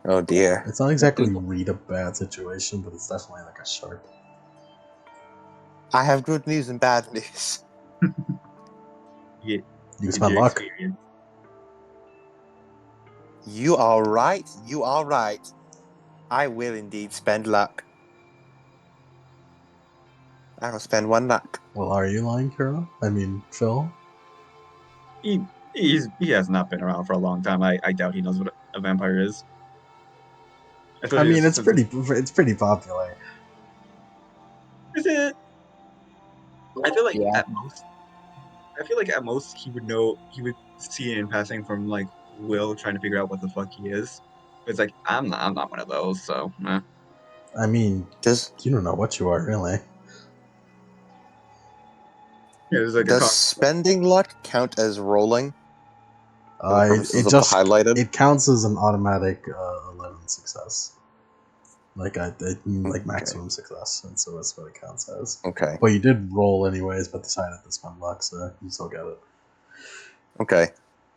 Oh dear. It's not exactly read a bad situation, but it's definitely like a sharp. I have good news and bad news. Yeah. You can spend luck. Experience. You are right. You are right. I will indeed spend luck. I will spend 1 luck. Well, are you lying, Kira? I mean, Phil? He has not been around for a long time. I doubt he knows what a vampire is. I mean, it's Since pretty popular. is it? I feel like Yeah. at most, he would know. He would see it in passing from like Will trying to figure out what the fuck he is. But it's like I'm not one of those. So I mean, Does you don't know what you are, really. yeah, there's like a does spending luck count as rolling for the purposes It of the just highlighted? it counts as an automatic 11 success, like like maximum success, and so that's what it counts as. Okay. But you did roll anyways, but decided to spend luck, so you still get it. Okay.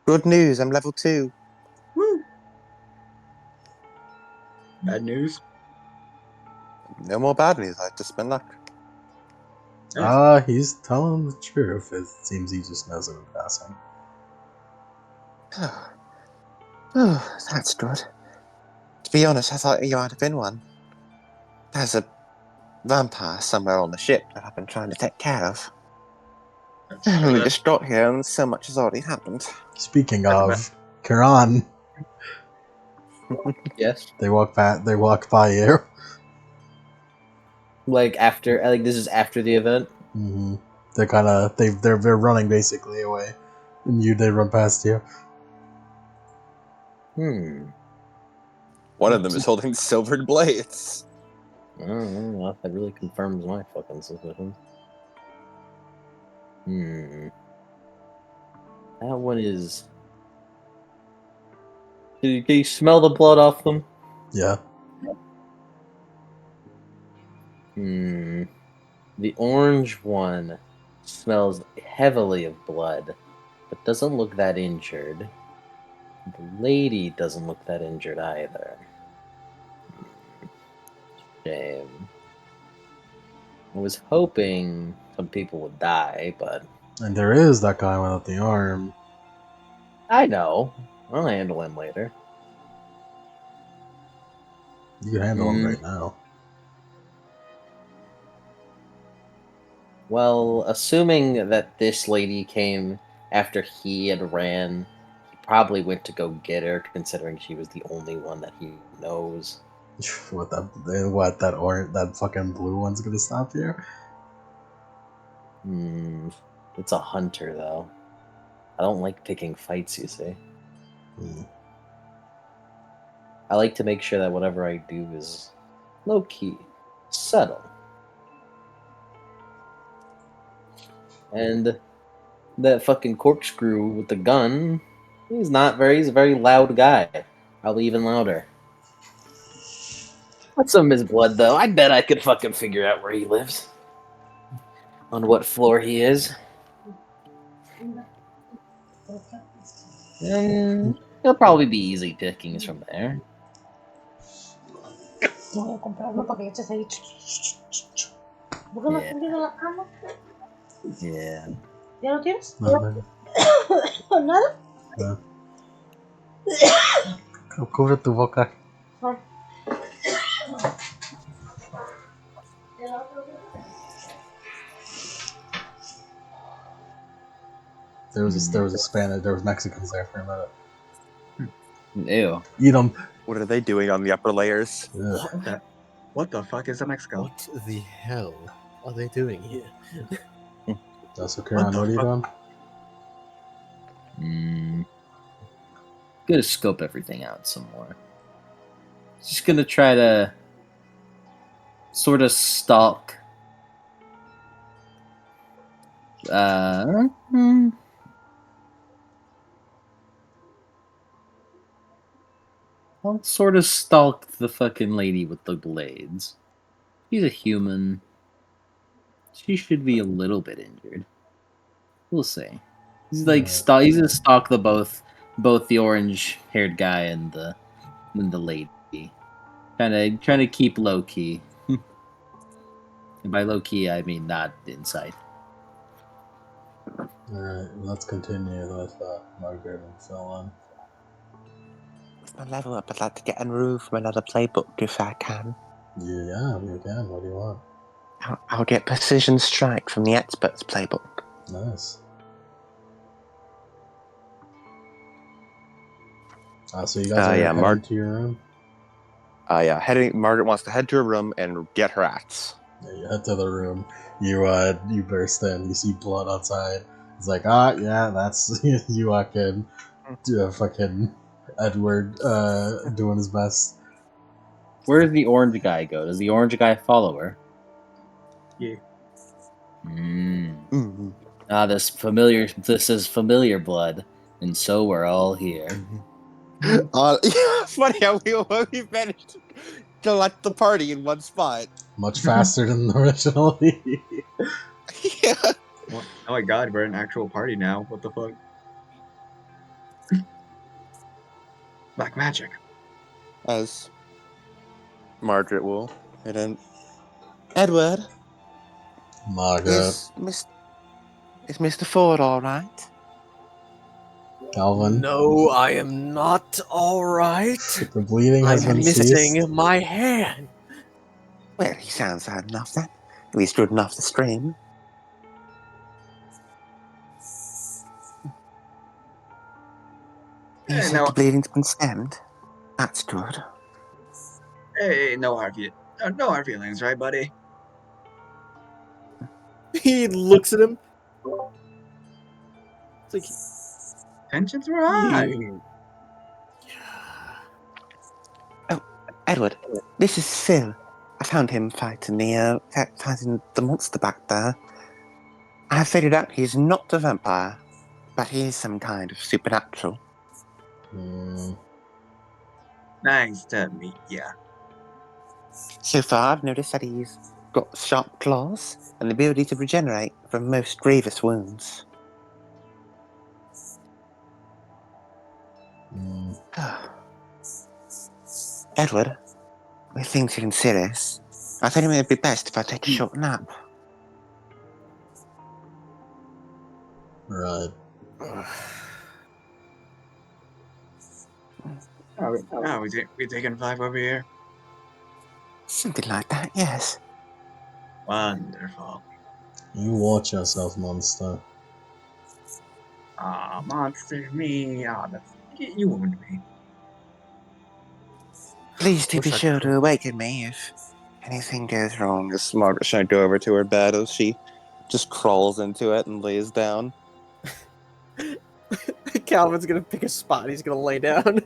Good news. I'm level 2. woo. Bad news. No more bad news. I have to spend luck. Nice. He's telling the truth. It seems he just knows it in passing. Oh, that's good. To be honest, I thought you might have been one. There's a vampire somewhere on the ship that I've been trying to take care of. I'm really distraught here, and so much has already happened. Speaking That's of, Kiran, Yes. they walk by you. Like this is after the event. Mm-hmm. They're kind of they're running basically away, and they run past you. One of them is holding silvered blades. I don't know if that really confirms my fucking suspicion. That one is. Can you smell the blood off them? Yeah. The orange one smells heavily of blood, but doesn't look that injured. The lady doesn't look that injured either. Shame. I was hoping some people would die, but And there is that guy without the arm. I know. I'll handle him later. You can handle him right now. Well, assuming that this lady came after he had ran, he probably went to go get her, considering she was the only one that he knows. That fucking blue one's gonna stop you? It's a hunter, though. I don't like picking fights, you see. I like to make sure that whatever I do is low-key, subtle. And that fucking corkscrew with the gun, he's a very loud guy. Probably even louder. What's some of his blood, though? I bet I could fucking figure out where he lives. On what floor he is. And he'll probably be easy pickings from there. Voy a comprar unos paquetes ahí. ¿Por qué no has prendido la cama? Yeah. ¿Ya lo tienes? No. ¿Nada? No. Cubre tu boca. There was Mexicans there for a minute. Ew. Eat them. What are they doing on the upper layers? What the fuck is a Mexico? What the hell are they doing here? That's okay. What are you doing? Gonna scope everything out some more. Just gonna try to sort of stalk. I'll sort of stalk the fucking lady with the blades. She's a human. She should be a little bit injured. We'll see. He's like he's gonna stalk both the orange-haired guy and the lady. Trying to keep low key. And by low key, I mean not inside. Alright, let's continue with Margaret and Phil on. With my level up, I'd like to get enrolled from another playbook if I can. Yeah, you can. What do you want? I'll get Precision Strike from the Experts playbook. Nice. So you guys are heading to your room? Margaret wants to head to her room and get her axe. Yeah, you head to the room. You burst in. You see blood outside. It's like, yeah, that's you walk in. Fucking Edward doing his best. Where does the orange guy go? Does the orange guy follow her? Yeah. This is familiar blood, and so we're all here. Funny how we managed to let the party in one spot. Much faster than originally. Yeah. Oh my god, we're an actual party now. What the fuck? Black magic. As Margaret will. And then Edward, Margaret. Is Mr. Ford all right? Calvin. No, I am not alright. The bleeding has been ceased. missing my hand. Well, he sounds bad enough then. At least good enough to scream. You said no. the bleeding's been stemmed. That's good. Hey, no hard feelings, right, buddy? He looks at him. It's like, Tensions were high. Oh, Edward, this is Phil. I found him fighting the monster back there. I have figured out he's not a vampire, but he is some kind of supernatural. Nice to meet ya. So far, I've noticed that he's got sharp claws and the ability to regenerate from most grievous wounds. Edward, with things getting serious, I think it would be best if I take a short nap. Right. We taking a vibe over here? Something like that, yes. Wonderful. You watch yourself, monster. Monster me. You wounded me. Please do be sure to awaken me if anything goes wrong. As Margaret's trying to go over to her bed as she just crawls into it and lays down. Calvin's gonna pick a spot. He's gonna lay down.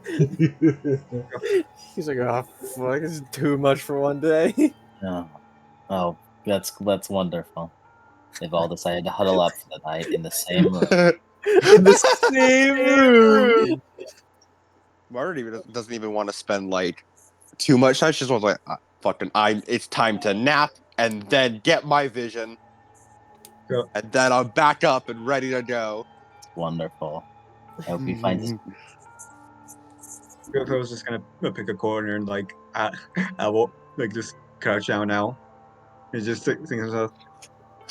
He's like, oh fuck, this is too much for one day. Oh, that's wonderful. They've all decided to huddle up for the night in the same room. In the same room. Margaret doesn't even want to spend like too much time. She just wants it's time to nap and then get my vision. Yeah. And then I'm back up and ready to go. Wonderful. I hope you find this. I was just gonna pick a corner and I will just crouch down now. And just think to himself.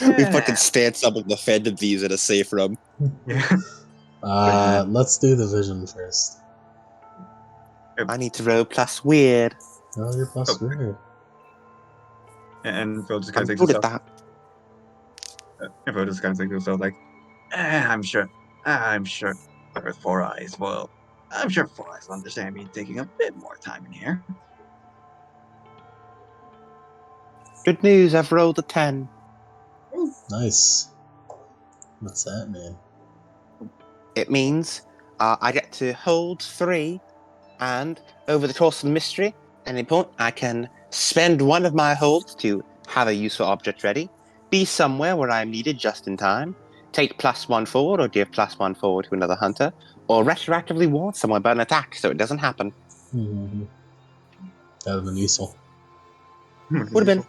We fucking stance up and defended these in a safe room. Yeah. Let's do the vision first. I need to roll plus weird. Oh, you're plus weird. And Phil just kind I'm of takes good at himself. that. And Phil just kind of takes himself I'm sure with 4 eyes. Well, I'm sure 4 eyes will understand me taking a bit more time in here. Good news, I've rolled a 10. Nice. What's that mean? It means I get to hold 3, and over the course of the mystery, at any point, I can spend one of my holds to have a useful object ready, be somewhere where I'm needed just in time, take +1 forward or give +1 forward to another hunter, or retroactively warn someone about an attack so it doesn't happen. Mm-hmm. That would have been useful. Would have been.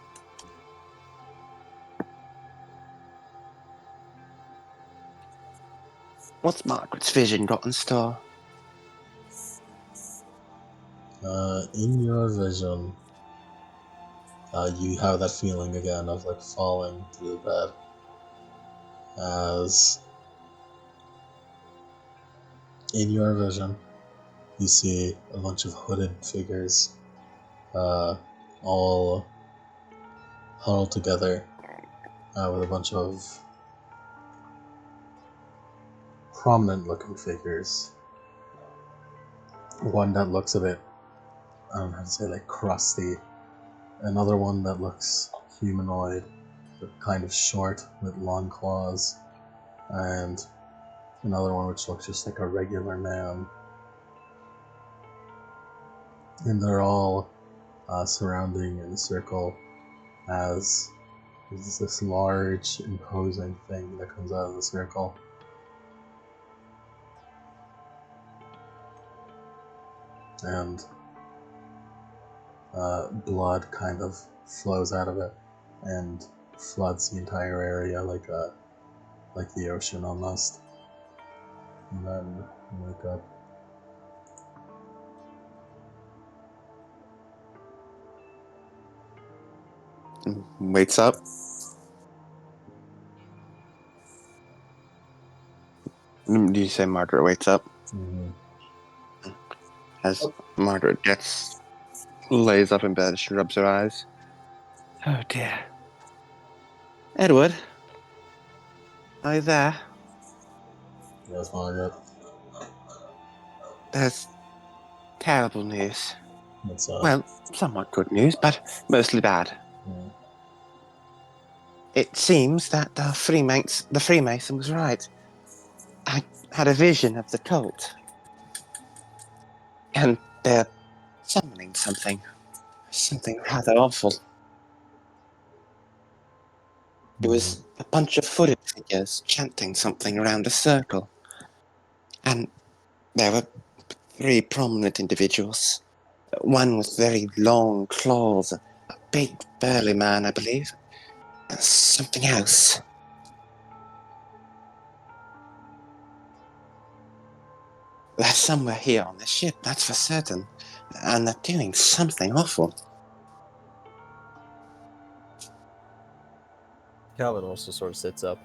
What's Margaret's vision got in store? In your vision, you have that feeling again of falling to the bed. As in your vision, you see a bunch of hooded figures, all huddled together, with a bunch of prominent-looking figures. One that looks a bit, I don't know how to say, like crusty. Another one that looks humanoid, but kind of short with long claws. And another one which looks just like a regular man. And they're all surrounding in a circle as there's this large, imposing thing that comes out of the circle. And blood kind of flows out of it and floods the entire area like the ocean almost. And then you wake up. Wakes up. Do you say Margaret wakes up? Mm-hmm. As Margaret lays up in bed, she rubs her eyes. Oh dear. Edward? Are you there? Yes, Margaret. There's terrible news. What's up? Well, somewhat good news, but mostly bad. Mm. It seems that the Freemason was right. I had a vision of the cult. And they're summoning something. Something rather awful. It was a bunch of footed figures chanting something around a circle. And there were 3 prominent individuals. One with very long claws, a big burly man, I believe. Something else. They're somewhere here on the ship, that's for certain. And they're doing something awful. Calvin also sort of sits up.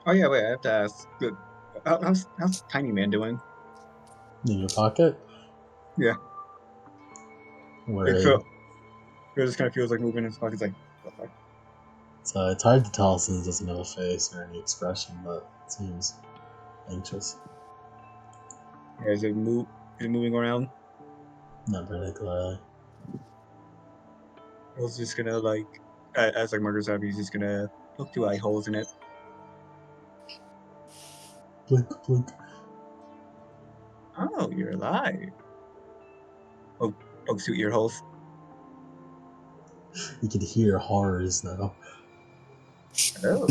Oh yeah, wait. I have to ask. How's Tiny Man doing? In your pocket? Yeah. Where? So it just kind of feels like moving in his pocket. It's like, what the fuck? It's hard to tell since it doesn't have a face or any expression, but it seems anxious. Yeah, is it moving around? Not particularly. I was just gonna like, as like Margaret's happy, he's just gonna poke 2 eye holes in it. Blink, blink. Oh, you're alive. Oh, pokes 2 ear holes. You can hear horrors now. Oh.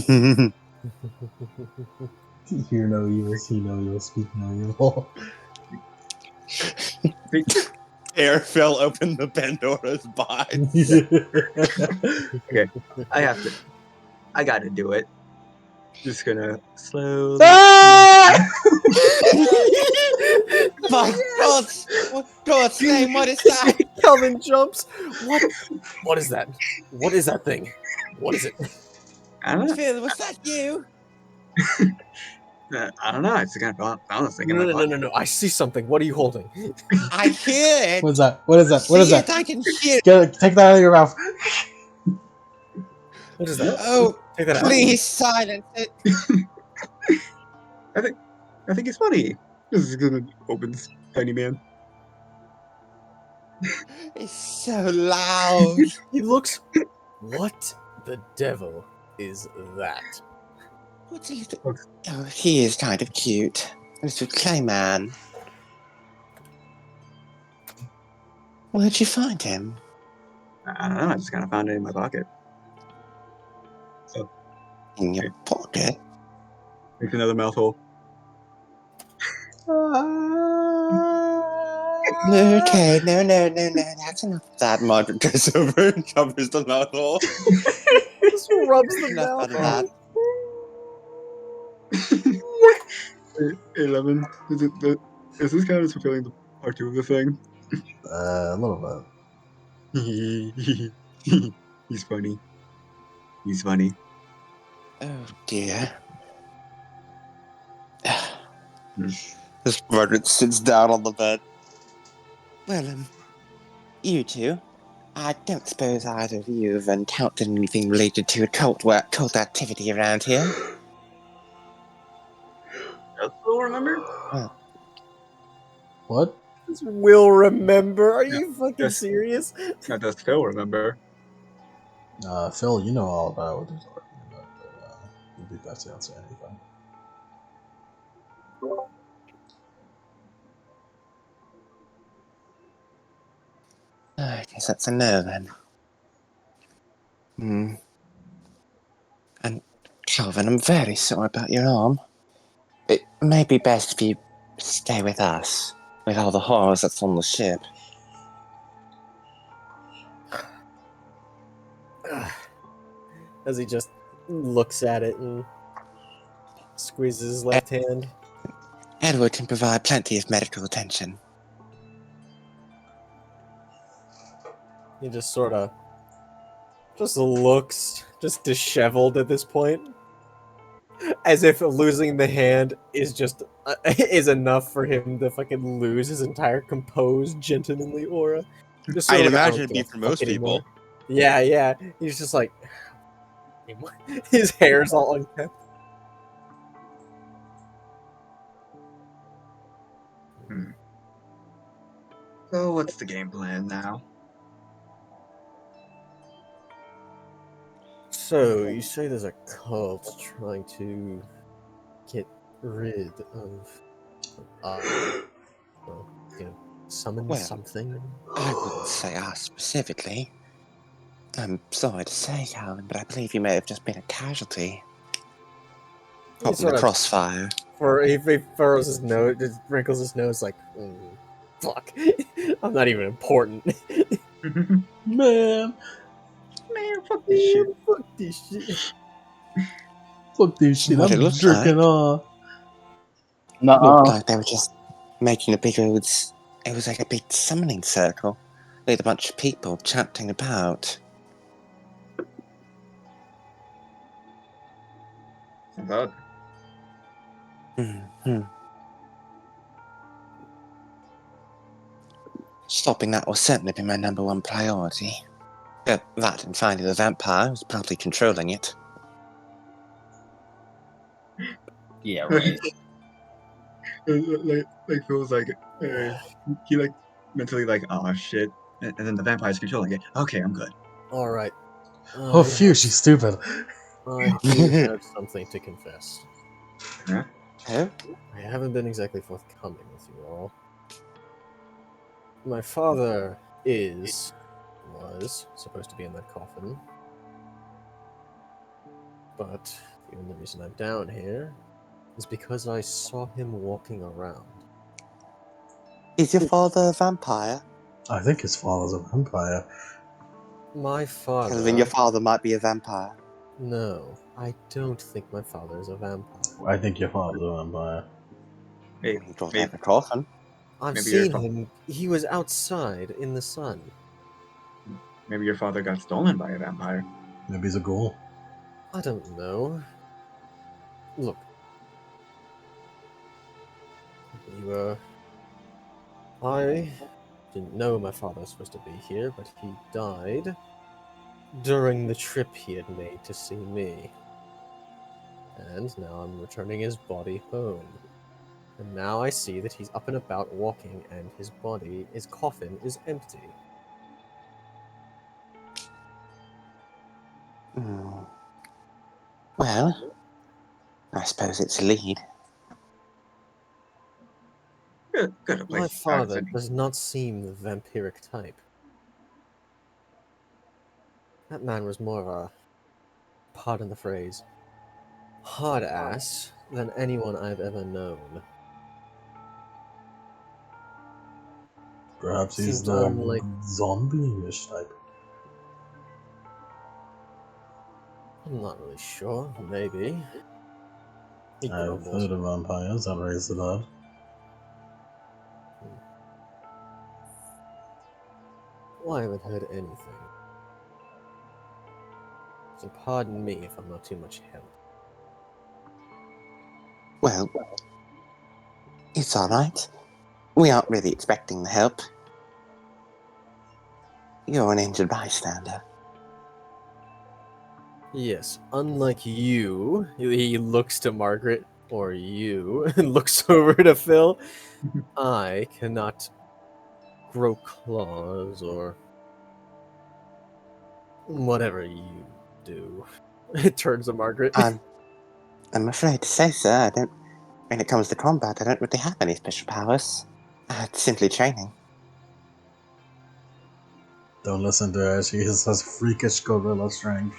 Hear no evil, see no evil, speak no evil. Air fell open the Pandora's box. Okay, I gotta do it. Just gonna slowly. My God's name, what is that? Calvin jumps. What is that? What is that thing? What is it? I don't know. Phil, was that you? I don't know. I just kind of found this thing in my pocket. No. I see something. What are you holding? I hear it. What's that? What is that? What is See that? it, I can hear it. Take that out of your mouth. What is that? Oh, Take that out. please silence it. I think it's funny. This is gonna open this Tiny Man. It's so loud. He looks. What the devil is that? What's a little... Oh, he is kind of cute. Little clay man. Where'd you find him? I don't know. I just kind of found it in my pocket. In your pocket? Makes another mouthful. Okay, no, that's enough of that. Margaret goes over and covers the mouth hole. Just rubs the Enough mouth. out of that. 11. Is this count as fulfilling the part 2 of the thing? A little bit. He's funny. He's funny. Oh dear. This Margaret sits down on the bed. Well, you two. I don't suppose either of you have encountered anything related to occult work, cult activity around here. Will remember? What? Will remember? Are you fucking Yes. serious? Not does Phil remember? Phil, you know all about what you're talking about, but you'd be best to answer anything. I guess that's a no then. And Calvin, I'm very sorry about your arm. It may be best if you stay with us, with all the horrors that's on the ship. As he just looks at it and squeezes his left hand. Edward can provide plenty of medical attention. He just sort of just looks just disheveled at this point, as if losing the hand is just is enough for him to fucking lose his entire composed, gentlemanly aura. Just sort I'd of like, I imagine don't it'd be give a for fuck most anymore. people. Yeah. He's just like his hair's all unkempt. So what's the game plan now? So you say there's a cult trying to get rid of summon Well, something? I wouldn't say us specifically. I'm sorry to say, Calvin, but I believe you may have just been a casualty. Caught in the crossfire. He furrows his nose, just wrinkles his nose like, fuck, I'm not even important. Man, Fuck this shit. Fuck this shit. fuck this shit. What it I'm looks jerking like. off. Looked like they were just making a big old... It was like a big summoning circle with a bunch of people chanting about. About Stopping that will certainly be my number one priority. That and finding the vampire who's probably controlling it. Yeah, right. like feels like he like mentally like, oh shit, and then the vampire's controlling it. Okay, I'm good. All right. Oh, phew, she's stupid. I do have something to confess. Huh? Oh? I haven't been exactly forthcoming with you all. My father was supposed to be in that coffin. But the only reason I'm down here is because I saw him walking around. Is your father a vampire? I think his father's a vampire. My father... Because then your father might be a vampire. No, I don't think my father is a vampire. I think your father's a vampire. Maybe, He brought maybe, out the coffin. I've Maybe your seen fa- him. He was outside in the sun. maybe your father got stolen by a vampire. Maybe he's a ghoul. I don't know. Look. I didn't know my father was supposed to be here, but he died during the trip he had made to see me. And now I'm returning his body home. And now I see that he's up and about walking, and his coffin is empty. Well, I suppose it's a lead. Good a place My to start, father isn't he? does not seem the vampiric type. That man was more of a, pardon the phrase, hard ass than anyone I've ever known. Perhaps he's Seems the unlike... zombie-ish type. I'm not really sure. Maybe. He I've grumbles. heard of vampires that raise the dead. Well, I haven't heard anything. So pardon me if I'm not too much help. Well, It's all right. We aren't really expecting the help. You're an injured bystander. Yes, unlike you, he looks to Margaret, or you, and looks over to Phil. I cannot grow claws or whatever you do. It turns to Margaret. I'm afraid to say, sir, when it comes to combat, I don't really have any special powers. It's simply training. Don't listen to her. She has freakish gorilla strength.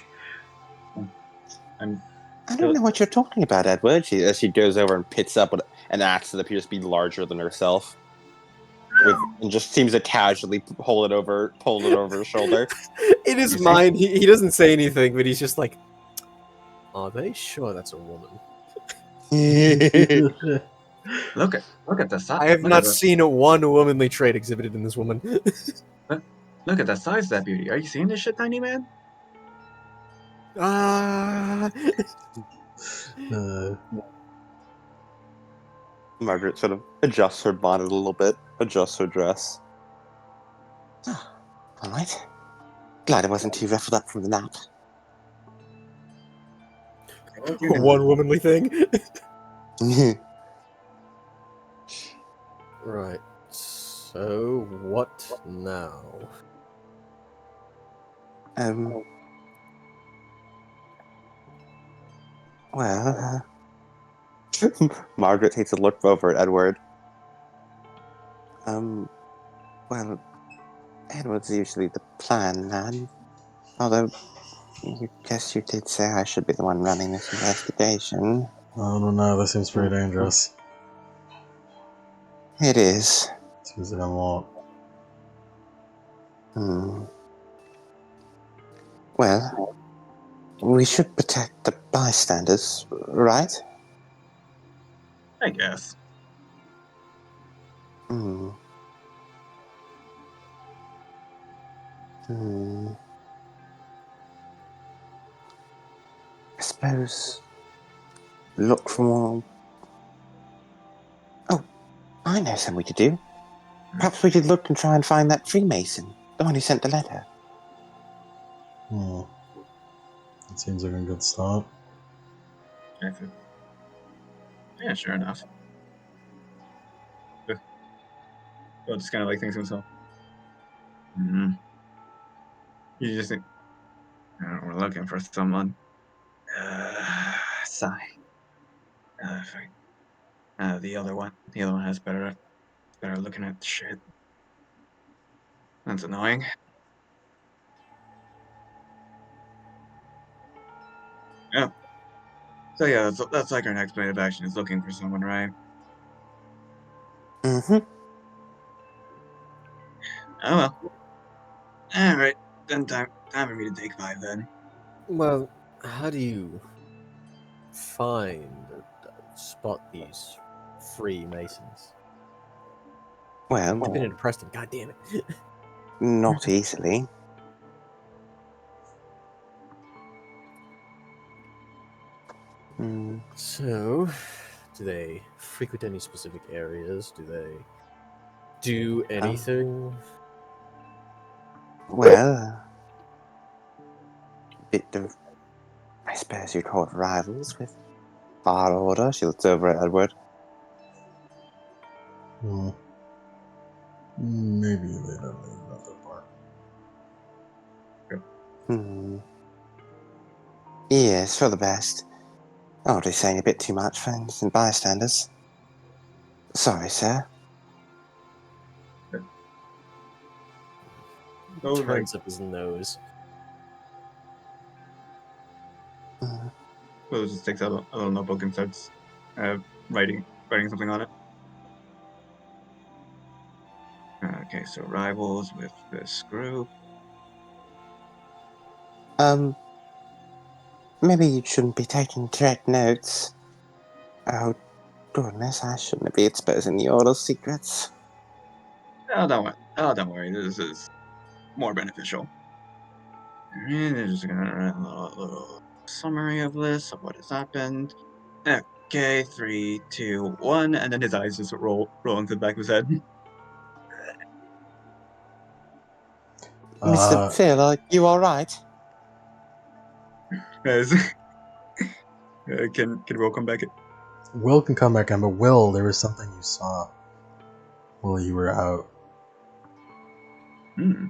I'm I don't know what you're talking about, Edward. As she goes over and picks up an axe that appears to be larger than herself, and just seems to casually pull it over her shoulder. In his You see? mind, he doesn't say anything, but he's just like, "Are they sure that's a woman?" Look at the size. I have not seen one womanly trait exhibited in this woman. Look at the size of that beauty. Are you seeing this shit, tiny man? Ah. Margaret sort of adjusts her bonnet a little bit, adjusts her dress. All right. Glad I wasn't too ruffled up from the nap. One womanly thing. Right. So what now? Well, Margaret takes a look over at Edward. well, Edward's usually the plan man. Although, guess you did say I should be the one running this investigation. I don't know. This seems pretty dangerous. It is. Seems like a lot. Well, we should protect the bystanders, right? I guess. I suppose look for more. Oh, I know something we could do. Perhaps we could look and try and find that Freemason, the one who sent the letter. That seems like a good start. Yeah, sure enough. Well, just kind of like thinks to himself. You just think, we're looking for someone. Sigh. The other one has better looking at shit. That's annoying. Yeah. So yeah, that's like our next plan of action is looking for someone, right? Mm-hmm. Oh well. All right, then time for me to take 5 then. Well, how do you find or spot these Freemasons? Well, I've been in Preston, god damn it. not easily. So, do they frequent any specific areas? Do they do anything? Well, a bit of, I suppose you'd call it rivals with Bar Order. She looks over at Edward. Maybe they don't leave another part. Yes, for the best. Already saying a bit too much for innocent bystanders. Sorry, sir. Turns up his nose. Will just takes out a little notebook and starts writing something on it. Okay, so rivals with this group. Maybe you shouldn't be taking direct notes. Oh, goodness, I shouldn't be exposing the Order's secrets. Oh, don't worry. This is more beneficial. And they're just gonna run a little summary of this of what has happened. Okay, 3, 2, 1, and then his eyes just roll into the back of his head. Mr. Phil, are you alright? As can Will come back? Will can come back in, but Will, there was something you saw while you were out. Hmm.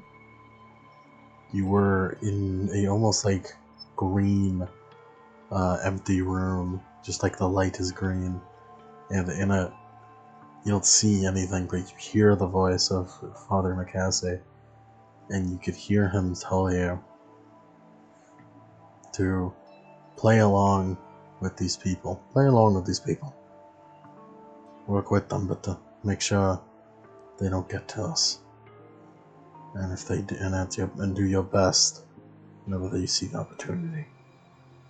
You were in a almost like green, empty room, just like the light is green, and in it, you don't see anything, but you hear the voice of Father Macassey, and you could hear him tell you to play along with these people. Play along with these people. Work with them, but to make sure they don't get to us. And if they do, and do your best whenever you see the opportunity,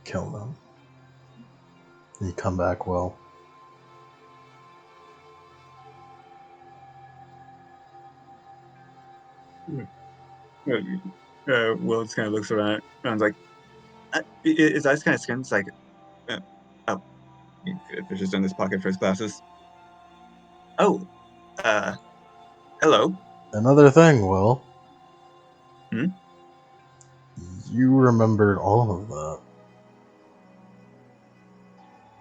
kill them. And you come back well. Will just kind of looks around and like, his eyes kind of skin. It's like, oh, they're just in his pocket for his glasses. Oh, hello. Another thing, Will. Hmm? You remembered all of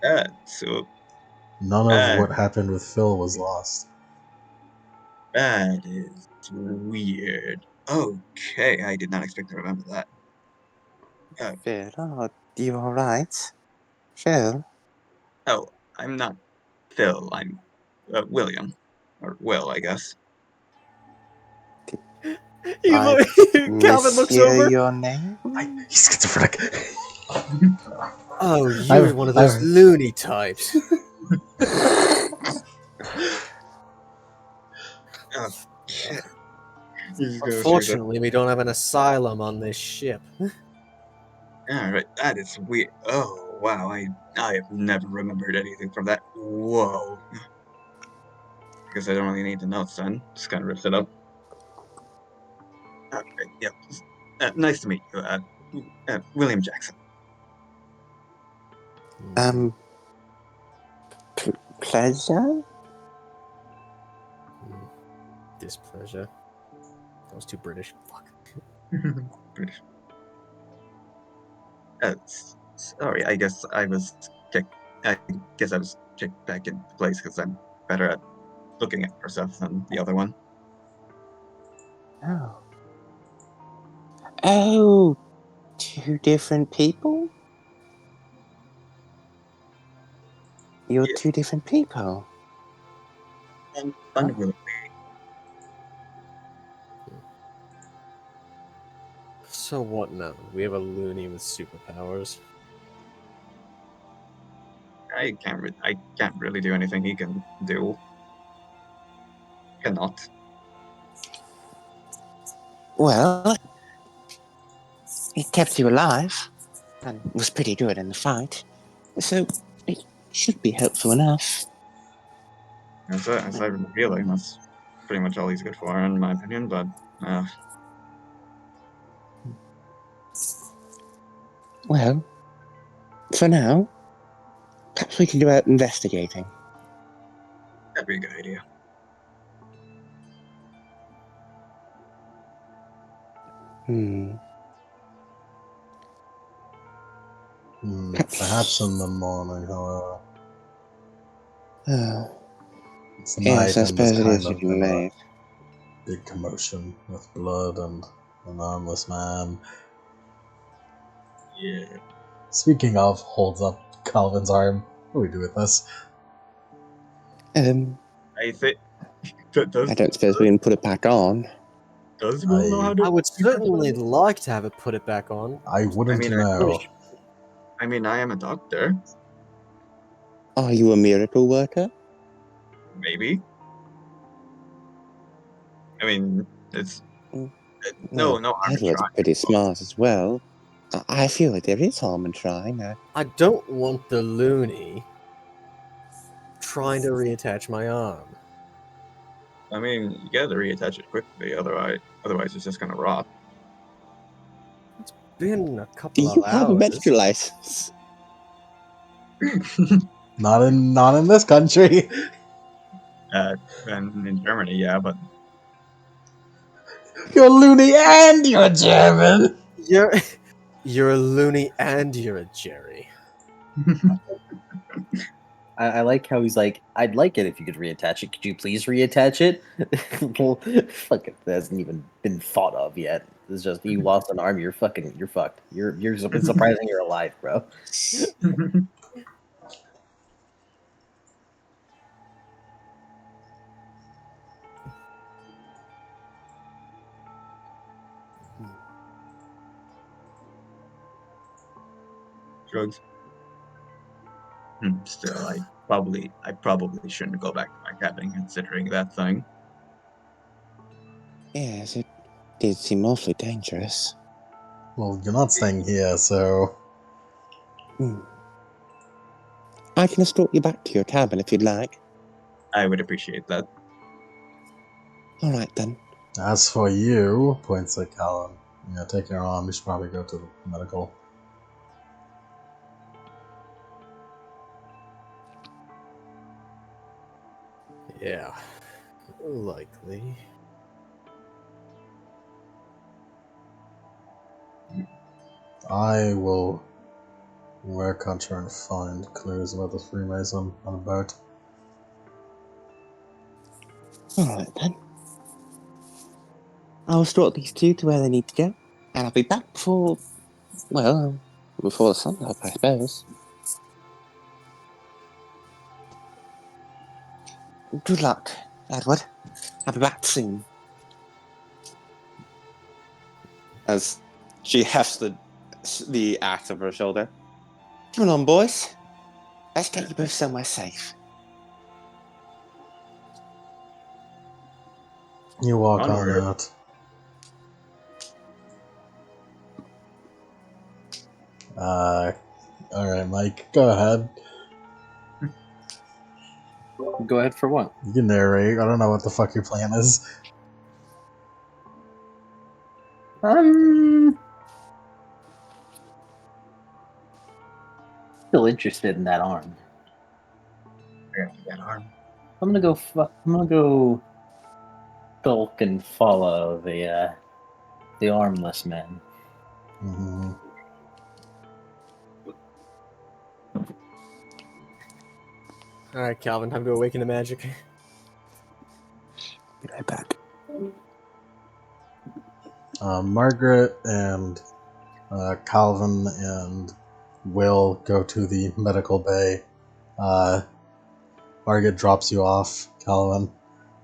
that. So None of what happened with Phil was lost. that is weird. Okay, I did not expect to remember that. Phil, are you alright? Phil? Oh, I'm not Phil. I'm William, or Will, I guess. Calvin looks Monsieur, over. your name? He's schizophrenic. Oh, you're one of those loony types. Oh, shit. Unfortunately, we don't have an asylum on this ship. Alright, that is weird. Oh, wow, I have never remembered anything from that. Whoa. Guess I don't really need the notes then. Just kind of ripped it up. Okay, yep. Nice to meet you, William Jackson. Pleasure? Displeasure. That was too British. Fuck. British. Sorry, I guess I was kicked. I guess I was kicked back into place because I'm better at looking at for stuff than the other one. Oh. Oh, two different people? You're Yeah. two different people. Unwillingly. So what now? We have a loony with superpowers. I can't really do anything he can do. Cannot. Well, he kept you alive and was pretty good in the fight, so it should be helpful enough. As I remember feeling, that's pretty much all he's good for, in my opinion. But Well, for now, perhaps we can go out investigating. that'd be a good idea. Perhaps in the morning, however. It's Yes, night I and there's suppose it kind is of getting been a late. big commotion with blood and an armless man. Yeah. Speaking of, holds up Calvin's arm. What do we do with this? I think I don't suppose we can put it back on. Does Will know how to? I would certainly like to have it put it back on. I wouldn't I know. I am a doctor. Are you a miracle worker? Maybe. I mean, it's Well, no harm in Edward's trying. pretty smart as well. I feel like there is harm in trying. I don't want the loony trying to reattach my arm. I mean, you gotta reattach it quickly, otherwise it's just gonna rot. Been a Do couple you of have a hours. medical license? Not in this country. And in Germany, yeah, but You're loony and you're German. You're a loony and you're a Jerry. I like how he's like, I'd like it if you could reattach it. Could you please reattach it? Well, fuck it. That hasn't even been thought of yet. It's just you lost an arm. You're fucked. It's surprising you're alive, bro. drugs. Still, I probably shouldn't go back to my cabin considering that thing. Yes, it did seem awfully dangerous. Well, you're not staying here, so I can escort you back to your cabin if you'd like. I would appreciate that. All right then. as for you, points at Callum. Yeah, take your arm. You should probably go to the medical. Yeah, likely. I will work on trying to find clues about the Freemason on a boat. All right then. I'll escort these two to where they need to go, and I'll be back before the sun's up, I suppose. Good luck, Edward. I'll be back soon. As she hefts the axe over her shoulder. Come on, boys. Let's get you both somewhere safe. You walk on Onward. out. Alright, Mike, go ahead. Go ahead for what? You can narrate. I don't know what the fuck your plan is. Still interested in that arm. That arm. I'm gonna go. I'm gonna go. Skulk and follow the armless man. Mm-hmm. All right, Calvin, time to awaken the magic. Be right back. Margaret and Calvin and Will go to the medical bay. Margaret drops you off, Calvin.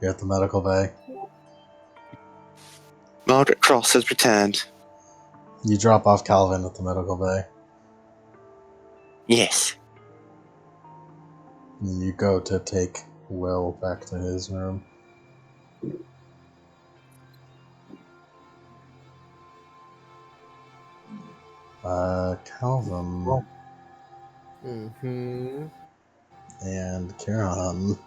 You're at the medical bay. Margaret Cross has returned. You drop off Calvin at the medical bay. Yes. And you go to take Will back to his room. Calvin Mm-hmm. and Kieran.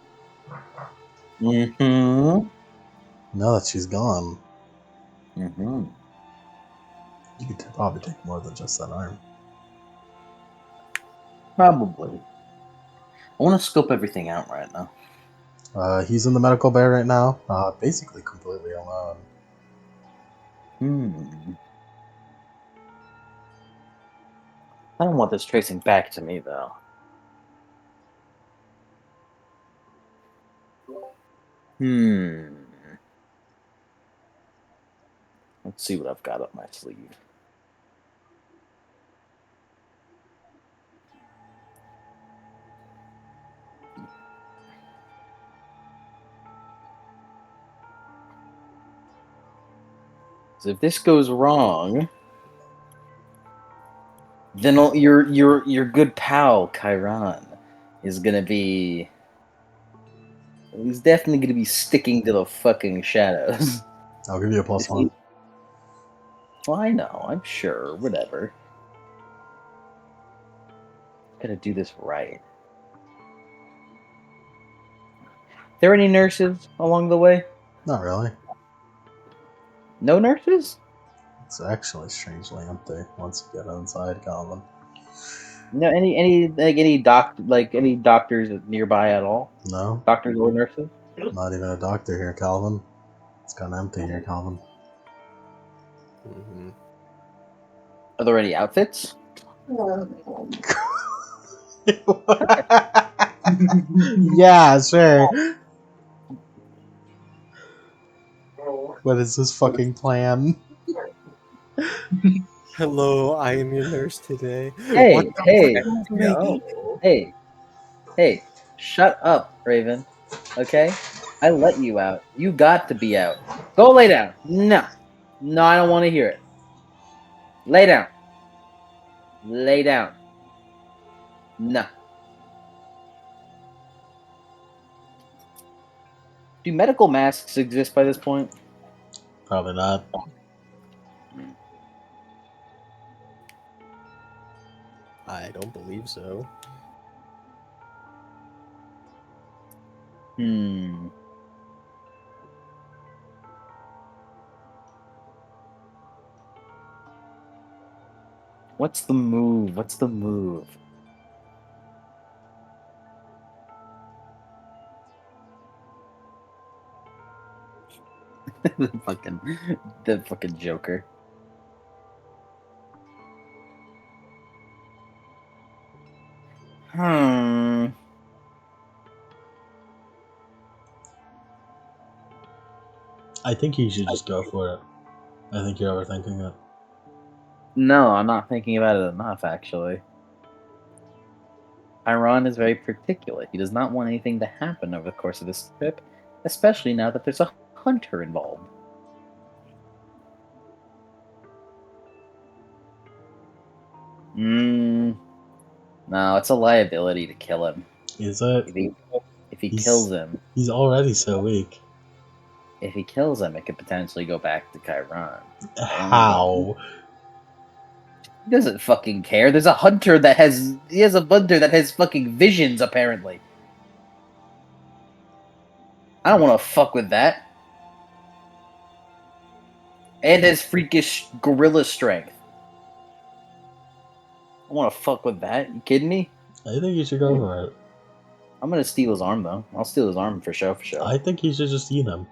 Mm-hmm. Now that she's gone, Mm-hmm. you could probably take more than just that arm. Probably. I want to scope everything out right now. He's in the medical bay right now, basically completely alone. I don't want this tracing back to me, though. Let's see what I've got up my sleeve. So if this goes wrong, then your good pal Chiron is gonna be. He's definitely gonna be sticking to the fucking shadows. I'll give you a +1. Well, I know. I'm sure. Whatever. Gotta do this right. There any nurses along the way? Not really. No nurses? It's actually strangely empty once you get inside, Calvin. No, any doctors nearby at all? No, Doctors or nurses? not even a doctor here, Calvin. It's kind of empty here, Calvin. Mm-hmm. Are there any outfits? Yeah, sure. What is this fucking plan? Hello, I am your nurse today. Hey, What the hey, fuck is me? hey, shut up, Raven. Okay? I let you out. You got to be out. Go lay down. No. No, I don't want to hear it. Lay down. Lay down. No. Do medical masks exist by this point? Probably not. I don't believe so. Hmm. What's the move? What's the move? the fucking Joker. Hmm. I think you should just go for it. I think you're overthinking it. No, I'm not thinking about it enough, actually. Chiron is very particular. He does not want anything to happen over the course of this trip, especially now that there's a hunter involved. No, it's a liability to kill him. Is it? If he kills him, He's already so weak. it could potentially go back to Chiron. How? He doesn't fucking care. There's a hunter that has fucking visions, apparently. I don't want to fuck with that. And his freakish gorilla strength. I want to fuck with that. You kidding me? I think you should go for it. I'm gonna steal his arm, though. I'll steal his arm for show. I think you should just eat him.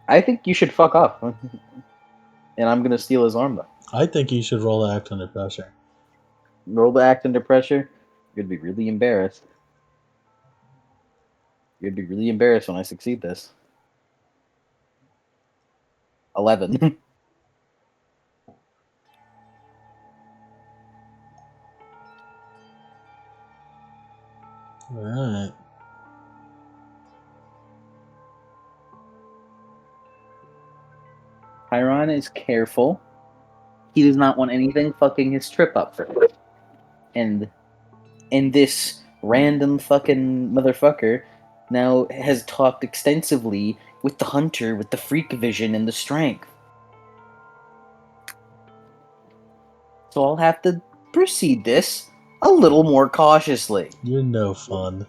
I think you should fuck off. And I'm gonna steal his arm, though. I think you should roll the act under pressure. Roll the act under pressure. You're gonna be really embarrassed. You're gonna be really embarrassed when I succeed this. 11. Alright. Chiron is careful. He does not want anything fucking his trip up for him. And this random fucking motherfucker now has talked extensively with the hunter with the freak vision and the strength. So I'll have to proceed this a little more cautiously. You're no fun.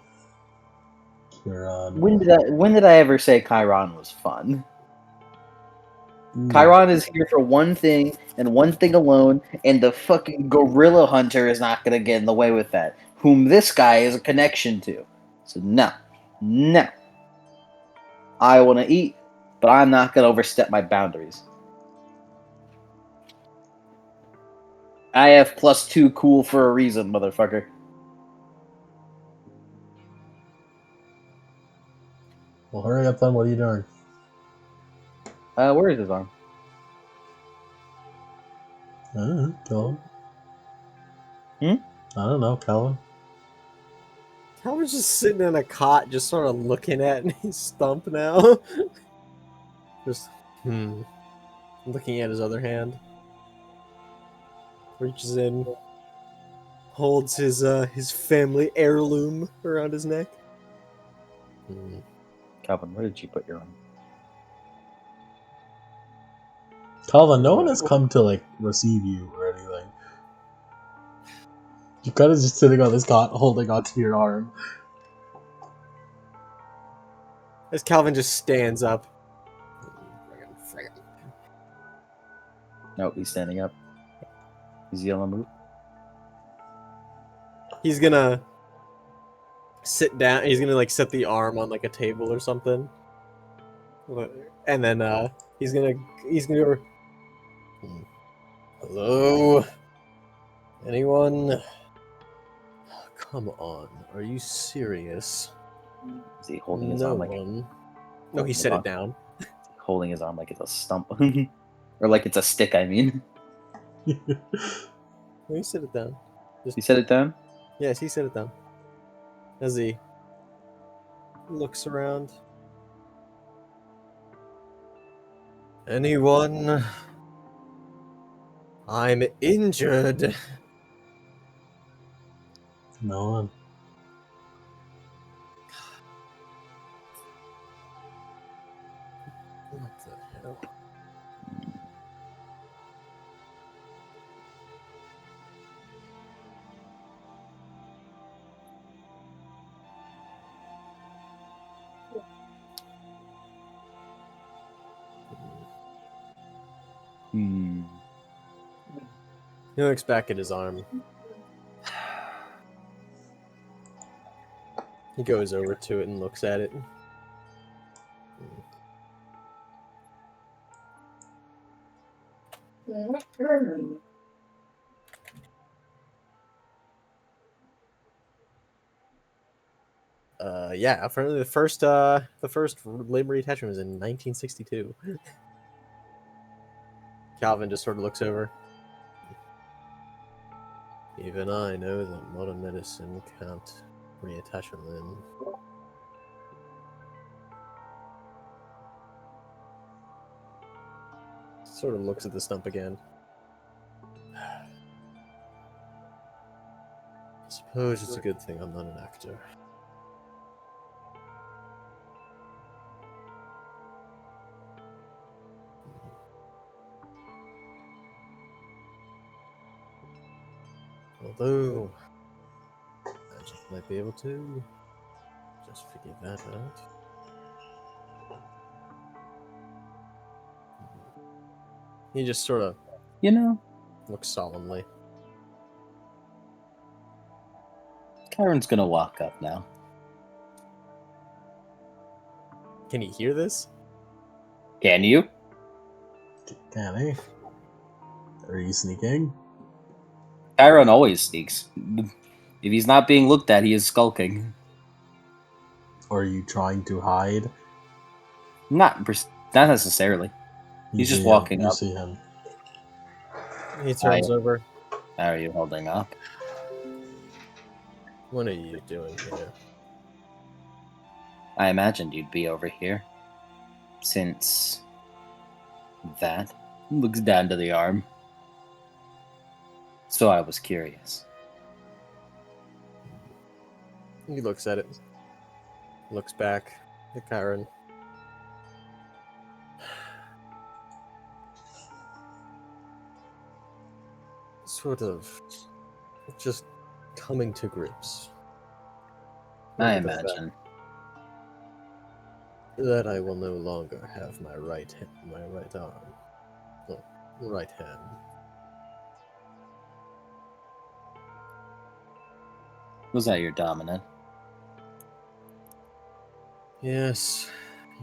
Chiron. When did I ever say Chiron was fun? Chiron is here for one thing and one thing alone, and the fucking gorilla hunter is not gonna get in the way with that. Whom this guy is a connection to. So no. I want to eat, but I'm not gonna overstep my boundaries. I have +2 cool for a reason, motherfucker. Well, hurry up then. What are you doing? Where is his arm? Kill him. I don't know, Calvin. Calvin's just sitting in a cot, just sort of looking at his stump now. Just, looking at his other hand. Reaches in, holds his family heirloom around his neck. Calvin, where did you put your arm? Calvin, no one has come to, like, receive you or anything. You're kind of just sitting on this cot, holding onto your arm. As Calvin just stands up. No, he's standing up. Is he on the move? he's gonna sit down. He's gonna like set the arm on like a table or something, and then he's gonna go, hello, anyone? Come on, are you serious? Is he holding his No arm like one. No, he set it down. holding his arm like it's a stump, or like it's a stick? I mean, No, he set it down. he set it down. Yes, he set it down. As he looks around. Anyone? I'm injured. No one. What the hell? Hmm. He looks back at his arm. He goes over to it and looks at it. Yeah, for the first limb reattachment was in 1962. Calvin just sort of looks over. Even I know that modern medicine can't reattach a limb. Sort of looks at the stump again. I suppose it's a good thing I'm not an actor. Although, magic might be able to just figure that out. He just sort of You know, looks solemnly. Kyron's gonna walk up now. Can he hear this? Can you? Can he? Are you sneaking? Kyron always sneaks. If he's not being looked at, he is skulking. Or are you trying to hide? Not necessarily. You He's just see walking him. You up. see him. He turns over. How are you holding up? What are you doing here? I imagined you'd be over here. Since that looks down to the arm. So I was curious. He looks at it. Looks back at Kyron. Sort of just coming to grips. I with the fact imagine. that I will no longer have my right arm. No, right hand. Was that your dominant? Yes,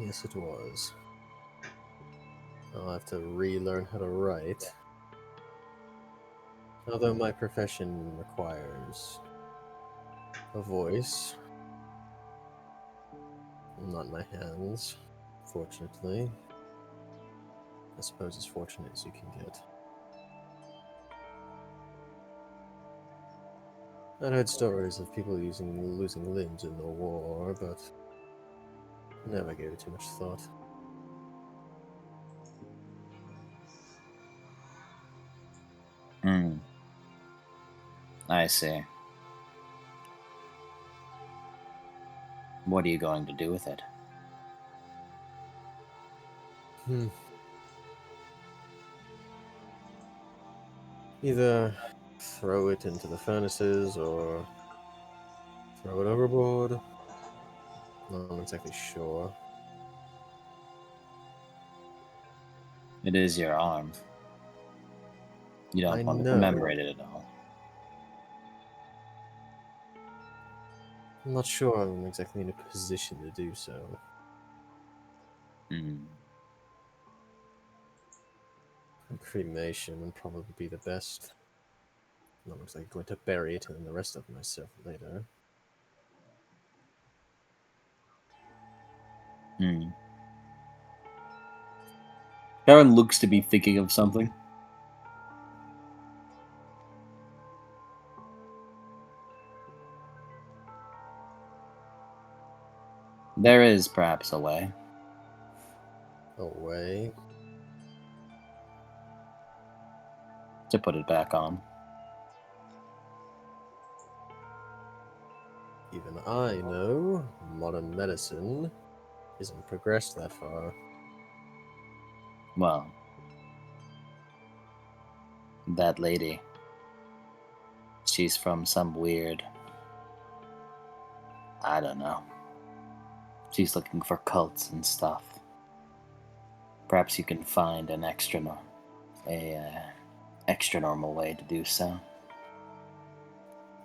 yes it was. I'll have to relearn how to write. Although my profession requires a voice. Not my hands, fortunately. I suppose as fortunate as you can get. I'd heard stories of people losing limbs in the war, but never gave it too much thought. Hmm. I see. What are you going to do with it? Either throw it into the furnaces or throw it overboard. Not exactly sure. It is your arm. You don't I want to know. commemorate it at all. I'm not sure I'm exactly in a position to do so. Hmm. Cremation would probably be the best. Not looks like I'm going to bury it and the rest of myself later. Hmm. Karen looks to be thinking of something. There is perhaps a way. Away. To put it back on. Even I know modern medicine isn't progressed that far. Well, that lady. She's from some weird... I don't know. She's looking for cults and stuff. Perhaps you can find an extra normal way to do so.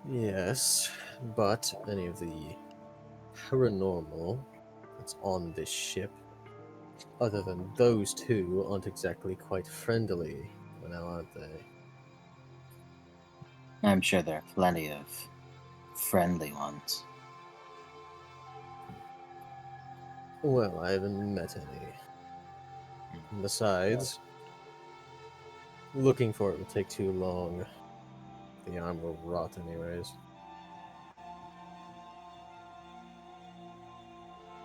Yes, but any of the paranormal that's on this ship, other than those two, aren't exactly quite friendly, now aren't they? I'm sure there are plenty of friendly ones. Well, I haven't met any. Besides, looking for it will take too long. The arm will rot anyways.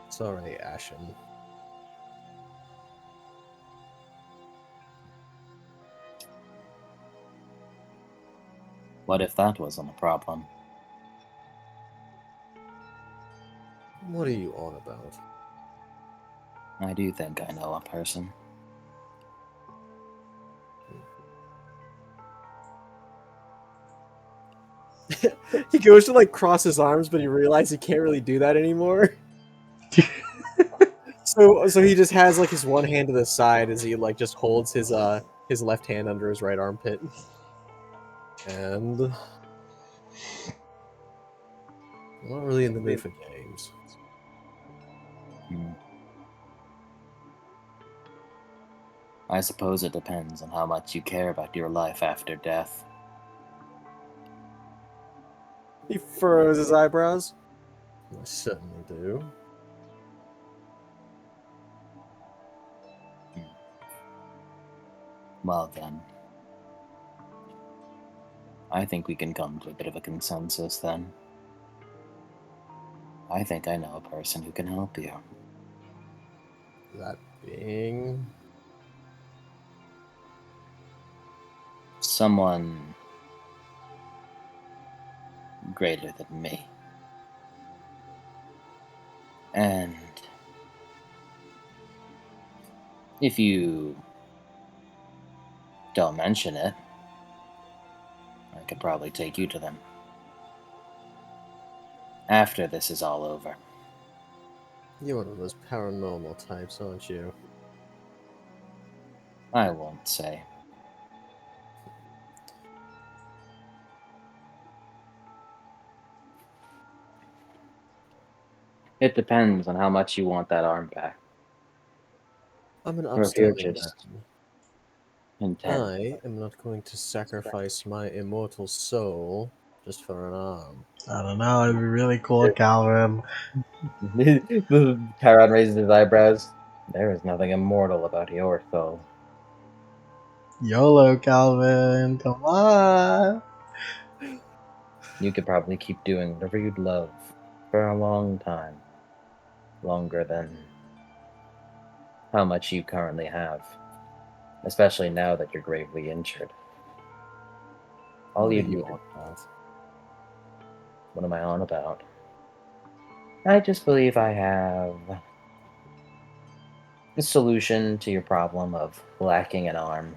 It's already ashen. What if that wasn't a problem? What are you on about? I do think I know a person. He goes to like cross his arms, but he realizes he can't really do that anymore. So he just has like his one hand to the side as he like just holds his left hand under his right armpit. And I'm not really in the mood for games. Hmm. I suppose it depends on how much you care about your life after death. He furrows his eyebrows. I certainly do. Well then, I think we can come to a bit of a consensus then. I think I know a person who can help you. That being Someone greater than me. And if you don't mention it, I could probably take you to them. After this is all over. you're one of those paranormal types, aren't you? I won't say. It depends on how much you want that arm back. I'm an Or if you're upstanding just man. intent. I am not going to sacrifice my immortal soul just for an arm. I don't know. It'd be really cool, Calvin. Chiron raises his eyebrows. There is nothing immortal about your soul. YOLO, Calvin. Come on. You could probably keep doing whatever you'd love for a long time. Longer than how much you currently have. Especially now that you're gravely injured. All What are you you need. on about? What am I on about? I just believe I have a solution to your problem of lacking an arm.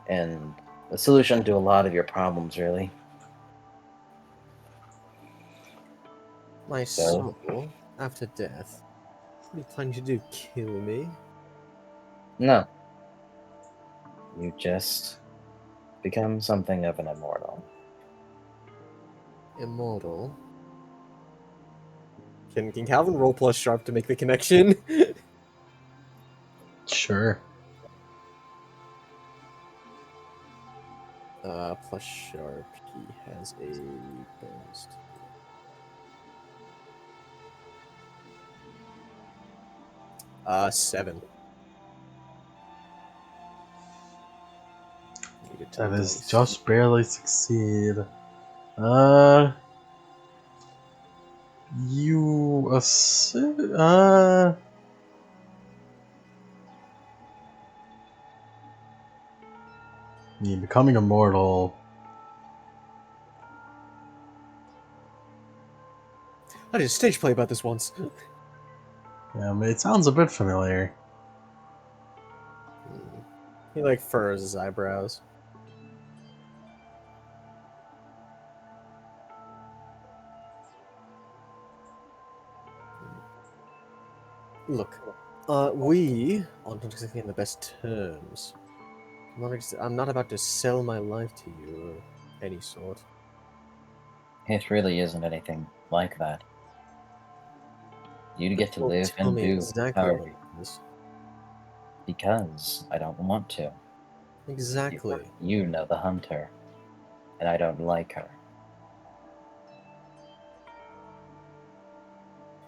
And a solution to a lot of your problems, really. My So, soul after death? What are you planning to do? Kill me? no. You just become something of an immortal. immortal. Can Calvin roll plus sharp to make the connection? Sure. Plus sharp. He has a bonus. 7. Needed two That is dice. just barely succeed. You I mean, becoming immortal. I did a stage play about this once. Yeah, I mean, it sounds a bit familiar. He like furrows his eyebrows. Look, we aren't exactly on the best terms. I'm not about to sell my life to you of any sort. It really isn't anything like that. You get to Well, live tell and me do exactly however what it is. because I don't want to. Exactly. You know the hunter, and I don't like her.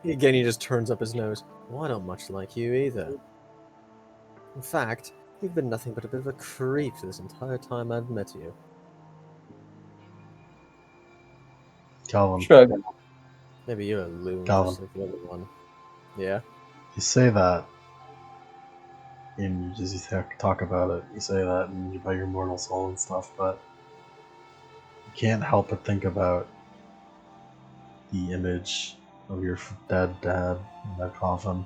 Again, he just turns up his nose. Well, I don't much like you either. In fact, you've been nothing but a bit of a creep this entire time I've met you. Calvin. Shrug. Maybe you're a loon, Calvin. just like the other one. Yeah? You say that, and you just talk about it. You say that, and you buy your mortal soul and stuff, but you can't help but think about the image of your dead dad in that coffin.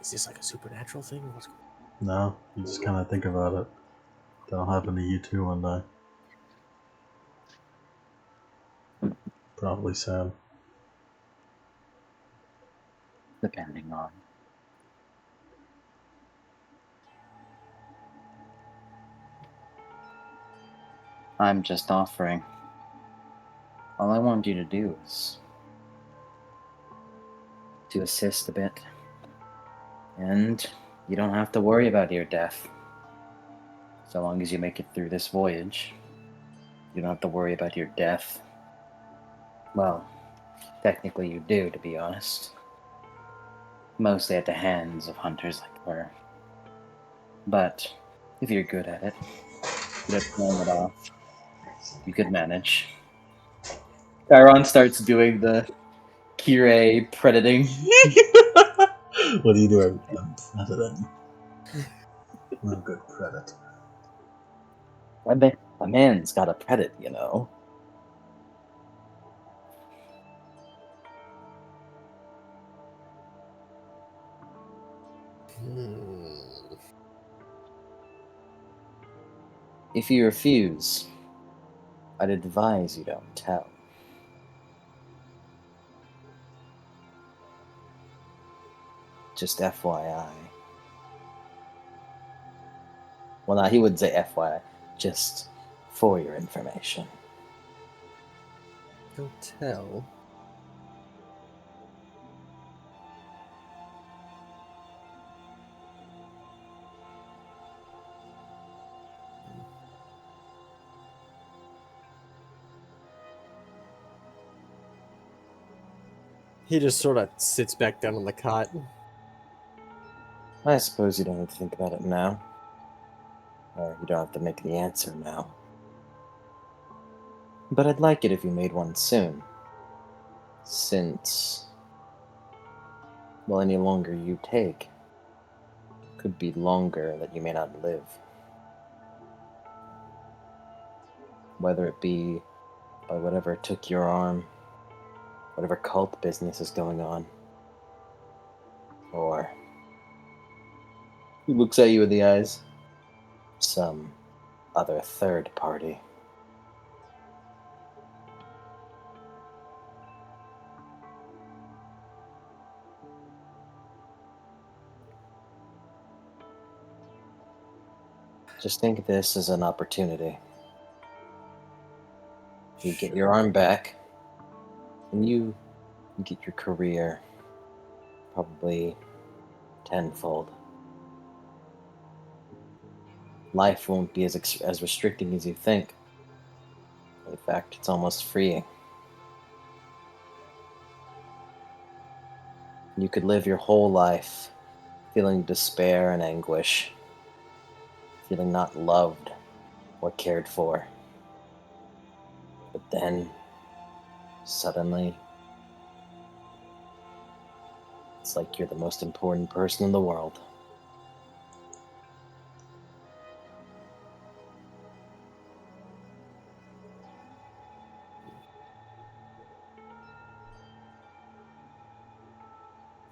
Is this like a supernatural thing? Or what's going No, you just kind of think about it. That'll happen to you too one day. Probably soon. Depending on. I'm just offering. All I want you to do is to assist a bit. And you don't have to worry about your death. So long as you make it through this voyage, you don't have to worry about your death. Well, technically you do, to be honest. Mostly at the hands of hunters like her. But if you're good at it, good at pulling it off, you could manage. Chiron starts doing the Kirei predating. What do you do? I'm predating. I'm a good predator. A man's got a predate, you know. on? If you refuse, I'd advise you don't tell. Just FYI. Well, no, he wouldn't say FYI. Just for your information. Don't tell. He just sort of sits back down on the cot. I suppose you don't have to think about it now. Or you don't have to make the answer now. But I'd like it if you made one soon. Since, well, any longer you take could be longer that you may not live. Whether it be by whatever took your arm, whatever cult business is going on, or he looks at you in the eyes, some other third party. Just think of this as an opportunity. You get your arm back, and you get your career probably tenfold. Life won't be as restricting as you think. In fact, it's almost freeing. You could live your whole life feeling despair and anguish, feeling not loved or cared for. But then, suddenly, it's like you're the most important person in the world.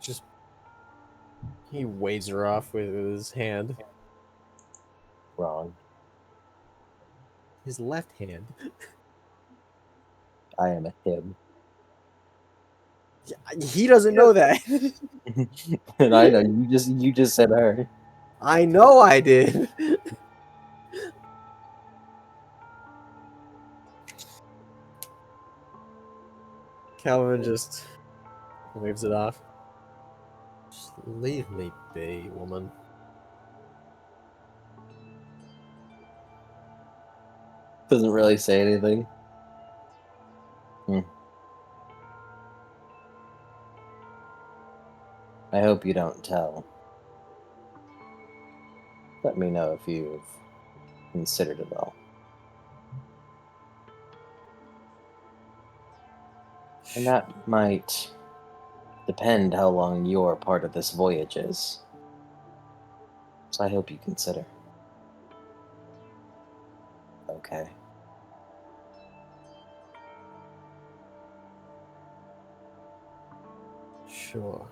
Just he waves her off with his hand. Wrong. His left hand. I am a him. He doesn't know that. And I know you just said her. I know I did. Calvin just waves it off. Just leave me be, woman. Doesn't really say anything. I hope you don't tell. Let me know if you've considered it all. And that might depend how long your part of this voyage is. So I hope you consider. Okay. Sure.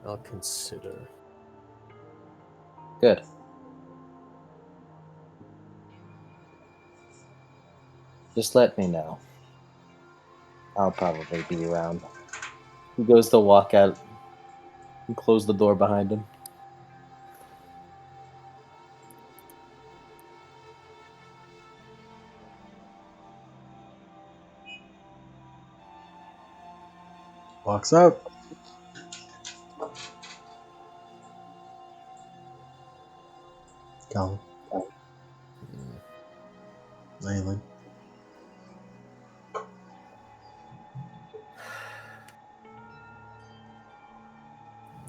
I'll consider. Good. Just let me know. I'll probably be around. He goes to walk out and close the door behind him. Walks out. Calvin. Anything?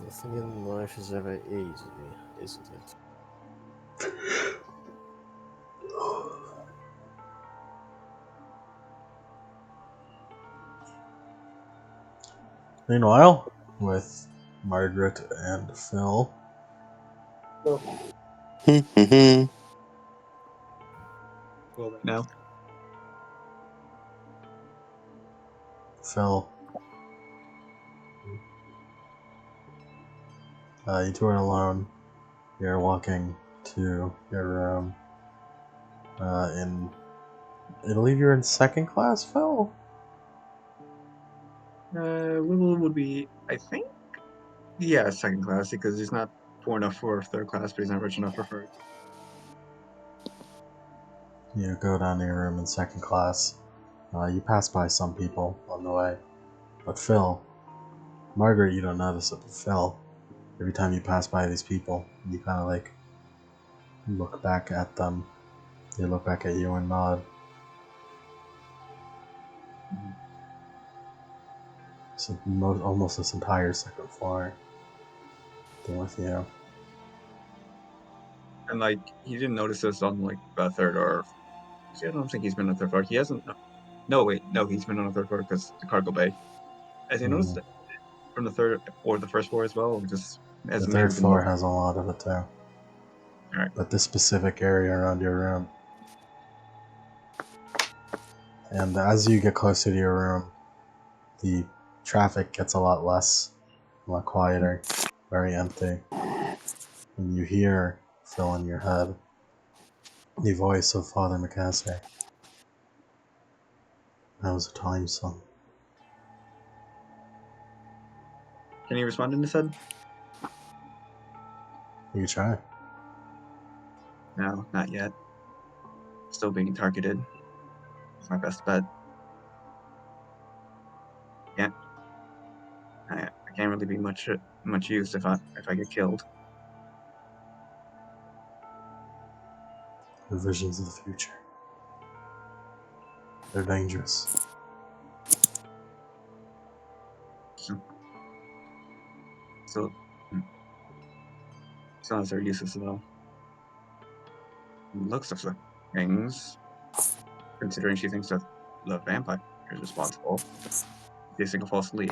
Nothing in life is ever easy, isn't it? Meanwhile, with Margaret and Phil, Well, right now. Phil, you two are alone. You're walking to your room. I believe you're in second class, Phil? Will would be, I think, yeah, second class because he's not poor enough for third class, but he's not rich enough for first. You go down to your room in second class. You pass by some people on the way. But Phil, Margaret, you don't notice it, but Phil, every time you pass by these people, you kind of like look back at them. They look back at you and nod. So almost this entire second floor. They're with you. And like he didn't notice this on like the third or. See, I don't think he's been on the third floor. He hasn't. No, wait, no, he's been on the third floor because the cargo bay. Has he noticed it from the third or the first floor as well, or just as The maybe third been floor looking? has a lot of it too. Alright. But this specific area around your room. And as you get closer to your room, the traffic gets a lot less, a lot quieter, very empty. And you hear, Phil, in your head, the voice of Father McCaster. That was a time, son. Can you respond in his head? You try. No, not yet. Still being targeted. It's my best bet. Yeah. I can't really be much use if I get killed. The visions of the future. They're dangerous. So as they're useless though. Looks of the things, considering she thinks that the vampire is responsible, facing a false lead.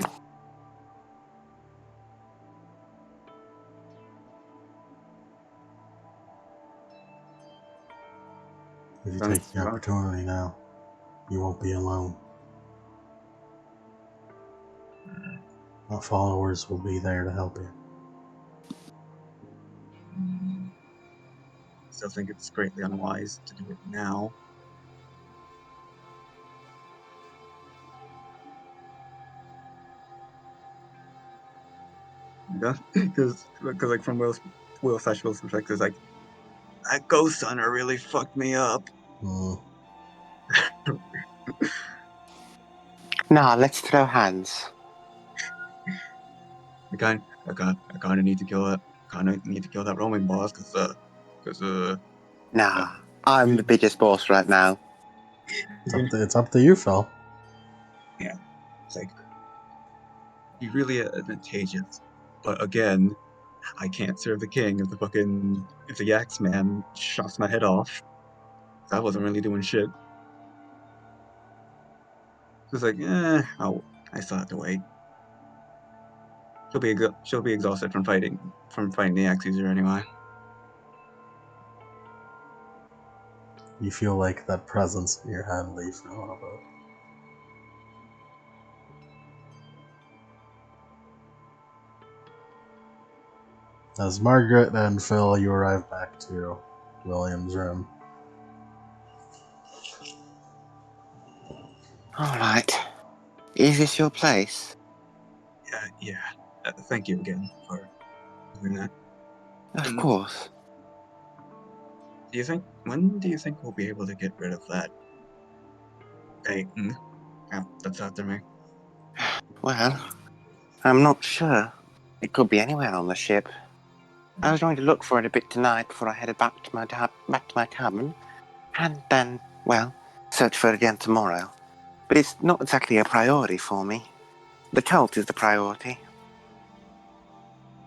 If you take the opportunity now, you won't be alone. Our followers will be there to help you. Still think it's greatly unwise to do it now. Because like from Will's perspective, like that ghost hunter really fucked me up. Nah, let's throw hands. I kind of need to kill that. That roaming boss because Nah, I'm the biggest boss right now. It's up to you, Phil. Yeah, it's like he's really advantageous, but again, I can't serve the king if the Yaks man shots my head off. I wasn't really doing shit. It's like, I still have to wait. She'll be exhausted from fighting the Yaks user anyway. You feel like that presence in your hand leave for a little bit. As Margaret and Phil, you arrive back to William's room. Alright. Is this your place? Yeah. Thank you again for doing that. Of course. When do you think we'll be able to get rid of that Titan? Yeah, that's after me. Well, I'm not sure. It could be anywhere on the ship. I was going to look for it a bit tonight before I headed back to my cabin, and then, well, search for it again tomorrow. But it's not exactly a priority for me. The cult is the priority.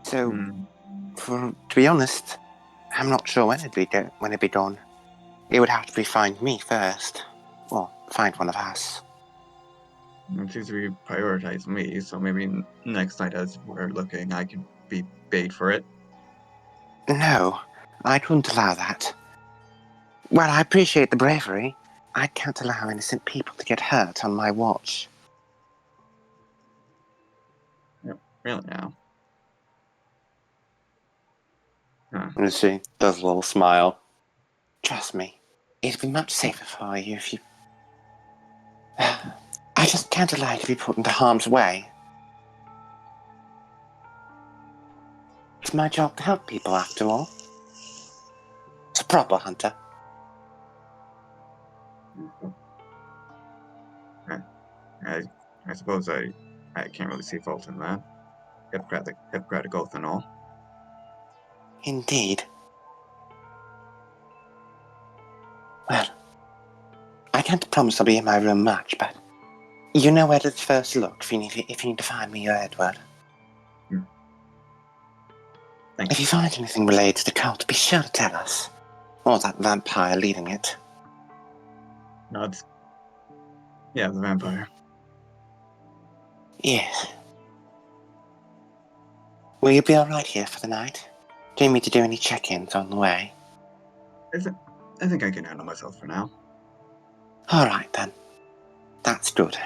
So, to be honest, I'm not sure when it'd be done. It would have to be find me first, or find one of us. It seems to be prioritizing me, so maybe next night as we're looking, I can be bait for it. No, I wouldn't allow that. While I appreciate the bravery, I can't allow innocent people to get hurt on my watch. Really now? And she does a little smile. Trust me, it'd be much safer for you if you... I just can't allow you to be put into harm's way. It's my job to help people, after all. It's a proper hunter. I suppose I can't really see fault in that. Hippocratic oath and all. Indeed. Well, I can't promise I'll be in my room much, but you know where to first look if you need to find me or Edward. If you find anything related to the cult, be sure to tell us. Or that vampire leading it. Nods. Yeah, the vampire. Yes. Will you be alright here for the night? Do you need me to do any check-ins on the way? I think I can handle myself for now. Alright then. That's good.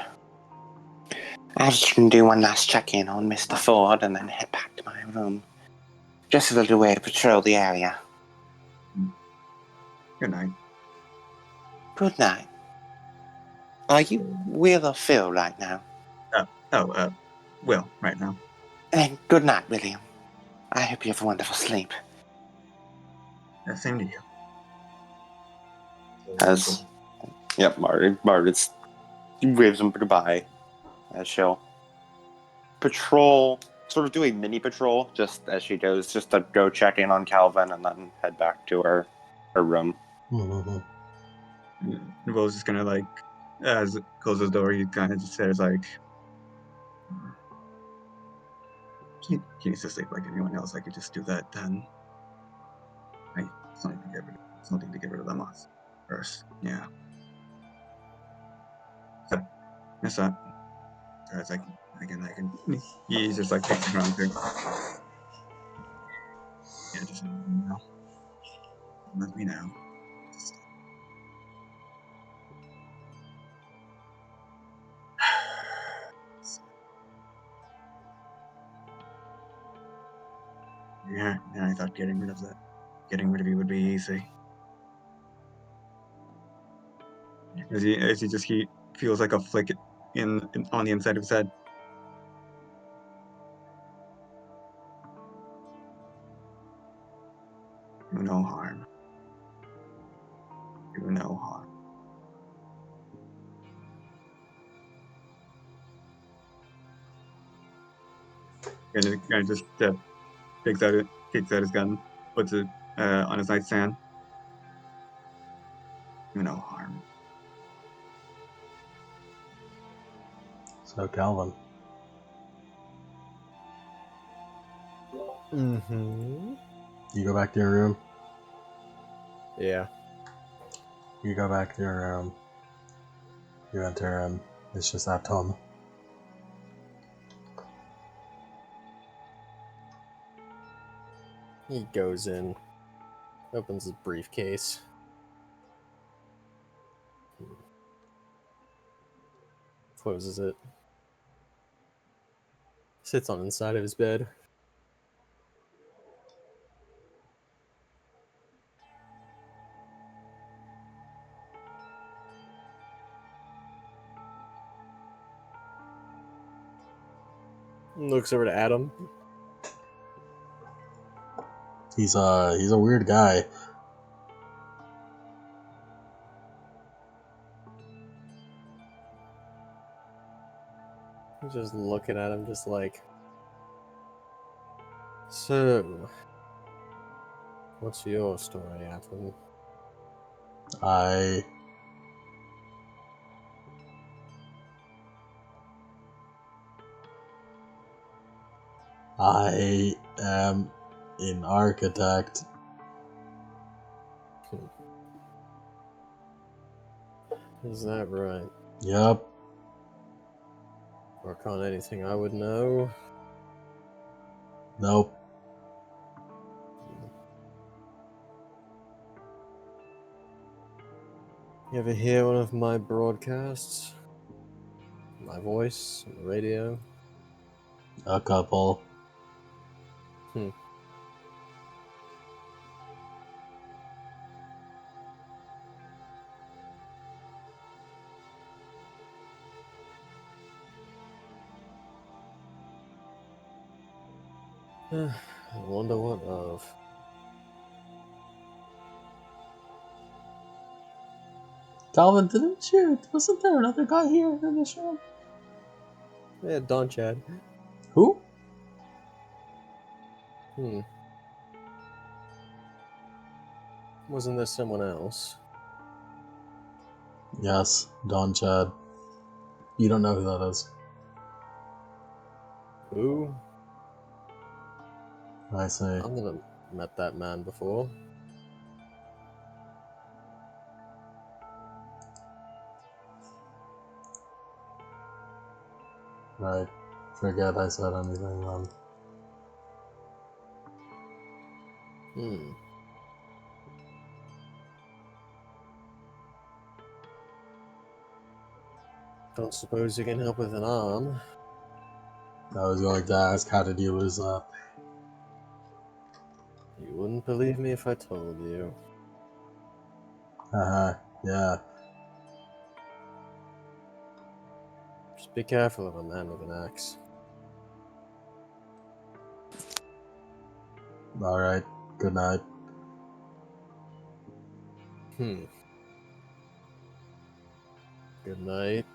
I was just going to do one last check-in on Mr. Ford and then head back to my room. Just a little way to patrol the area. Good night. Good night. Are you Will or Phil right now? Will, right now. Then good night, William. I hope you have a wonderful sleep. Same to you. As yep, Margaret waves him goodbye as she'll patrol, sort of do a mini patrol, just as she goes, just to go check in on Calvin and then head back to her room. Will's just gonna like, as it closes the door, he kind of just says like, he needs to sleep like anyone else. I could just do that then. Something to get rid of them us first. Yeah. So, that's that. So it's like, I can. He's just like takes the ground. Yeah, just let me know. Yeah, I thought getting rid of you would be easy. As he feels like a flick on the inside of his head. Do no harm. Do no harm. And it just kicks out his gun, puts it on his nightstand. Do no harm. So, Calvin. Mm-hmm. You go back to your room. Yeah. You go back to your room. You enter, and it's just that Tom. He goes in, opens his briefcase. Closes it. Sits on the side of his bed. Looks over to Adam. He's a weird guy. Just looking at him, just like, so, what's your story, Adam? I am an architect. Is that right? Yep. Work on anything I would know? Nope. You ever hear one of my broadcasts? My voice on the radio? A couple. I wonder what of. Calvin, wasn't there another guy here in this room? Yeah, Don Chad. Who? Wasn't there someone else? Yes, Don Chad. You don't know who that is. Who? I say. I've never met that man before. Right. Forget I said anything then. Don't suppose you can help with an arm? I was going to ask, how did you lose that? You wouldn't believe me if I told you. Yeah. Just be careful of a man with an axe. Alright, good night. Good night.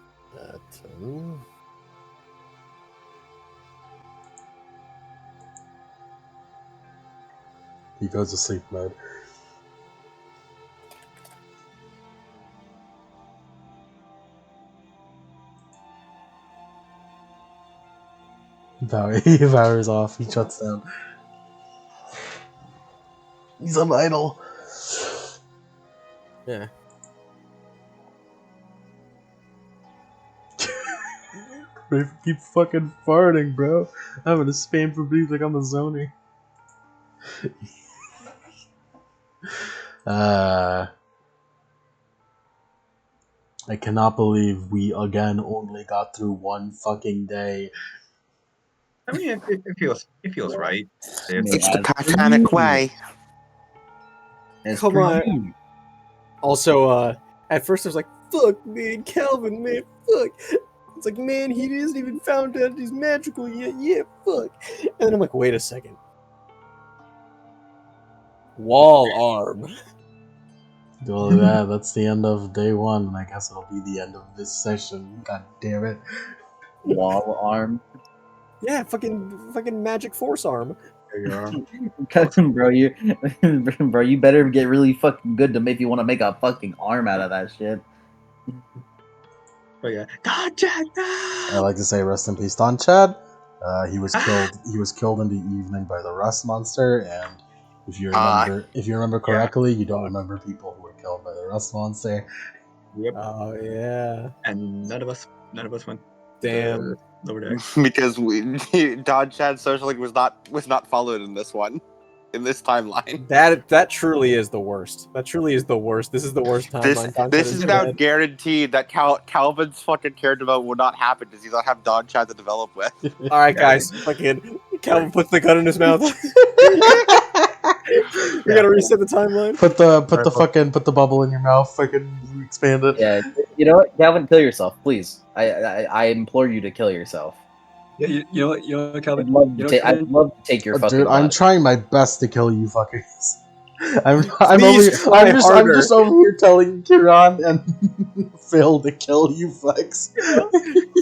He goes to sleep mode. He powers off. He shuts down. He's an idol. Yeah. Rafe keep fucking farting, bro. I'm gonna spam for beef like I'm a zonie. I cannot believe we again only got through one fucking day. I mean, it feels right. It's the Titanic way. Come on. Also, at first I was like, fuck, man, Calvin, man, fuck. It's like, man, he hasn't even found out he's magical yet. Yeah, fuck. And then I'm like, wait a second. Wall arm. Well, yeah, that's the end of day one, and I guess it'll be the end of this session. God damn it. Wall arm. Yeah, fucking magic force arm. There you are. Cousin, bro, you better get really fucking good to make you want to make a fucking arm out of that shit. But yeah, God, Chad. I like to say rest in peace, Don Chad. He was killed. He was killed in the evening by the rust monster, and if you remember correctly, you don't remember people who were killed by the rust monster. Yep. Oh yeah. And none of us went. Damn. Over there. Because Don Chad's social link was not followed in this one, in this timeline. That truly is the worst. That truly is the worst. This is the worst timeline. This is now guaranteed that Calvin's fucking character development will not happen because he doesn't have Don Chad to develop with. All right, guys. Fucking Calvin puts the gun in his mouth. We gotta reset the timeline. Put the bubble in your mouth. Fucking expand it. Yeah, you know what, Calvin, kill yourself, please. I implore you to kill yourself. Yeah, you know what, Calvin? I'd love to take your fucking. Dude, I'm body. trying my best to kill you, fuckers. I'm just over here telling Kiran and Phil to kill you, fucks.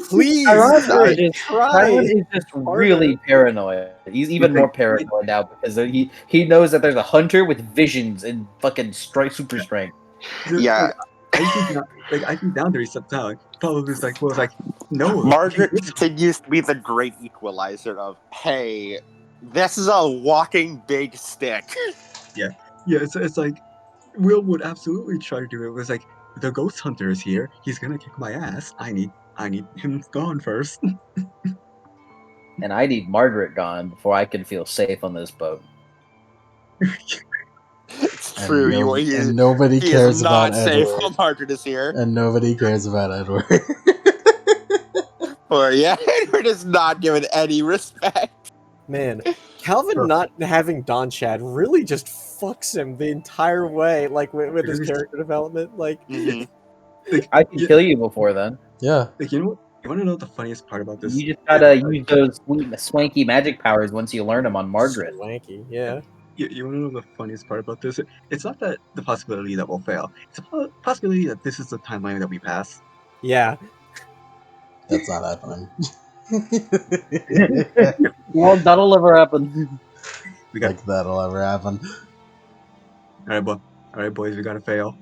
Please, Tyron is just really paranoid. He's even more paranoid now because he knows that there's a hunter with visions and fucking super strength. Yeah. I think down there he stepped out. Probably was like, no. Margaret continues to be the great equalizer of, hey, this is a walking big stick. Yeah, it's like Will would absolutely try to do it. It was like, the ghost hunter is here. He's gonna kick my ass. I need him gone first. And I need Margaret gone before I can feel safe on this boat. It's true. And nobody cares about Edward. Safe while Margaret is here. And nobody cares about Edward. Or yeah, Edward is not given any respect. Man, Calvin not having Don Chad really just fucks him the entire way, like with his character development. Like, I can kill you before then. Yeah. Like, you know what? You want to know what the funniest part about this? You just gotta use those swanky magic powers once you learn them on Margaret. Swanky, yeah. You want to know the funniest part about this? It's not that the possibility that we'll fail. It's a possibility that this is the timeline that we pass. Yeah. That's not happening. Well, that'll never happen. That'll ever happen. All right, boys, we gotta fail.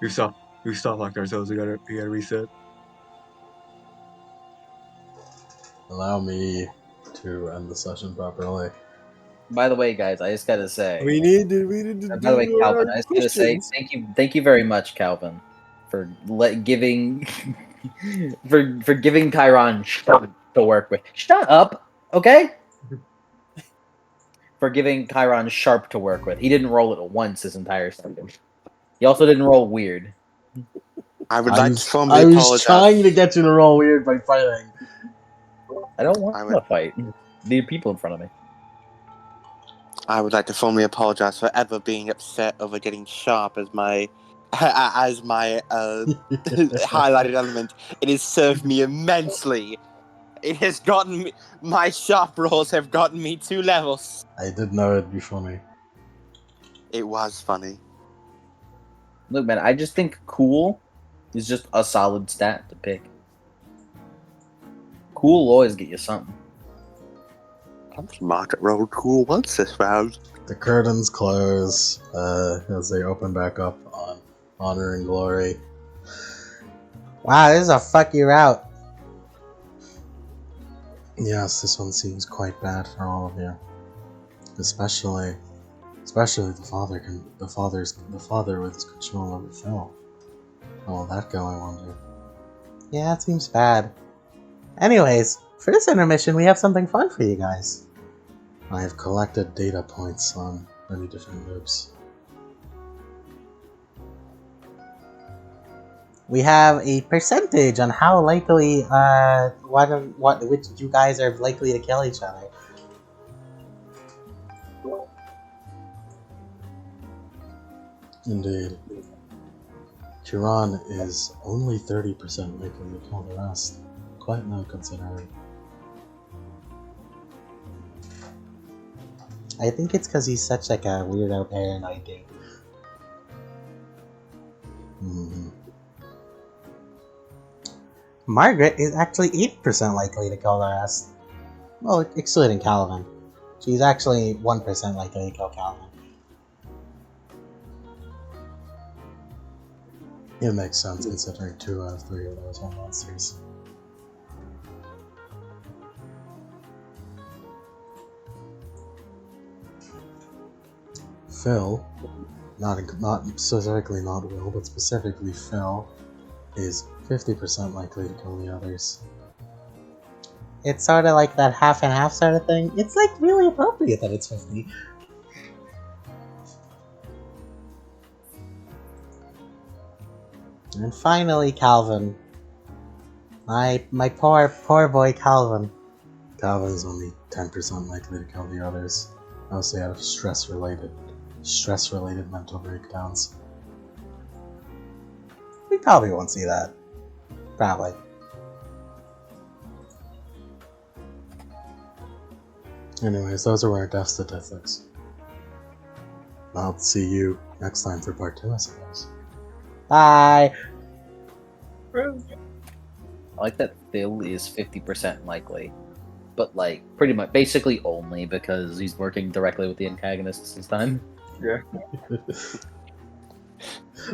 We've soft locked ourselves. We gotta reset. Allow me to end the session properly. By the way, guys, I just gotta say. We need to. By the way, Calvin, I just gotta say thank you very much, Calvin, for giving for giving Chiron to work with. Shut up, okay? For giving Chiron sharp to work with. He didn't roll it once this entire session. He also didn't roll weird. I was trying to get you to roll weird by fighting. I don't want to fight. Need people in front of me. I would like to formally apologize for ever being upset over getting sharp as my highlighted element. It has served me immensely. It has gotten me. My sharp rolls have gotten me 2 levels. I did know it'd be funny. It was funny. Look, man, I just think cool is just a solid stat to pick. Cool will always get you something. I'm just market road cool once this round. The curtains close as they open back up on Honor and Glory. Wow, this is a fuck you route. Yes, this one seems quite bad for all of you, especially the father with his control over Phil. How will that go, I wonder? Yeah, it seems bad. Anyways, for this intermission, we have something fun for you guys. I have collected data points on many different loops. We have a percentage on how likely, which you guys are likely to kill each other. Indeed. Kiran is only 30% likely to kill the rest. Quite low considering. I think it's because he's such like a weirdo paranoid dude. Mm-hmm. Margaret is actually 8% likely to kill the rest. Well, excluding Calvin. She's actually 1% likely to kill Calvin. It makes sense considering 2 out of 3 of those are monsters. Phil, not specifically not Will, but specifically Phil, is 50% likely to kill the others. It's sort of like that half and half sort of thing. It's like really appropriate that it's 50. And finally, Calvin. My poor boy Calvin. Calvin is only 10% likely to kill the others, mostly out of stress-related mental breakdowns. We probably won't see that. Probably. Anyways, those are our death statistics. I'll see you next time for part 2, I suppose. Bye! I like that Phil is 50% likely. But, like, pretty much, basically only because he's working directly with the antagonists this time. Yeah.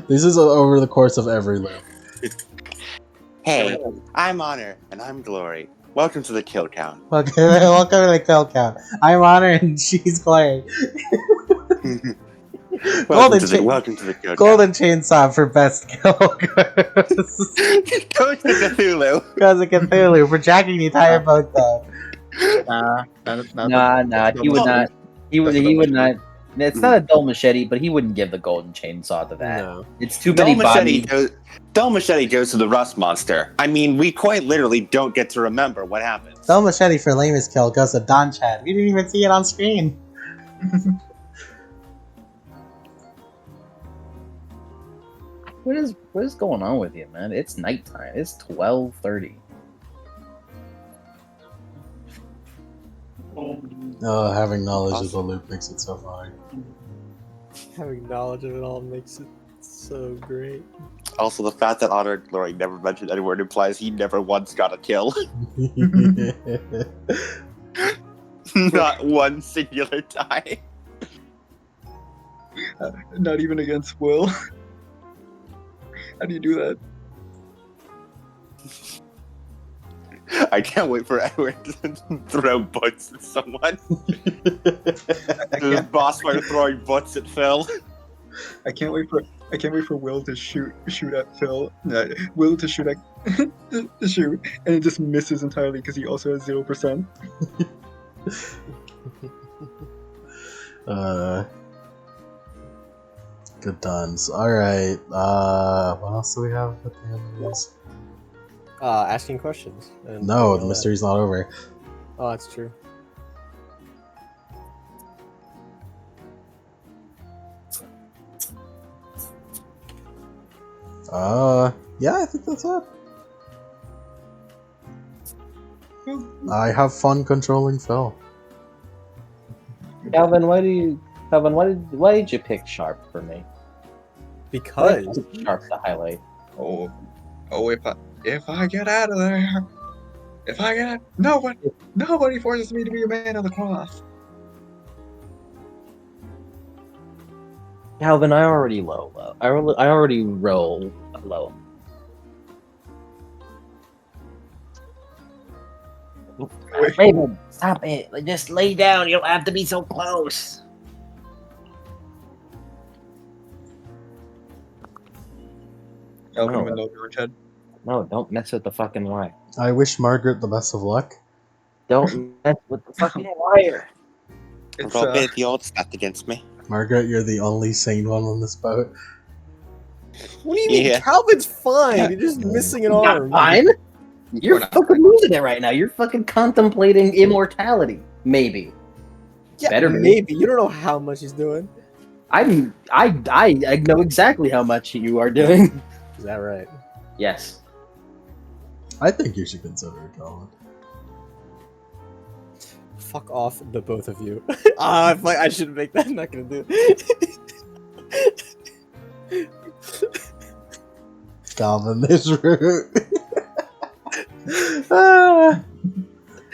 This is over the course of every loop. Hey, I'm Honor, and I'm Glory. Welcome to the kill count. Welcome to the kill count. I'm Honor and she's Glory. welcome to the kill Golden Chainsaw for best kill. count. Go to Cthulhu. Because of Cthulhu for jacking the entire boat down. Nah, he would not. He would not. It's not a dull machete, but he wouldn't give the golden chainsaw to that. No. It's too many bodies. Dull machete goes to the rust monster. I mean, we quite literally don't get to remember what happens. Dull machete for lamest kill goes to Don Chad. We didn't even see it on screen. What is going on with you, man? It's nighttime. It's 12:30. Oh, having knowledge of the loop makes it so funny. Having knowledge of it all makes it so great. Also, the fact that Honor and Glory never mentioned any word implies he never once got a kill. Not one singular time. Not even against Will. How do you do that? I can't wait for Edward to throw butts at someone. The boss fighter throwing butts at Phil. I can't wait for Will to shoot at Phil. Will to shoot at to shoot, and it just misses entirely because he also has 0%. Good times. Alright, what else do we have at the end of this? Asking questions. And No, the mystery's not over. Oh, that's true. Yeah, I think that's it. I have fun controlling Phil. Calvin, why did you pick Sharp for me? Because Sharp to highlight. Oh, if I get out of there, nobody forces me to be a man of the cross. Calvin, I already low. I already roll low. Raven, stop it! Just lay down. You don't have to be so close. Elvin No. with no George head. No, don't mess with the fucking wire. I wish Margaret the best of luck. Don't mess with the fucking wire. I've It's got a bit of the odd stat against me. Margaret, you're the only sane one on this boat. what do you mean? Yeah. Calvin's fine. You're just missing an Not arm. fine. You're We're not fucking losing it right now. You're fucking contemplating immortality. Maybe. Yeah, Better be. maybe. You don't know how much he's doing. I know exactly how much you are doing. Is that right? Yes. I think you should consider it, Colin. Fuck off, the both of you. I shouldn't make that. I'm not gonna do it. Calvin is rude. Ah.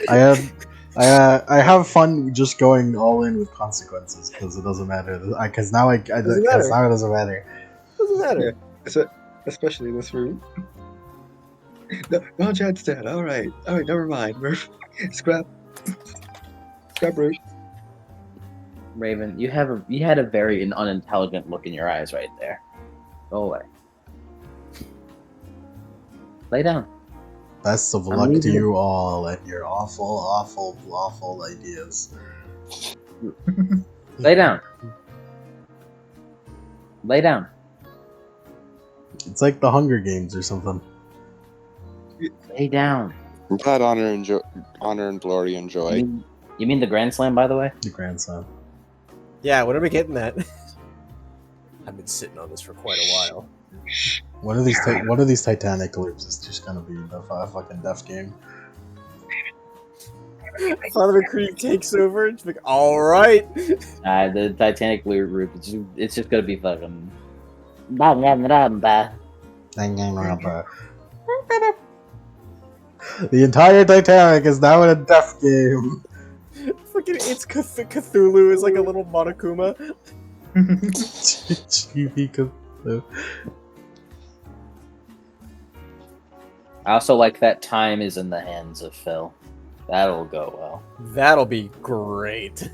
I have fun just going all in with consequences because it doesn't matter. Because now it doesn't matter. Doesn't matter. especially this room. No, Chad's dead. All right, never mind. Scrap root. Raven, you had a very unintelligent look in your eyes right there. Go away. Lay down. Best of I'm luck to leaving. you all and your awful ideas. Lay down. Lay down. It's like the Hunger Games or something. Lay down. I'm glad honor and glory and joy. You mean the Grand Slam, by the way? The grandson. Yeah, when are we getting that? I've been sitting on this for quite a while. One of these Titanic loops is just gonna be the fucking death game. Father Creed takes over. It's like, all right. The Titanic loop. It's just gonna be fucking. The entire Titanic is now in a death game. Fucking, it's Cthulhu is like a little Monokuma. GB Cthulhu. I also like that time is in the hands of Phil. That'll go well. That'll be great.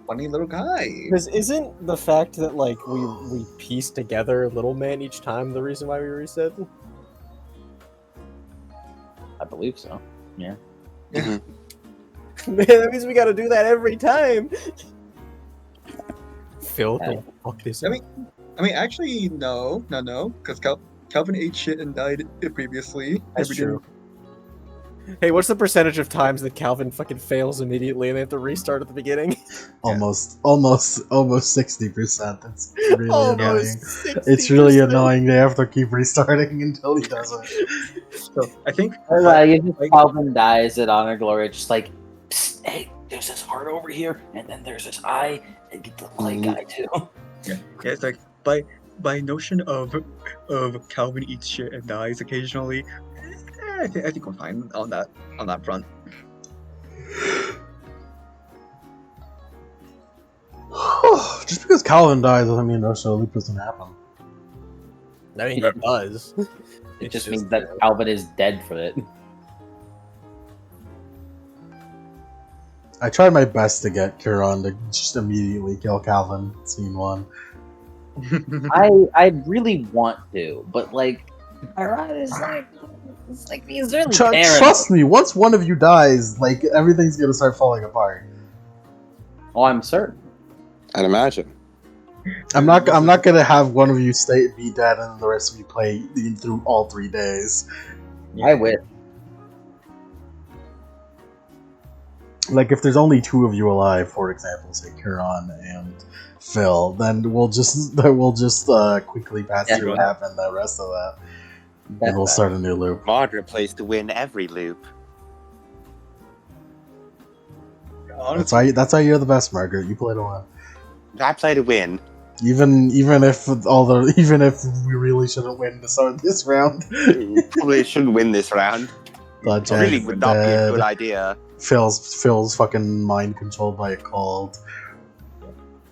Funny little guy. Because isn't the fact that like we piece together Little Man each time the reason why we reset? I believe so. Yeah. Man, that means we got to do that every time. Phil, don't fuck this up. I mean, actually, no, because Calvin ate shit and died previously. That's true. Hey, what's the percentage of times that Calvin fucking fails immediately and they have to restart at the beginning? Almost 60%. It's really annoying. Almost 60%. It's really annoying. They have to keep restarting until he does it. So I think Calvin dies at Honor Glory, just like, psst, hey, there's this heart over here, and then there's this eye, and get the clay guy too. yeah, it's like by notion of Calvin eats shit and dies occasionally. I think we're fine on that front. Just because Calvin dies doesn't mean no show loop doesn't happen. I mean, it does. It just means that Calvin is dead for it. I tried my best to get Kuron to just immediately kill Calvin, scene 1. I really want to, but like, it's like he's really Trust me, once one of you dies, like everything's gonna start falling apart. Oh, I'm certain. I'd imagine. I'm not gonna have one of you be dead and the rest of you play through all 3 days. I wish. Like if there's only 2 of you alive, for example, say Kuron and Phil, then we'll just quickly pass through what happened the rest of that. And we'll start a new loop. Margaret plays to win every loop. That's why you're the best, Margaret. You play to win. I play to win. Even if we really shouldn't win this round. Probably shouldn't win this round. But It really would not be a good idea. Phil's fucking mind controlled by a cold.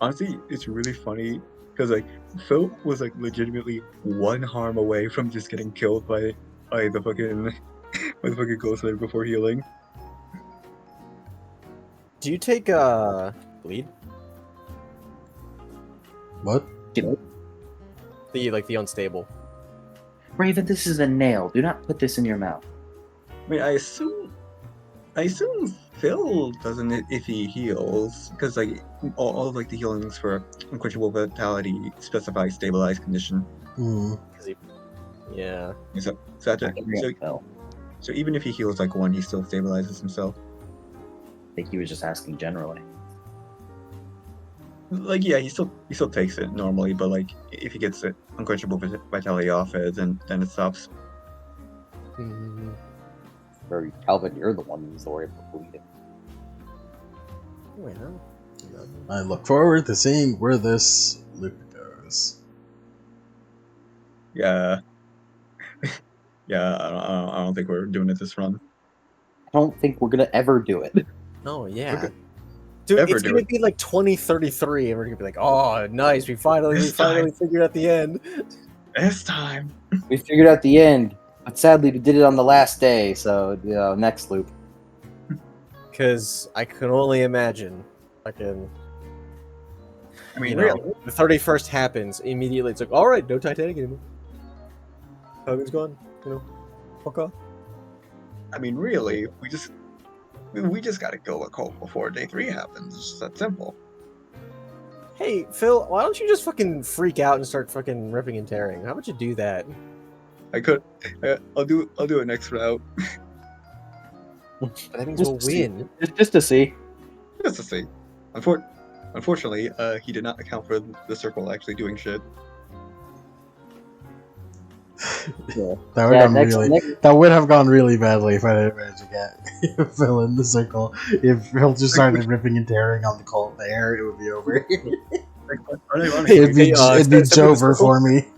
Honestly, it's really funny because like Phil was like legitimately one harm away from just getting killed by the fucking ghost rider before healing. Do you take bleed? What? The unstable. Raven, this is a nail. Do not put this in your mouth. I mean, I assume Phil doesn't if he heals because like all of like the healings for unquenchable vitality specify stabilized condition. Hmm. Yeah. So even if he heals like one, he still stabilizes himself. I think he was just asking generally. Like yeah, he still takes it normally, but like if he gets it unquenchable vitality off it, then it stops. Or Calvin, you're the one who's worried about bleeding. Well, I look forward to seeing where this loop goes. Yeah. Yeah, I don't think we're doing it this run. I don't think we're gonna ever do it. Oh yeah. Okay. Dude, Ever it's do gonna it. be like 2033, and we're gonna be like, "Oh, nice! We finally figured out the end." This time. We figured out the end, but sadly we did it on the last day. So next loop. Because I can only imagine, I mean, the 31st happens immediately. It's like, all right, no Titanic anymore. Hogan's gone. Fuck off. I mean, really, we just gotta kill a cult before day 3 happens. It's just that simple. Hey, Phil, why don't you just fucking freak out and start fucking ripping and tearing? How about you do that? I could. I'll do it next route. But that means we'll win. Just to see. Just to see. Unfortunately, he did not account for the circle actually doing shit. Yeah. That would have gone really badly if I didn't manage to get Phil in the circle. If Phil just started ripping and tearing on the cult there, it would be over. It'd be Jover for me.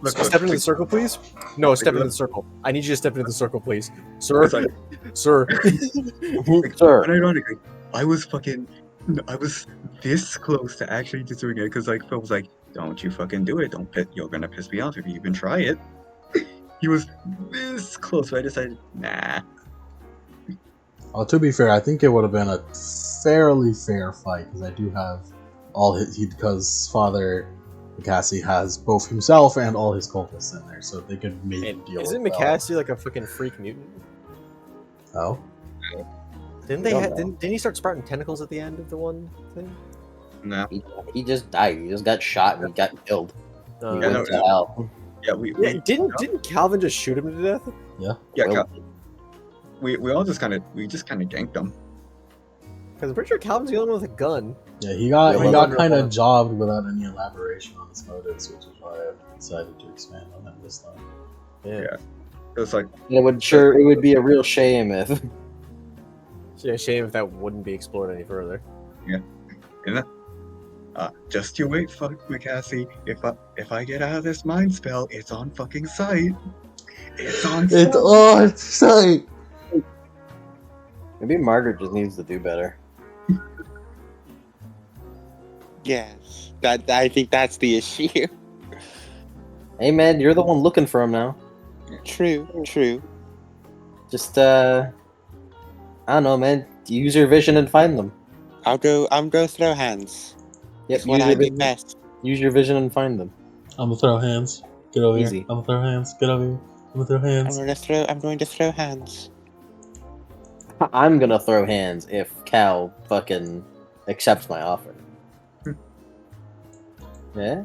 Step into the circle, please. No, step into the circle. I need you to step into the circle, please, sir. Sir. Sir. Unironically, I was this close to actually just doing it because like Phil was like, "Don't you fucking do it! You're gonna piss me off if you even try it." He was this close, but I decided, nah. Well, to be fair, I think it would have been a fairly fair fight because I do have because Father McCassie has both himself and all his cultists in there, so they could maybe deal with it. Isn't McCassie like a fucking freak mutant? Oh. Didn't he start sprouting tentacles at the end of the one thing? No. He just died. He just got shot and he got killed. He went to hell. Yeah, didn't Calvin just shoot him to death? Yeah. Yeah, we all just kind of ganked him. Because I'm pretty sure Calvin's the only one with a gun. Yeah, he got kind of jobbed without any elaboration on his motives, which is why I decided to expand on that this time. Yeah. It's like it would be a real shame if. Yeah, shame if that wouldn't be explored any further. Yeah. Just you wait, fuck McCassie. If I get out of this mind spell, it's on fucking sight. It's on sight. It's on sight. Maybe Margaret just needs to do better. Yes, I think that's the issue. Hey man, you're the one looking for him now. True. Just I don't know, man. Use your vision and find them. I'm go throw hands. Yep, It's what I do best. Use your vision and find them. I'm gonna throw hands. Get over Easy. here. I'm gonna throw hands. Get over here. I'm gonna throw hands. I'm going to throw hands. I'm gonna throw hands if Cal fucking accepts my offer. Yeah.